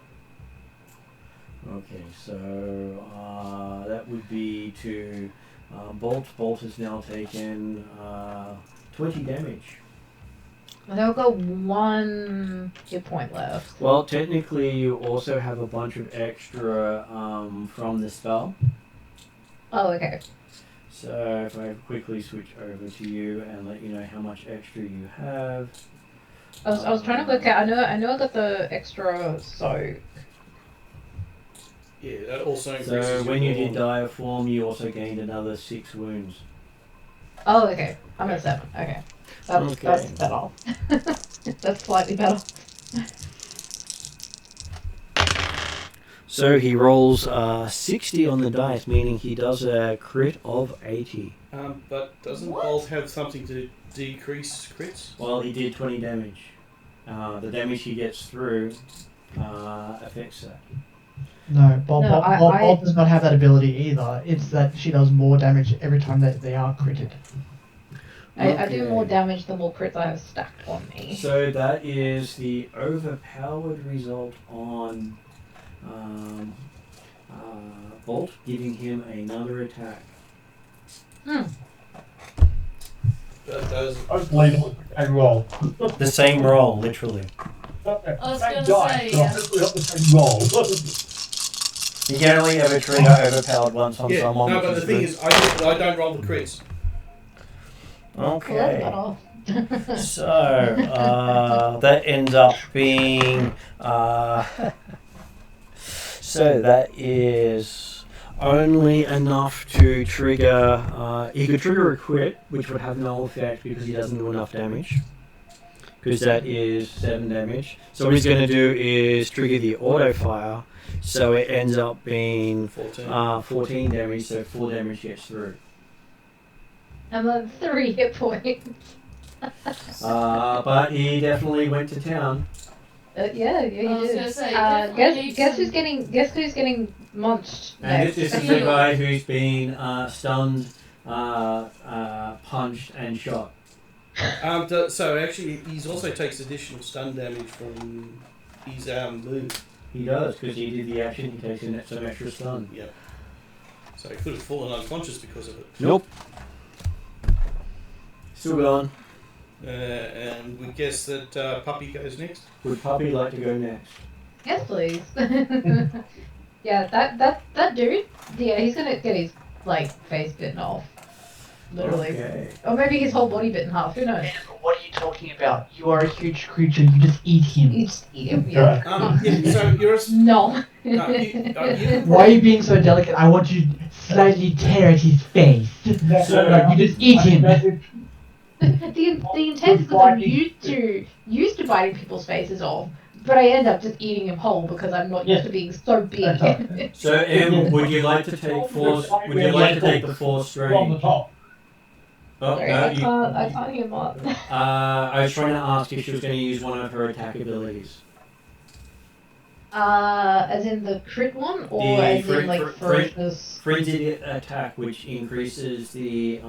Okay, so that would be to Bolt. Bolt has now taken 20 damage. I've got 1 hit point left. Well, technically you also have a bunch of extra from the spell. Oh, okay. So if I quickly switch over to you and let you know how much extra you have. I was trying to work out. I know I got the extra soak. Yeah, that also increases So when you your- did dire form, you also gained another 6 wounds. Oh, okay. I'm at 7. Okay. That's better. That's slightly better. So he rolls 60 on the dice, meaning he does a crit of 80. But doesn't What? Bolt have something to decrease crits? Well, he did 20 damage. The damage he gets through affects that. No, Bolt I does not have that ability either. It's that she does more damage every time that they are critted. I do Okay. more damage the more crits I have stacked on me. So that is the overpowered result on Bolt, giving him another attack. That does. Hopefully, and roll. The same roll, literally. I was Same gonna dice, say, but yeah. hopefully not the same roll. You can only ever trigger overpowered once on Yeah, someone. no, but the thing is, I don't roll the crits. Okay. Well, that's better. So that ends up being so that is only enough to trigger. He could trigger a crit, which would have no effect because he doesn't do enough damage. Because that is 7 damage. So what he's going to do is trigger the auto fire. So it ends up being 14 damage. So 4 damage gets through. I'm at 3 hit points. But he definitely went to town. Yeah, he I was did. gonna say, definitely need Guess who's getting munched And next? this is the guy who's been stunned, punched, and shot. So actually, he also takes additional stun damage from his move. He does, because he did the action, he takes in some extra stun. Yeah. So he could have fallen unconscious because of it. Nope. Still gone. And we guess that Puppy goes next. Would Puppy like to go next? Yes, please. Yeah, that dude. Yeah, he's gonna get his face bitten off. Literally. Okay. Or maybe his whole body bitten half. Who knows? What are you talking about? You are a huge creature. You just eat him. You just eat him. Yeah. Yeah, so you're a... No. you Why are you being so delicate? I want you to slightly tear at his face. No, you just eat him. The intent is that I'm used to biting people's faces off, but I end up just eating him whole because I'm not used to being so big. So, Em, would you like to take the 4 From the strain? top. Oh, Sorry, no, I can't hear Mott. I was trying to ask if she was going to use one of her attack abilities. As in the crit one, or The as in like ferocious? Frenzied attack, which increases the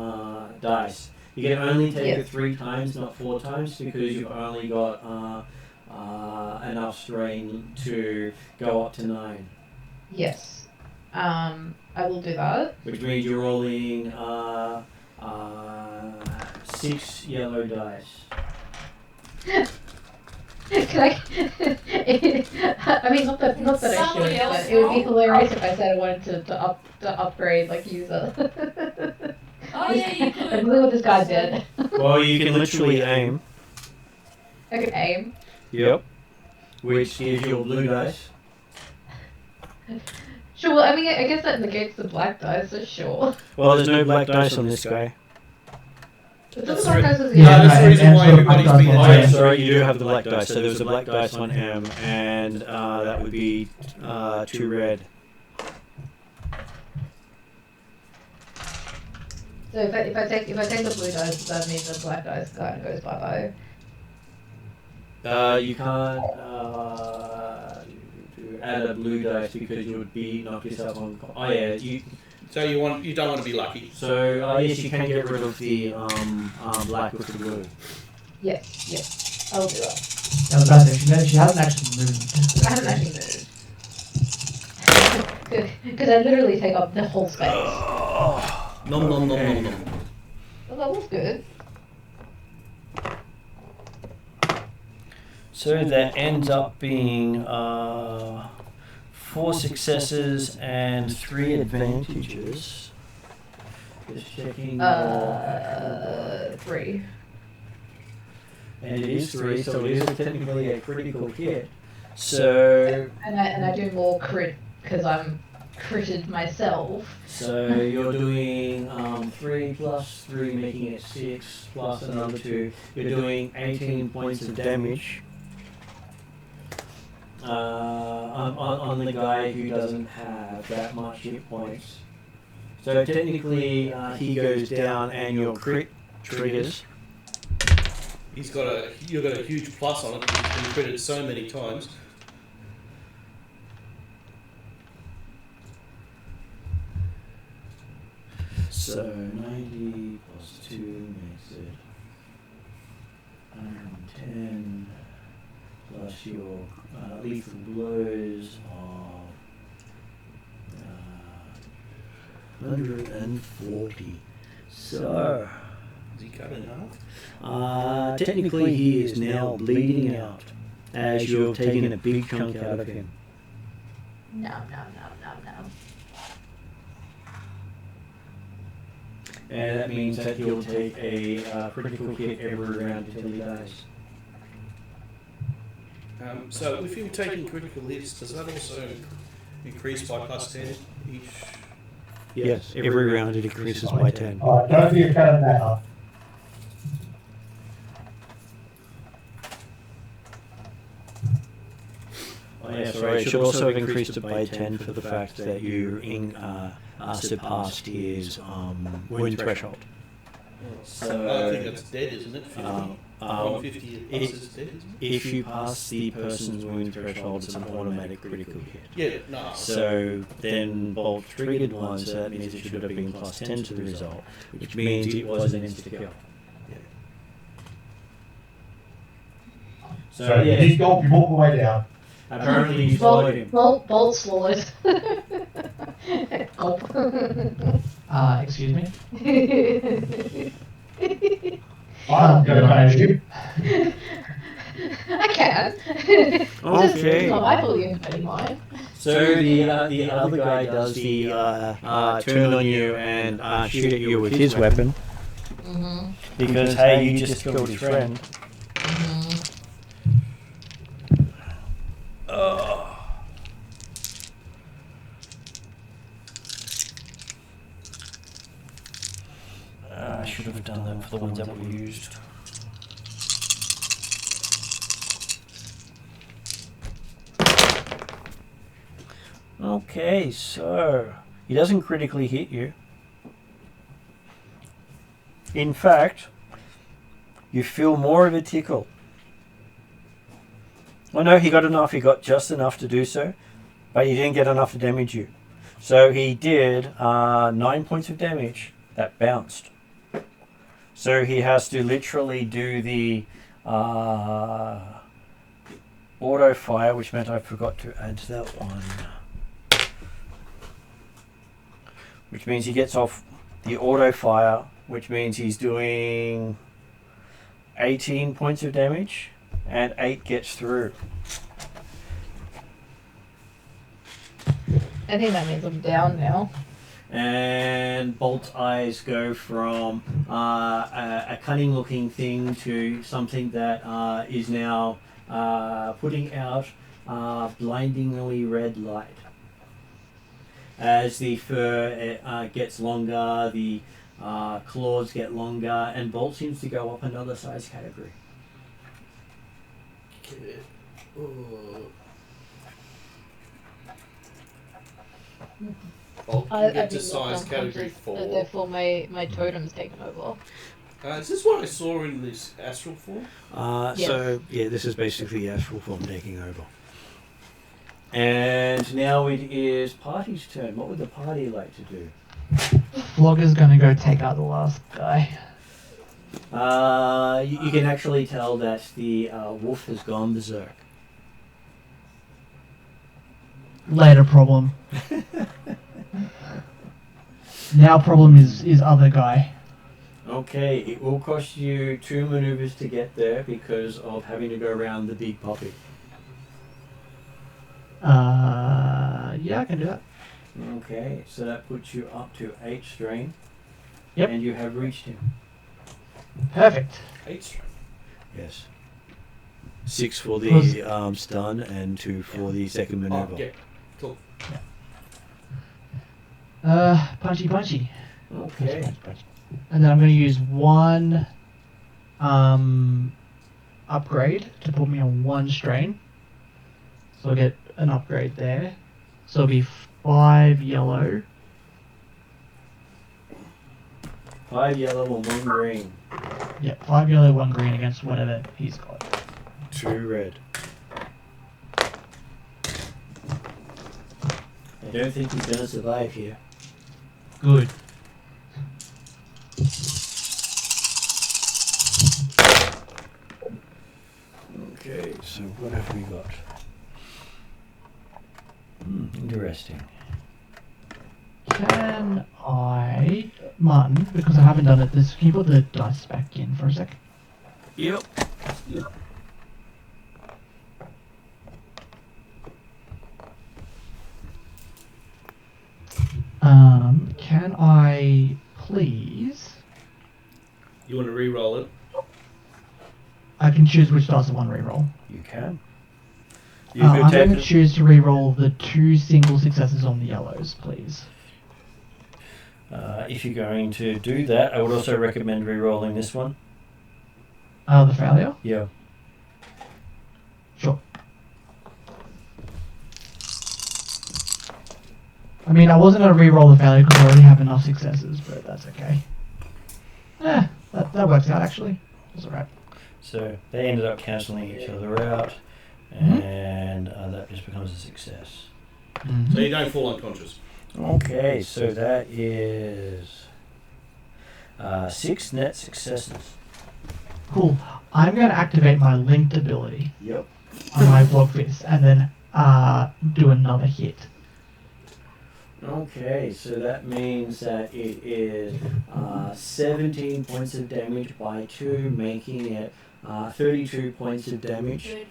dice. You can only take it 3 times, not 4 times, because you've only got enough strain to go up to 9. Yes. I will do that. Which means you're rolling 6 yellow dice. Can I? I mean, not that I Somebody should, else but it would be roll? hilarious if I said I wanted to upgrade like user. Oh yeah, you could. That's really what this guy did. Well, you can literally aim. I could aim. Yep. Which gives you a blue dice. Sure. Well, I mean, I guess that negates the black dice, so sure. Well, there's no black dice on this guy. But That's the black right. dice is Yeah, that's the and- reason and why so the everybody's black being dice Oh, on yeah, attacked. sorry, you do have the black dice. So there was a black dice on him, and that would be 2 red. So if I take the blue dice, that means the black dice kind of goes bye bye. You can't add a blue dice because you would be knock yourself on. Oh yeah, you. So you don't want to be lucky. So yes, you can get rid of the black with the blue. Yes, I will do that. Yeah, I was about to say, she hasn't actually moved. I haven't actually moved. Because I literally take up the whole space. Nom nom nom nom nom. Well, that was good. So that ends up being 4 successes and 3 advantages. Just checking. 3. And it is 3, so it is technically a critical hit. So And I do more crit because I'm critted myself. So you're doing 3 plus 3, making it 6 plus another 2. You're doing 18 points of damage on the guy who doesn't have that much hit points. So technically he goes down and your crit triggers. You've got a huge plus on it because he's been critted so many times. So 90 plus 2 makes it 110 plus your lethal blows of 140. So Is he cut in half? technically he is now bleeding out as you have taken a big chunk out of him. No. And that means that he'll take a critical hit every round until he dies. So if you're taking critical hits, does that also increase by plus 10 each? Yes, every round it increases by 10. Alright, don't be a fan of that. Oh, yeah, sorry, it should also have increased it by 10 for the fact that you surpassed his wound threshold. I think that's dead, isn't it? 50. 150 plus is dead, isn't it? If you pass the person's wound threshold, it's an automatic critical hit. Yeah, no. So then Bolt triggered one, so that means it should have been plus 10 to the result, which means it was an insta-kill. So So you yeah, just gulp him all the way down. apparently you followed him. Bolt swallowed. Gulp. Excuse me? I'm going to manage him. I can. Okay. It's not my fault you're hurting mine. So the other guy does the turn on you and shoot at you with his weapon Mm-hmm. because hey, you just killed his friend. I should have done that for the ones that were used. Okay, so he doesn't critically hit you. In fact, you feel more of a tickle. Oh no, he got enough. He got just enough to do so, but he didn't get enough to damage you. So he did 9 points of damage that bounced. So he has to literally do the auto fire, which meant I forgot to add to that one. Which means he gets off the auto fire, which means he's doing 18 points of damage, and 8 gets through. I think that means I'm down now. And Bolt's eyes go from a cunning looking thing to something that is now putting out blindingly red light. As the fur gets longer, the claws get longer, and Bolt seems to go up another size category. Okay. Bolt can get to size category 4. Therefore, my totem's taken over. Is this what I saw in this astral form? Yes. So, yeah, this is basically astral form taking over. And now it is party's turn. What would the party like to do? Flogger's gonna go take out the last guy. You can actually tell that the wolf has gone berserk. Later problem. Now problem is other guy. Okay, it will cost you 2 maneuvers to get there because of having to go around the big poppy. Yeah, I can do that. Okay, so that puts you up to 8 strain. Yep. And you have reached him. Perfect. 8 strength. Yes. 6 for the stun and 2 for the second maneuver. Oh, yeah. Cool. Punchy punchy. Okay. Punchy. And then I'm going to use one upgrade to put me on 1 strain. So I'll get an upgrade there. So it'll be 5 yellow. 5 yellow and 1 green. Yep, 5 yellow, 1 green against whatever he's got. 2 red. I don't think he's going to survive here. Good. Okay, so what have we got? Interesting. Can I, Martin, because I haven't done it, can you put the dice back in for a sec? Yep. Can I please? You want to re-roll it? I can choose which dice I want to reroll. You can. You I'm could going to choose to reroll the 2 single successes on the yellows, please. If you're going to do that, I would also recommend re-rolling this one. The failure? Yeah. Sure. I mean, I wasn't going to re-roll the failure because I already have enough successes, but that's okay. That works out, actually. That's alright. So they ended up cancelling each other out, and that just becomes a success. Mm-hmm. So you don't fall unconscious. Okay, so that is 6 net successes. Cool. I'm going to activate my linked ability Yep. on my block fist and then do another hit. Okay, so that means that it is 17 points of damage by 2, making it 32 points of damage. 34.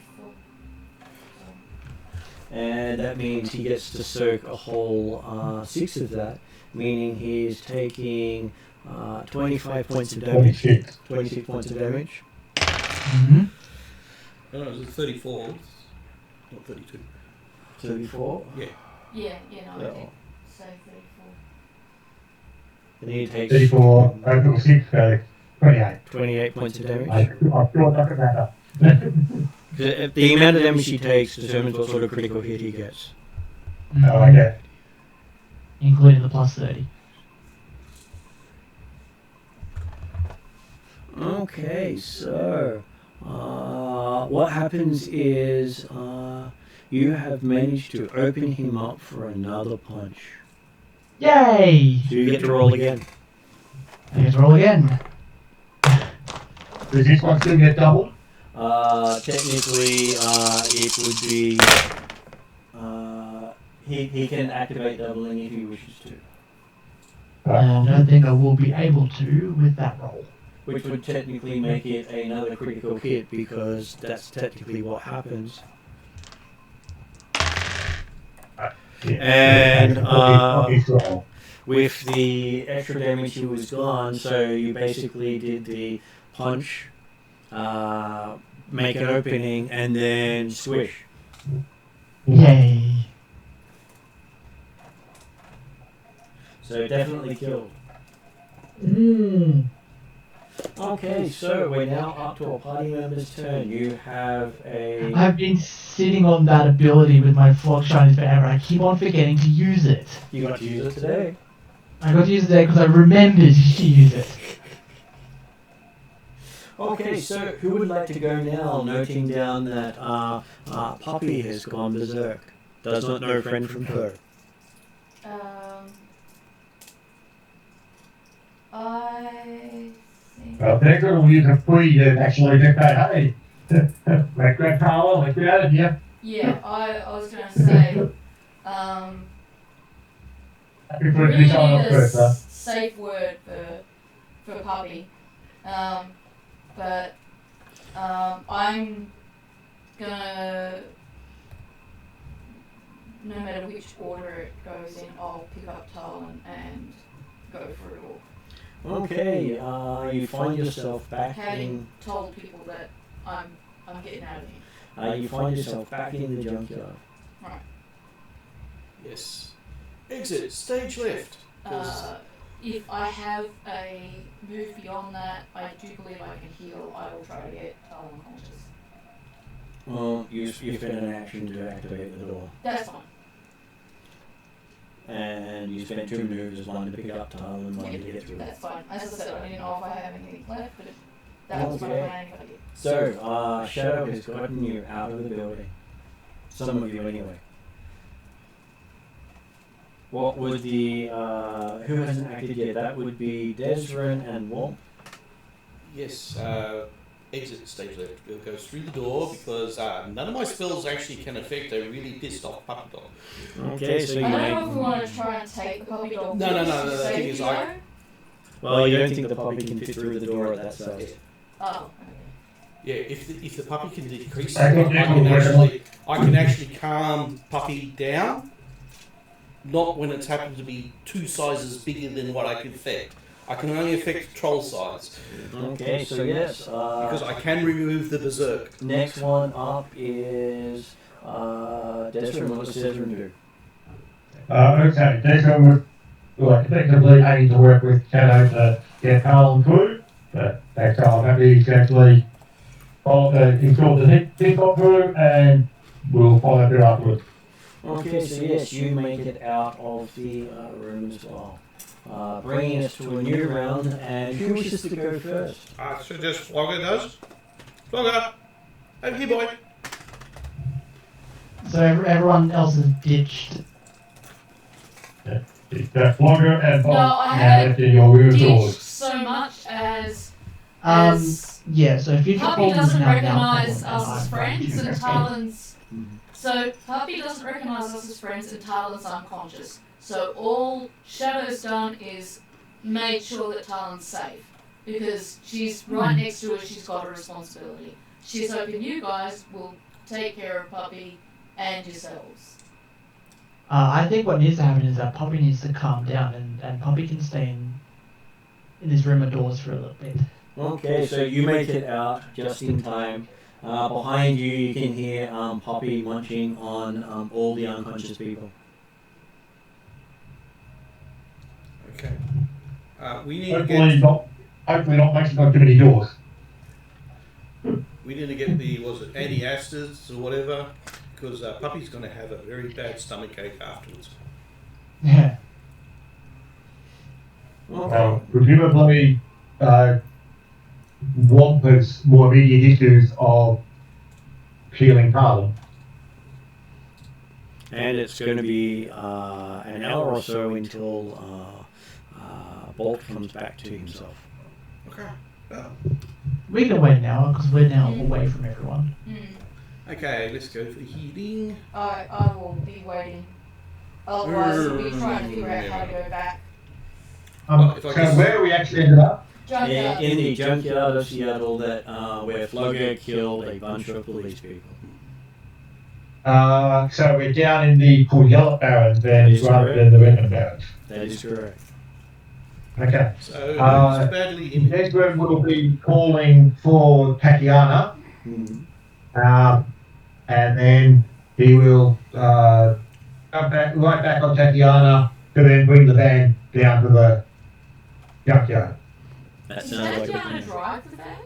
And that means he gets to soak a whole 6 of that, meaning he's taking 25 points of damage. 26 points of damage. Mm-hmm. No, it was 34. Not 32. 34. Yeah. Yeah, no, I Yeah. did say 34. And he takes 34, 6, 28. 28 points of damage. I thought that could matter. The amount of damage he takes determines what sort of critical hit he gets. Oh, okay. Including the plus 30. Okay, so what happens is you have managed to open him up for another punch. Yay! So you get to roll again. I get to roll again. Does this one still get doubled? Technically, it would be. He can activate doubling if he wishes to. I don't think I will be able to with that roll. Which would technically make it another critical hit because that's technically what happens. And with the extra damage he was gone, so you basically did the punch, make an opening, and then swish. Yay! So definitely killed. Mm. Okay, so we're now up to a party member's turn. You have a... I've been sitting on that ability with my Flock Shinies forever. I keep on forgetting to use it. You got to use it today. I got to use it today because I remembered to use it. Okay, so who would like to go now, noting down that Puppy has gone berserk. Does not know friend from foe. I think... Well, Becca will use a free and actually get that, hey, make that power, like that, and yeah. Yeah, I was going to say, Happy for really this on need a first, huh? safe word for Puppy. But I'm gonna, no matter which order it goes in, I'll pick up Talon and go for it all. Okay, you find yourself back Having told people that I'm getting out of here. you find yourself back in the junkyard. Right. Yes. Exit, stage left. If I have a move beyond that, I do believe I can heal. I will try to get Talon conscious. Well, you spent an action to activate the door. That's fine. And you spent 2 moves, one to pick up Talon and one to get through. That's fine. As I said, I didn't know if I have anything left, but that was my Okay. plan if I did. So, Shadow has gotten you out of the building. Some of you anyway. What would the, who hasn't acted yet? That would be Desrin and Womp. Yes, exit stage left. It goes through the door because none of my spells actually can affect a really pissed off puppy dog. Okay, so you I don't make... know if we want to try and take the puppy dog. No, with us the to thing safety, is though. Well, you don't think the puppy can fit through the door at that size? Oh, Yeah, if the puppy can decrease, I I don't can actually calm puppy down. Not when it's happened to be 2 sizes bigger than what I can affect. I can only affect troll size Okay, so yes. because I can remove the berserk. Next one up is Desrin. What does Desrin do? Okay, Desmond would like effectively aiming to work with Shadow to get Talon through, but that's how I'm happy to actually ensure the hit got through, and we'll follow through afterwards. Okay, so yes, you make it out of the room as well. Bringing us to a new round, and who wishes to go first? So just Flogger does. Flogger, over here, boy. So everyone else is ditched. That's longer and No, I now haven't left in your rear ditched doors. so much as Yeah, so future Puppy problems doesn't now recognise now us as friends and Talon's. Mhm. So Puppy doesn't recognise us as friends and Talon's unconscious. So all Shadow's done is made sure that Talon's safe because she's right next to her. She's got a responsibility. She's hoping you guys will take care of Puppy and yourselves. I think what needs to happen is that Puppy needs to calm down, and Puppy can stay in this room of doors for a little bit. Okay, so you make it out just in time. Behind you, you can hear Poppy munching on all the unconscious people. Okay. We need to Hopefully get not making up too many doors. the was it anti-acids or whatever, because Puppy's going to have a very bad stomach ache afterwards. Yeah. Okay. Presumably, Womp has more immediate issues of healing Harlem. And it's going to be an hour or so until Bolt comes back to himself. Okay. Well, We can wait an hour because we're now away from everyone. okay, let's go for healing. I will be waiting. Otherwise, we'll be trying to figure out how to go back. If I So just- where we actually ended up? Junkyard. In the junkyard of Seattle that where Flogger killed a bunch of police people. So we're down in the Yellow Barrens That then is rather correct. than the Redmond Barrens. That is correct. Okay. So who's badly injured? Desmond will be calling for Tatiana, and then he will come back right back on Tatiana to then bring the van down to the junkyard. That Does sounds like a Tatiana plan. drive the van?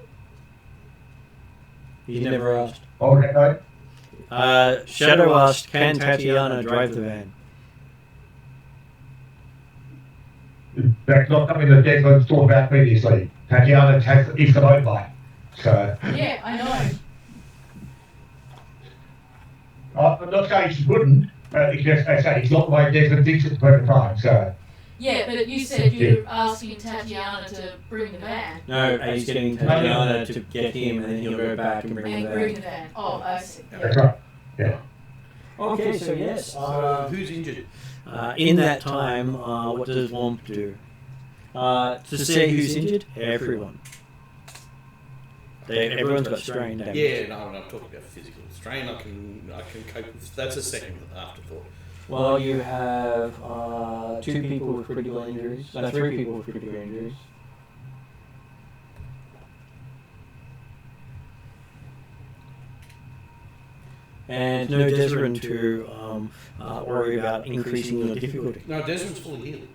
He never asked. Okay. Shadow asked, can Tatiana drive the van? That's not something that Desmond's talked about previously. Tatiana is the motorbike. So Yeah, I know. I'm not saying she wouldn't, but it's just I say it's not the way Desmond thinks at the present time. So Yeah, but you said you were asking Tatiana to bring the van. No, he's getting Tatiana to get him, and then he'll go back and bring And the bring the van. van. Oh, I see. that's Yeah. right. Yeah. Okay, so yes. So who's injured? In that time, what does Womp do? To say who's injured? Everyone. Everyone's got strain damage. Yeah, no, I'm talking about physical strain. I can cope with. That's a second afterthought. Well, you have 2 people with critical injuries. No, 3 people with critical injuries. And no Desmond to worry about increasing your difficulty. No, Desmond's fully healed.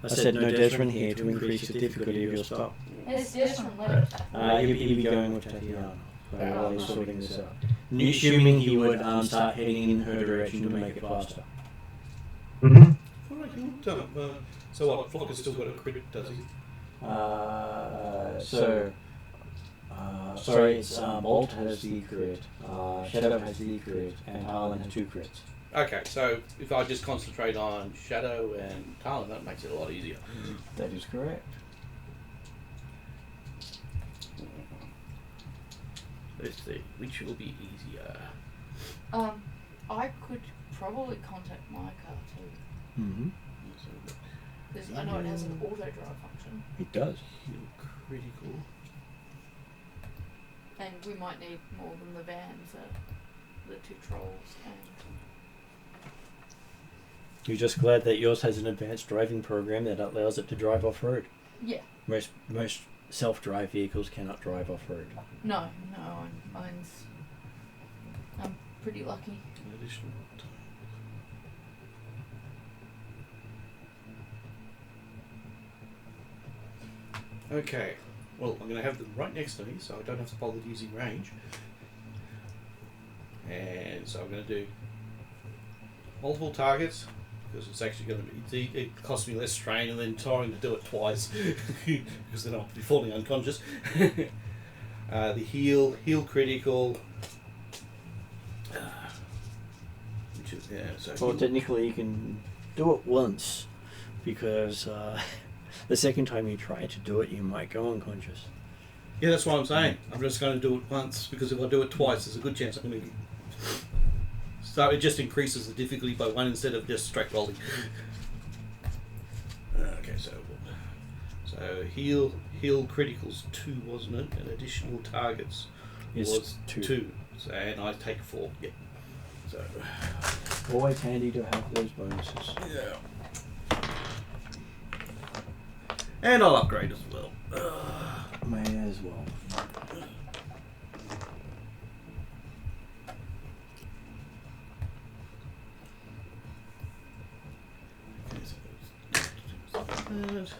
I said no Desmond here to increase the difficulty of your spell. It's different left. He'll be going with Tatiana while he's sorting this out. Assuming he would start heading in her direction to make it faster. Mm-hmm. So what? Flock has still got a crit, does he? Sorry, it's Bolt has the crit, Shadow has the crit, and Harlan has 2 crits. Okay, so if I just concentrate on Shadow and Talon, that makes it a lot easier. That is correct. Let's see, which will be easier. I could probably contact my car too. Mm-hmm. Because I know it has an auto drive function. It does. Heal critical. And we might need more than the van for the 2 trolls and... You're just glad that yours has an advanced driving program that allows it to drive off-road. Yeah. Most self-drive vehicles cannot drive off-road. No, I'm pretty lucky. Additional time. Okay, well, I'm going to have them right next to me so I don't have to bother using range. And so I'm going to do multiple targets because it's actually going to be, it costs me less strain and then trying to do it twice because then I'll be falling unconscious. The heal critical. Which is, yeah, so Well, technically you can do it once because the second time you try to do it, you might go unconscious. yeah, that's what I'm saying. I'm just going to do it once because if I do it twice, there's a good chance I'm going to. So it just increases the difficulty by 1 instead of just straight rolling. Okay, so heal criticals 2, wasn't it? And additional targets It's was 2. 2. So, and I take 4. Yep. So Always handy to have those bonuses. yeah. And I'll upgrade as well. May as well. And 2.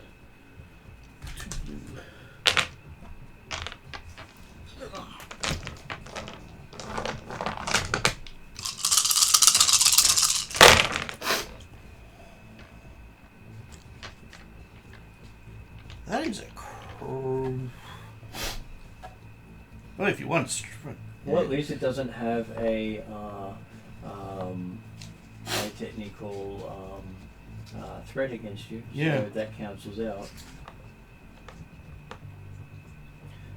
That is a Well, if you want. Well, at least it doesn't have a technical threat against you. Yeah. So that cancels out.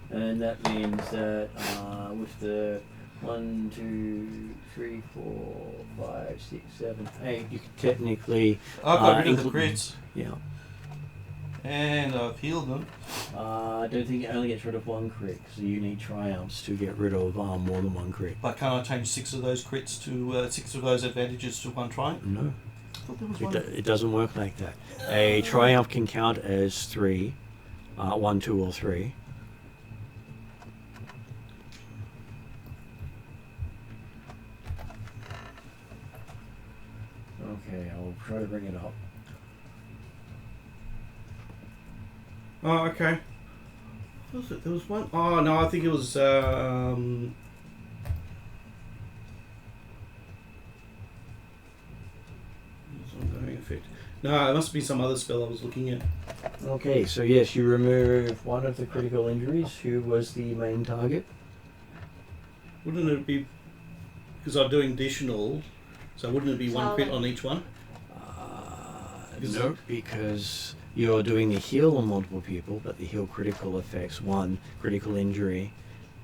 And that means that with the 1, 2, 3, 4, 5, 6, 7, 8, you can technically. I've got rid of the crits. Yeah. And I've healed them. I don't think it only gets rid of 1 crit, so you need triumphs to get rid of more than 1 crit. But can't I change 6 of those crits to 6 of those advantages to 1 triumph? No. I thought there was one. It doesn't work like that. A triumph can count as 3, 1, 2, or 3. Okay, I'll try to bring it up. Oh, okay. What was it? There was one. Oh no, I think it was. Ongoing effect. No, it must be some other spell I was looking at. Okay, so yes, you remove 1 of the critical injuries. Who was the main target? Wouldn't it be because I'm doing additional? So wouldn't it be 1 crit on each one? No, because you're doing the heal on multiple people, but the heal critical affects 1 critical injury,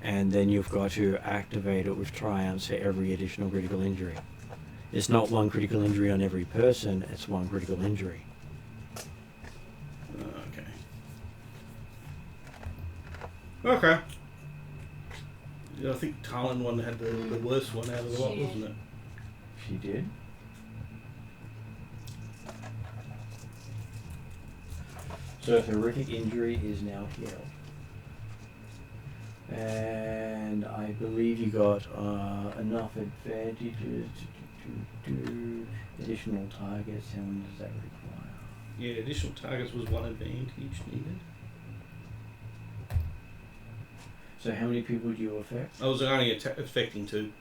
and then you've got to activate it with triumphs for every additional critical injury. It's not 1 critical injury on every person, it's 1 critical injury. Okay. Okay. Yeah, I think Talon one had the worst one out of the lot, wasn't it? She did. So horrific injury is now healed. And I believe you got enough advantages to do additional targets. How many does that require? Yeah, additional targets was 1 advantage needed. So how many people do you affect? I was only affecting 2.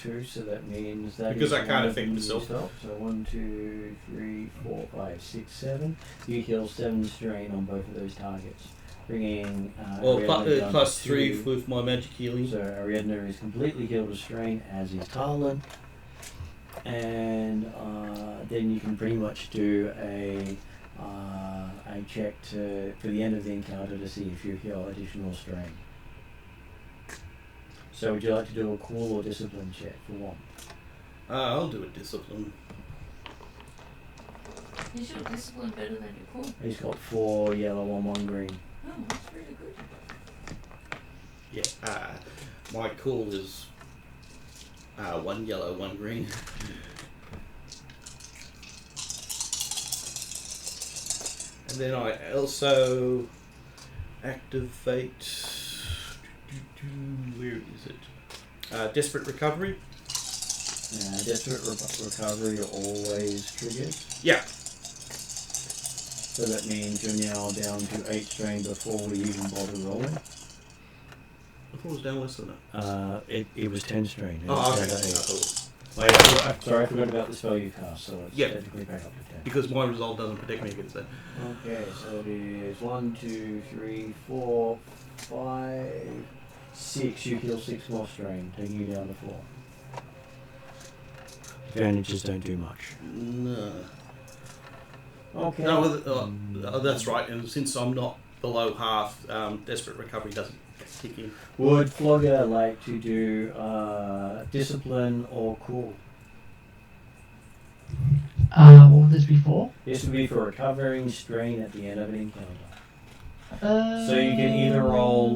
2, so that means that Because is I can't one of affect them myself. yourself. So 1, 2, 3, 4, 5, 6, 7. You heal 7 strain on both of those targets, bringing Ariadne down plus to 3 2. with my magic healing. So Ariadne is completely healed of strain, as is Tarlin. And then you can pretty much do a check for the end of the encounter to see if you heal additional strain. So would you like to do a cool or discipline check for 1? I'll do a discipline. Is your discipline better than your cool? He's got 4 yellow and 1 green. Oh, that's really good. Yeah, my cool is 1 yellow, 1 green. And then I also activate. Where is it? Desperate Recovery. Desperate recovery always triggers. Yeah. So that means you're now down to 8 strain before we even bother rolling. I thought it was down less than that. It was 10 strain. Oh, okay. Sorry, I forgot about the spell you cast, so it's technically back up to 10. Because my resolve doesn't protect me against that. Okay, so it is 1, 2, 3, 4, 5, 6. You heal 6 more strain, taking you down to 4. Advantages don't do much. No. Okay. No, that's right. And since I'm not below half, Desperate Recovery doesn't kick in. Would Flogger like to do discipline or cool? What would this be for? This would be for recovering strain at the end of an encounter. So you can either roll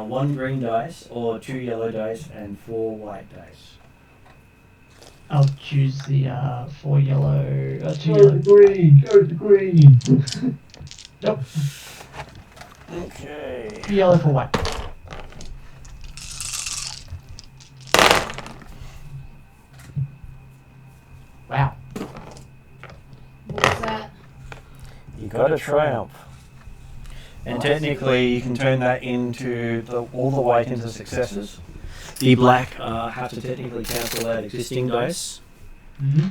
1 green dice or 2 yellow dice and 4 white dice. I'll choose the 4 yellow. 2 Go yellow. to green, go to green. Nope. Okay. 2 yellow for white. Wow. What was that? You got a triumph. And technically you can turn that into all the white into successes. The black have to technically cancel out existing dice. Mm-hmm.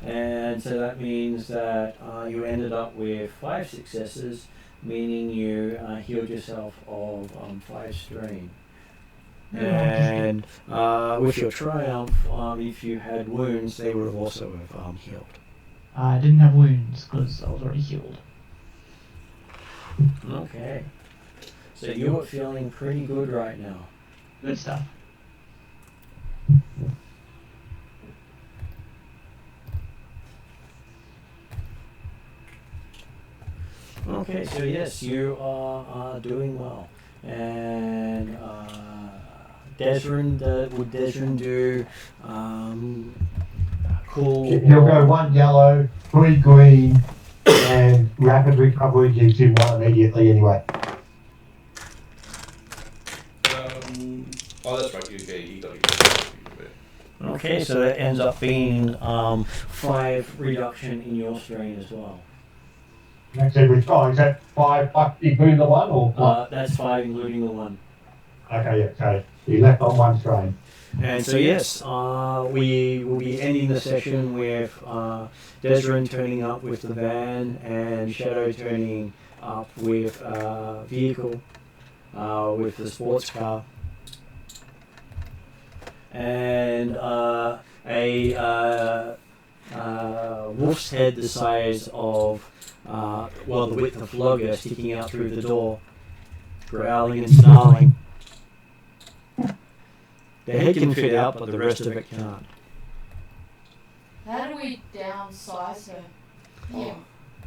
And so that means that you ended up with 5 successes, meaning you healed yourself of 5 strain. And with your triumph, if you had wounds, they would have also have healed. I didn't have wounds because I was already healed. Okay. So you're feeling pretty good right now. Good stuff. Okay, so yes, you are doing well. And Desrin, would Desrin do cool? He'll go 1 yellow, 3 green, and rapid recovery gives him 1 immediately anyway. Oh, that's right. You got it. Okay, so that ends up being 5 reduction in your strain as well. That's every time. Is that 5 including the 1 or what? That's 5 including the 1. Okay, yeah, okay. He left on 1 strain. And so yes, we will be ending the session with Desrin turning up with the van and Shadow turning up with vehicle, with the sports car. And a wolf's head the size of, the width of Flogger sticking out through the door, growling and snarling. The head can fit out, but the rest of it can't. How do we downsize her? Yeah.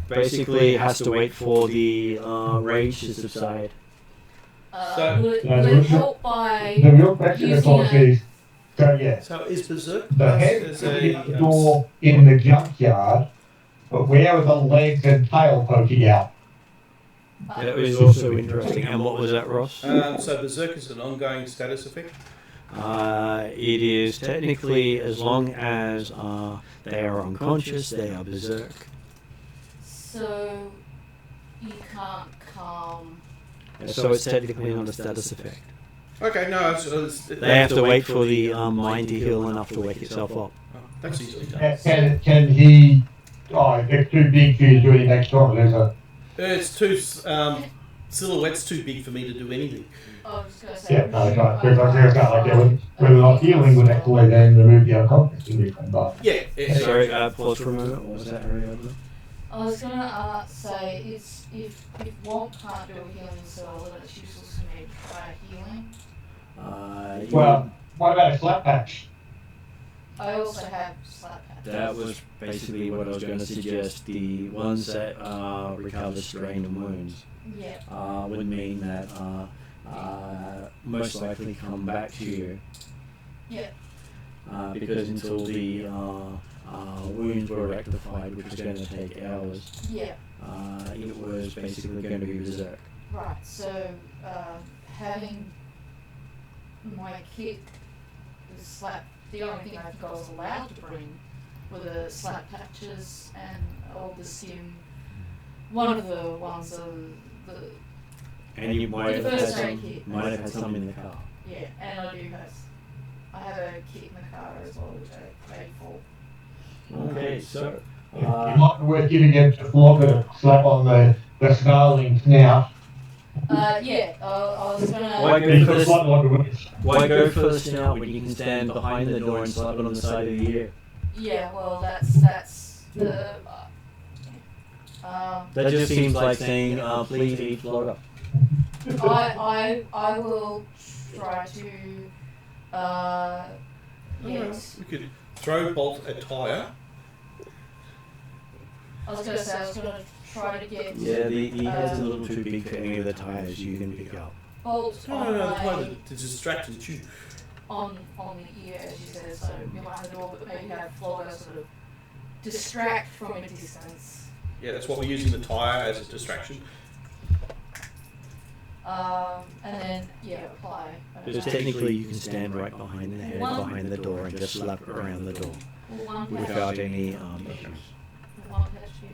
Basically, it has to wait for the rage to subside. Will it help by The real question, of using course, is, so yeah, So is Berserk the head is is the door in the junkyard, but where are the legs and tail poking out? That was also interesting. And what was that, Ross? So Berserk is an ongoing status effect. It is technically, as long as they are unconscious, they are berserk. So you can't calm. So it's technically not a status effect. Okay, no, They have to wait for the mind to heal enough to wake itself up. that's easily done. Can he? Oh, it's too big for you to do anything extra. There's a. It's too silhouette's too big for me to do anything. I was just gonna say. Yeah, no, it's not. Because I was like, yeah, whether or not healing would actually then remove the unconscious in different, but. Yeah. Sorry, pause for a moment. What was that, Ariadne? I was gonna say it's if Womp can't do a healing spell, then it's useless to me to try healing. Well, what about a slap patch? I also have slap patch. That was basically what I was going to suggest. The ones that recover strain and wounds Yeah. would mean that most likely come back to you. Yeah. Because until the wounds were rectified, which was going to take hours, Yeah. it was basically going to be berserk. Right. So having my kit with slap, the only thing I think I was allowed to bring were the slap patches and all the skin. One of the ones the And you might have The had first aid some, kit. might have had some in the car. yeah, and I have a kit in the car as well, which I paid for. Okay, so It might be worth giving it to Flogger to slap on the snarling snout. Yeah, I was gonna. Why go He's for got this? slightly longer wings. Why go for the snout when you can stand behind the door and slap it on the side of the ear? Yeah, well, that's the. That just seems like saying, please eat Flogger. I will try to. Get. We could throw bolt a tire. I was gonna say I was gonna try to get. Yeah, the head's a little too big for any of the tires you can pick up. Bolt No, on the my tire to distract the tube. on the ear, as you said, so behind the door, but maybe have Flogger sort of distract from a distance. Yeah, that's what we're using the tire as a distraction. And then apply. Because technically you can stand right behind the head, behind the door, and just slap it around the door without any issues. One patch, you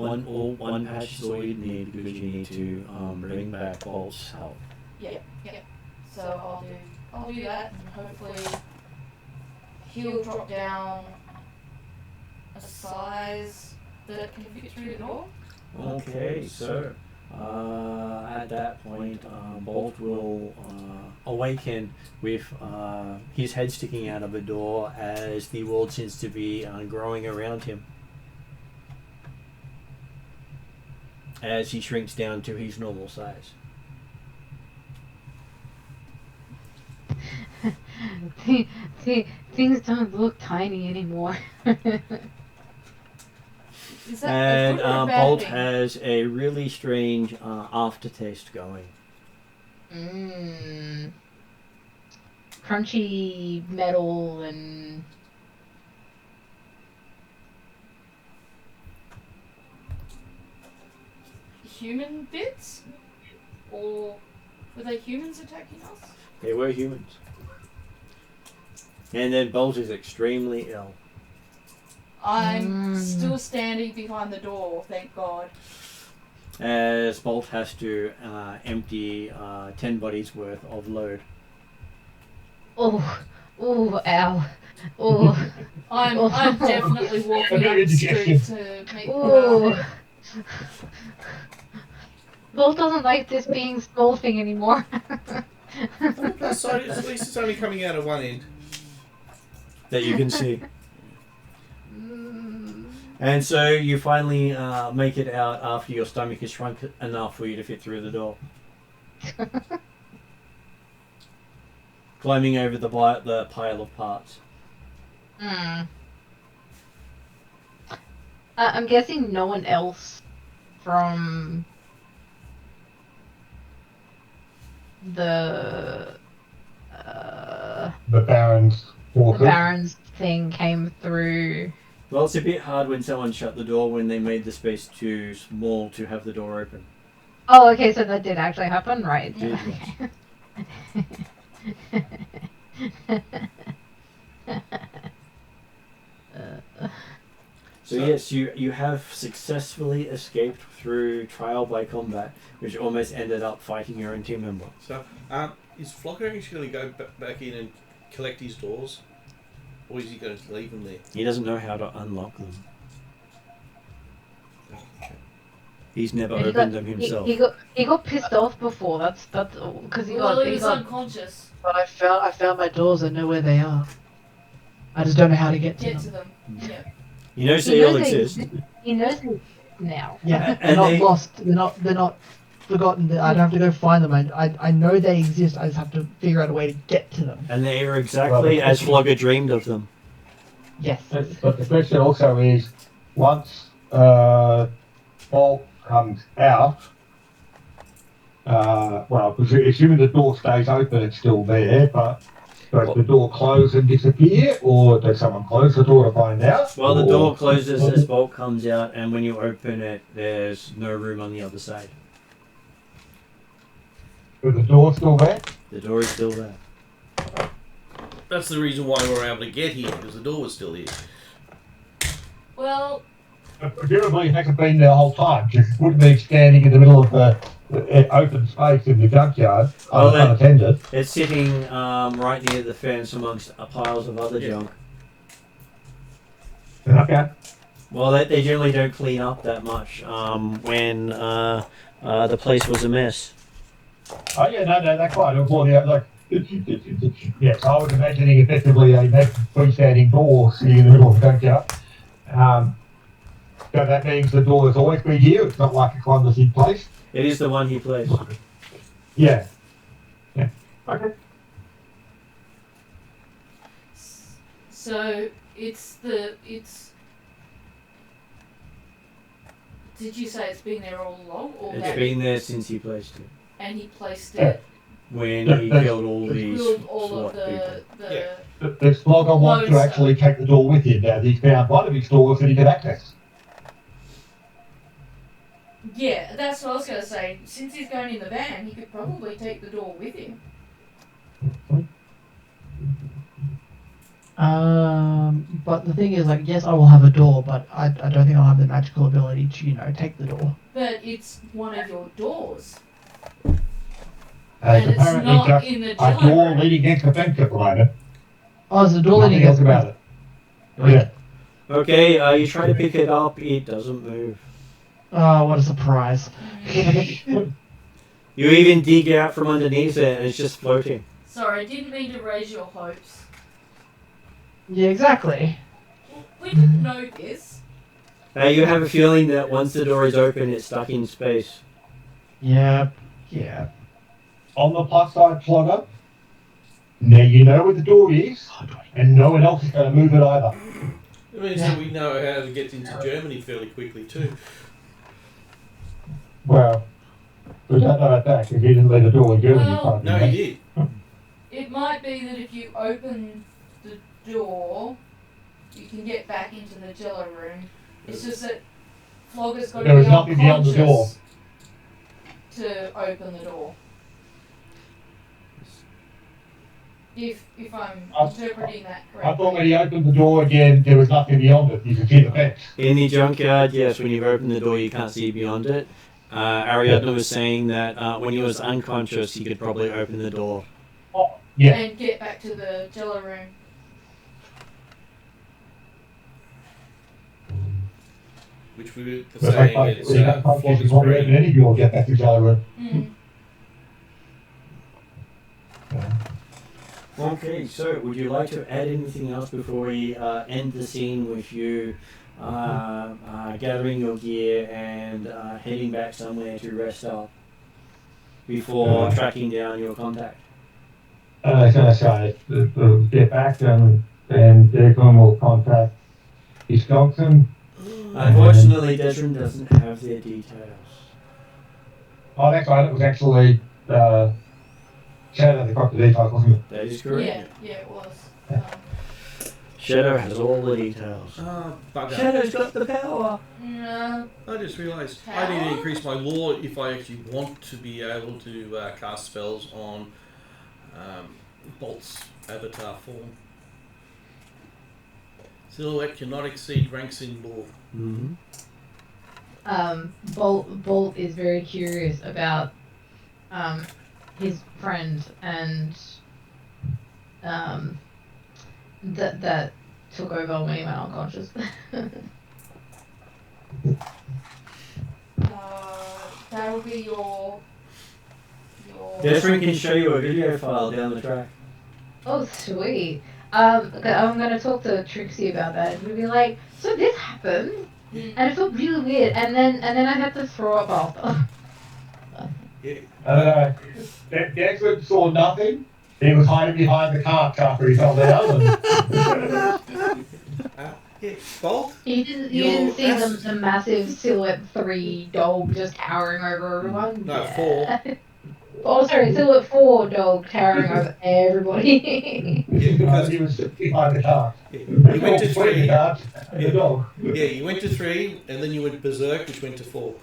know? One patch is all you need because you need to bring back Bolt's health. Yeah. So I'll do that, and hopefully he'll drop down a size that can fit through the door. Okay, so At that point, Bolt will awaken with his head sticking out of a door as the world seems to be growing around him. As he shrinks down to his normal size. Things don't look tiny anymore. Is that a And good or a bad Bolt thing? has a really strange aftertaste going. Mmm. Crunchy metal and Human bits? Or were they humans attacking us? They were humans. And then Bolt is extremely ill. I'm still standing behind the door, thank God. As Bolt has to empty 10 bodies worth of load. oh, ow, oh, I'm definitely walking up the street to make oh. Bolt doesn't like this being small thing anymore. On the plus side, at least it's only coming out of one end. That you can see. And so you finally make it out after your stomach is shrunk enough for you to fit through the door. Climbing over the pile of parts. I'm guessing no one else from the Barrens. the Barrens thing came through. Well, it's a bit hard when someone shut the door when they made the space too small to have the door open. Oh, okay, so that did actually happen, right? It did, So yes, you have successfully escaped through trial by combat, which almost ended up fighting your own team member. So, is Flocker actually going to go back in and collect his doors? Or is he going to leave them there? He doesn't know how to unlock them. Okay. He's never And opened them himself. He got pissed off before. That's because he Well, got he he was got unconscious. But I found my doors. I know where they are. I just don't know how to get to Get them. to them. Yeah. You know he they all knows they exist. He knows them now. Yeah, And they're not they- lost. They're not forgotten. I don't have to go find them. I know they exist. I just have to figure out a way to get to them. And they are exactly as Flogger dreamed of them. Yes. But the question also is, once Bolt comes out, well, assuming the door stays open, it's still there, but does the door close and disappear, or does someone close the door to find out? Well, the or- door closes as Bolt comes out, and when you open it, there's no room on the other side. Is the door still there? The door is still there. That's the reason why we were able to get here, because the door was still here. Well, Presumably it hasn't been there the whole time, just wouldn't be standing in the middle of the open space in the junkyard, Well, then- unattended. It's sitting right near the fence amongst piles of other junk. Okay. Well, they generally don't clean up that much when the place was a mess. Oh yeah, no, that's fine. It was more the like. Yes, I was imagining effectively a freestanding door sitting in the middle of the junkyard. So that means the door has always been here. It's not like it's one that's in place. It is the one he placed. Yeah. Yeah. Okay. so it's. Did you say it's been there all along, or It's that? been there since he placed it. And he placed it. When he killed all these Killed all SWAT of the. people. The Slogger wants to Loads. actually take the door with him now. He's found one of his doors that he can access. Yeah, that's what I was going to say. Since he's going in the van, he could probably take the door with him. But the thing is, like, yes, I will have a door, but I don't think I'll have the magical ability to, take the door. But it's one of your doors. And And it's apparently not just in the a gym door room. leading into the fence at the moment. Oh, there's a door Nothing leading else about it. Yeah. Okay, you try to pick it up, it doesn't move. Oh, what a surprise. You even dig out from underneath it and it's just floating. Sorry, didn't mean to raise your hopes. Yeah, exactly. We didn't know this. You have a feeling that once the door is open, it's stuck in space. Yep. Yeah. On the plus side, Plodder, now you know where the door is, and no one else is going to move it either. It means that we know how to get into Germany fairly quickly too. Well, we don't know about that because he didn't let the door in Germany. Well, No, he did. It might be that if you open the door, you can get back into the Jello room. It's just that Flogger's got to There be was nothing beyond the door. unconscious to open the door. If I'm interpreting that I thought correctly. when he opened the door again, there was nothing beyond it. You could see the fence. In the junkyard, yes, when you've opened the door, you can't see beyond it. Ariadne was saying that when he was unconscious, he could probably open the door. Oh, yeah. And get back to the Jello room. Which we were But saying that's is Flogger's not open any door, get back to Jello room. Mm. Okay, so would you like to add anything else before we end the scene with you gathering your gear and heading back somewhere to rest up before tracking down your contact? I was going to say, we'll get back and Declan will contact his Dogson. Unfortunately, Desmond doesn't have their details. Oh, that's right, it was actually Shadow that got the details, wasn't it? That is correct. Yeah, it was. Shadow has all the details. Bugger. Shadow's got the power. No. I just realised I need to increase my lore if I actually want to be able to cast spells on Bolt's avatar form. Silhouette cannot exceed ranks in lore. Mm-hmm. Bolt is very curious about his friend and that took over when he went unconscious. That'll be your. Desmond can show you a video file down the track. Oh, sweet. Okay, I'm gonna talk to Trixie about that. We'll be like, so this happened, and it felt really weird, and then I had to throw up after. Declan saw nothing. He was hiding behind the cart after he fell down. Bolt? You didn't see the massive Silhouette 3 dog just towering over everyone? No, Yeah. Oh, sorry, Silhouette 4 dog towering over everybody. Yeah, because he was behind the cart. you went to 3. The dog. Yeah, you went to 3, and then you went berserk, which went to 4.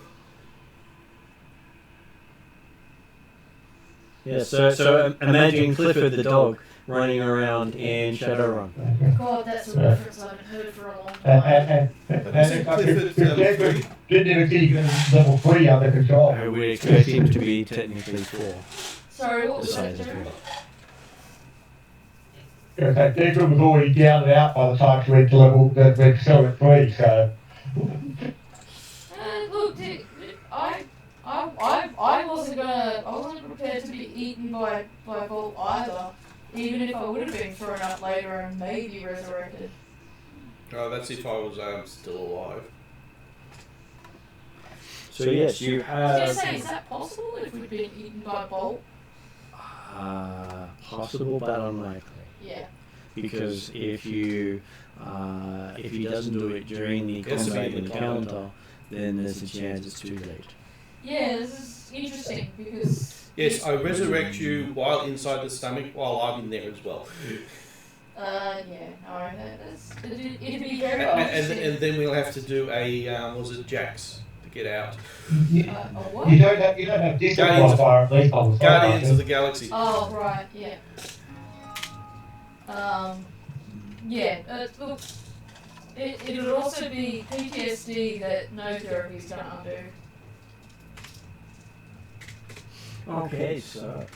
Yeah, so imagine Clifford the dog running around in Shadowrun. God, that's a reference I haven't heard for a long time. And Declan didn't even keep level 3 under control. I would expect him to be technically 4. Sorry, what was Besides that, the Jerry? Declan was already down and out by the time she went to level 3, so. Look, I wasn't prepared to be eaten by Bolt either, even if I would have been thrown up later and maybe resurrected. Oh, that's if I was still alive. So yes, you I was have... going to say, is that possible if we'd been eaten by Bolt? Possible but unlikely. Yeah. Because if he doesn't do it during the combat encounter, then there's a chance it's too late. Yeah, this is interesting because... Yes, I resurrect you while inside the stomach while I'm in there as well. It'd be very interesting. And then we'll have to do a, was it Jax to get out? What? You don't have discipline fire at least on the Guardians of the Galaxy. Oh, right, yeah. Look, it would also be PTSD that no therapy is going to undo. Okay, so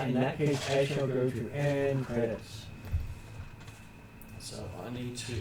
in that case, I shall go to end credits. So I need to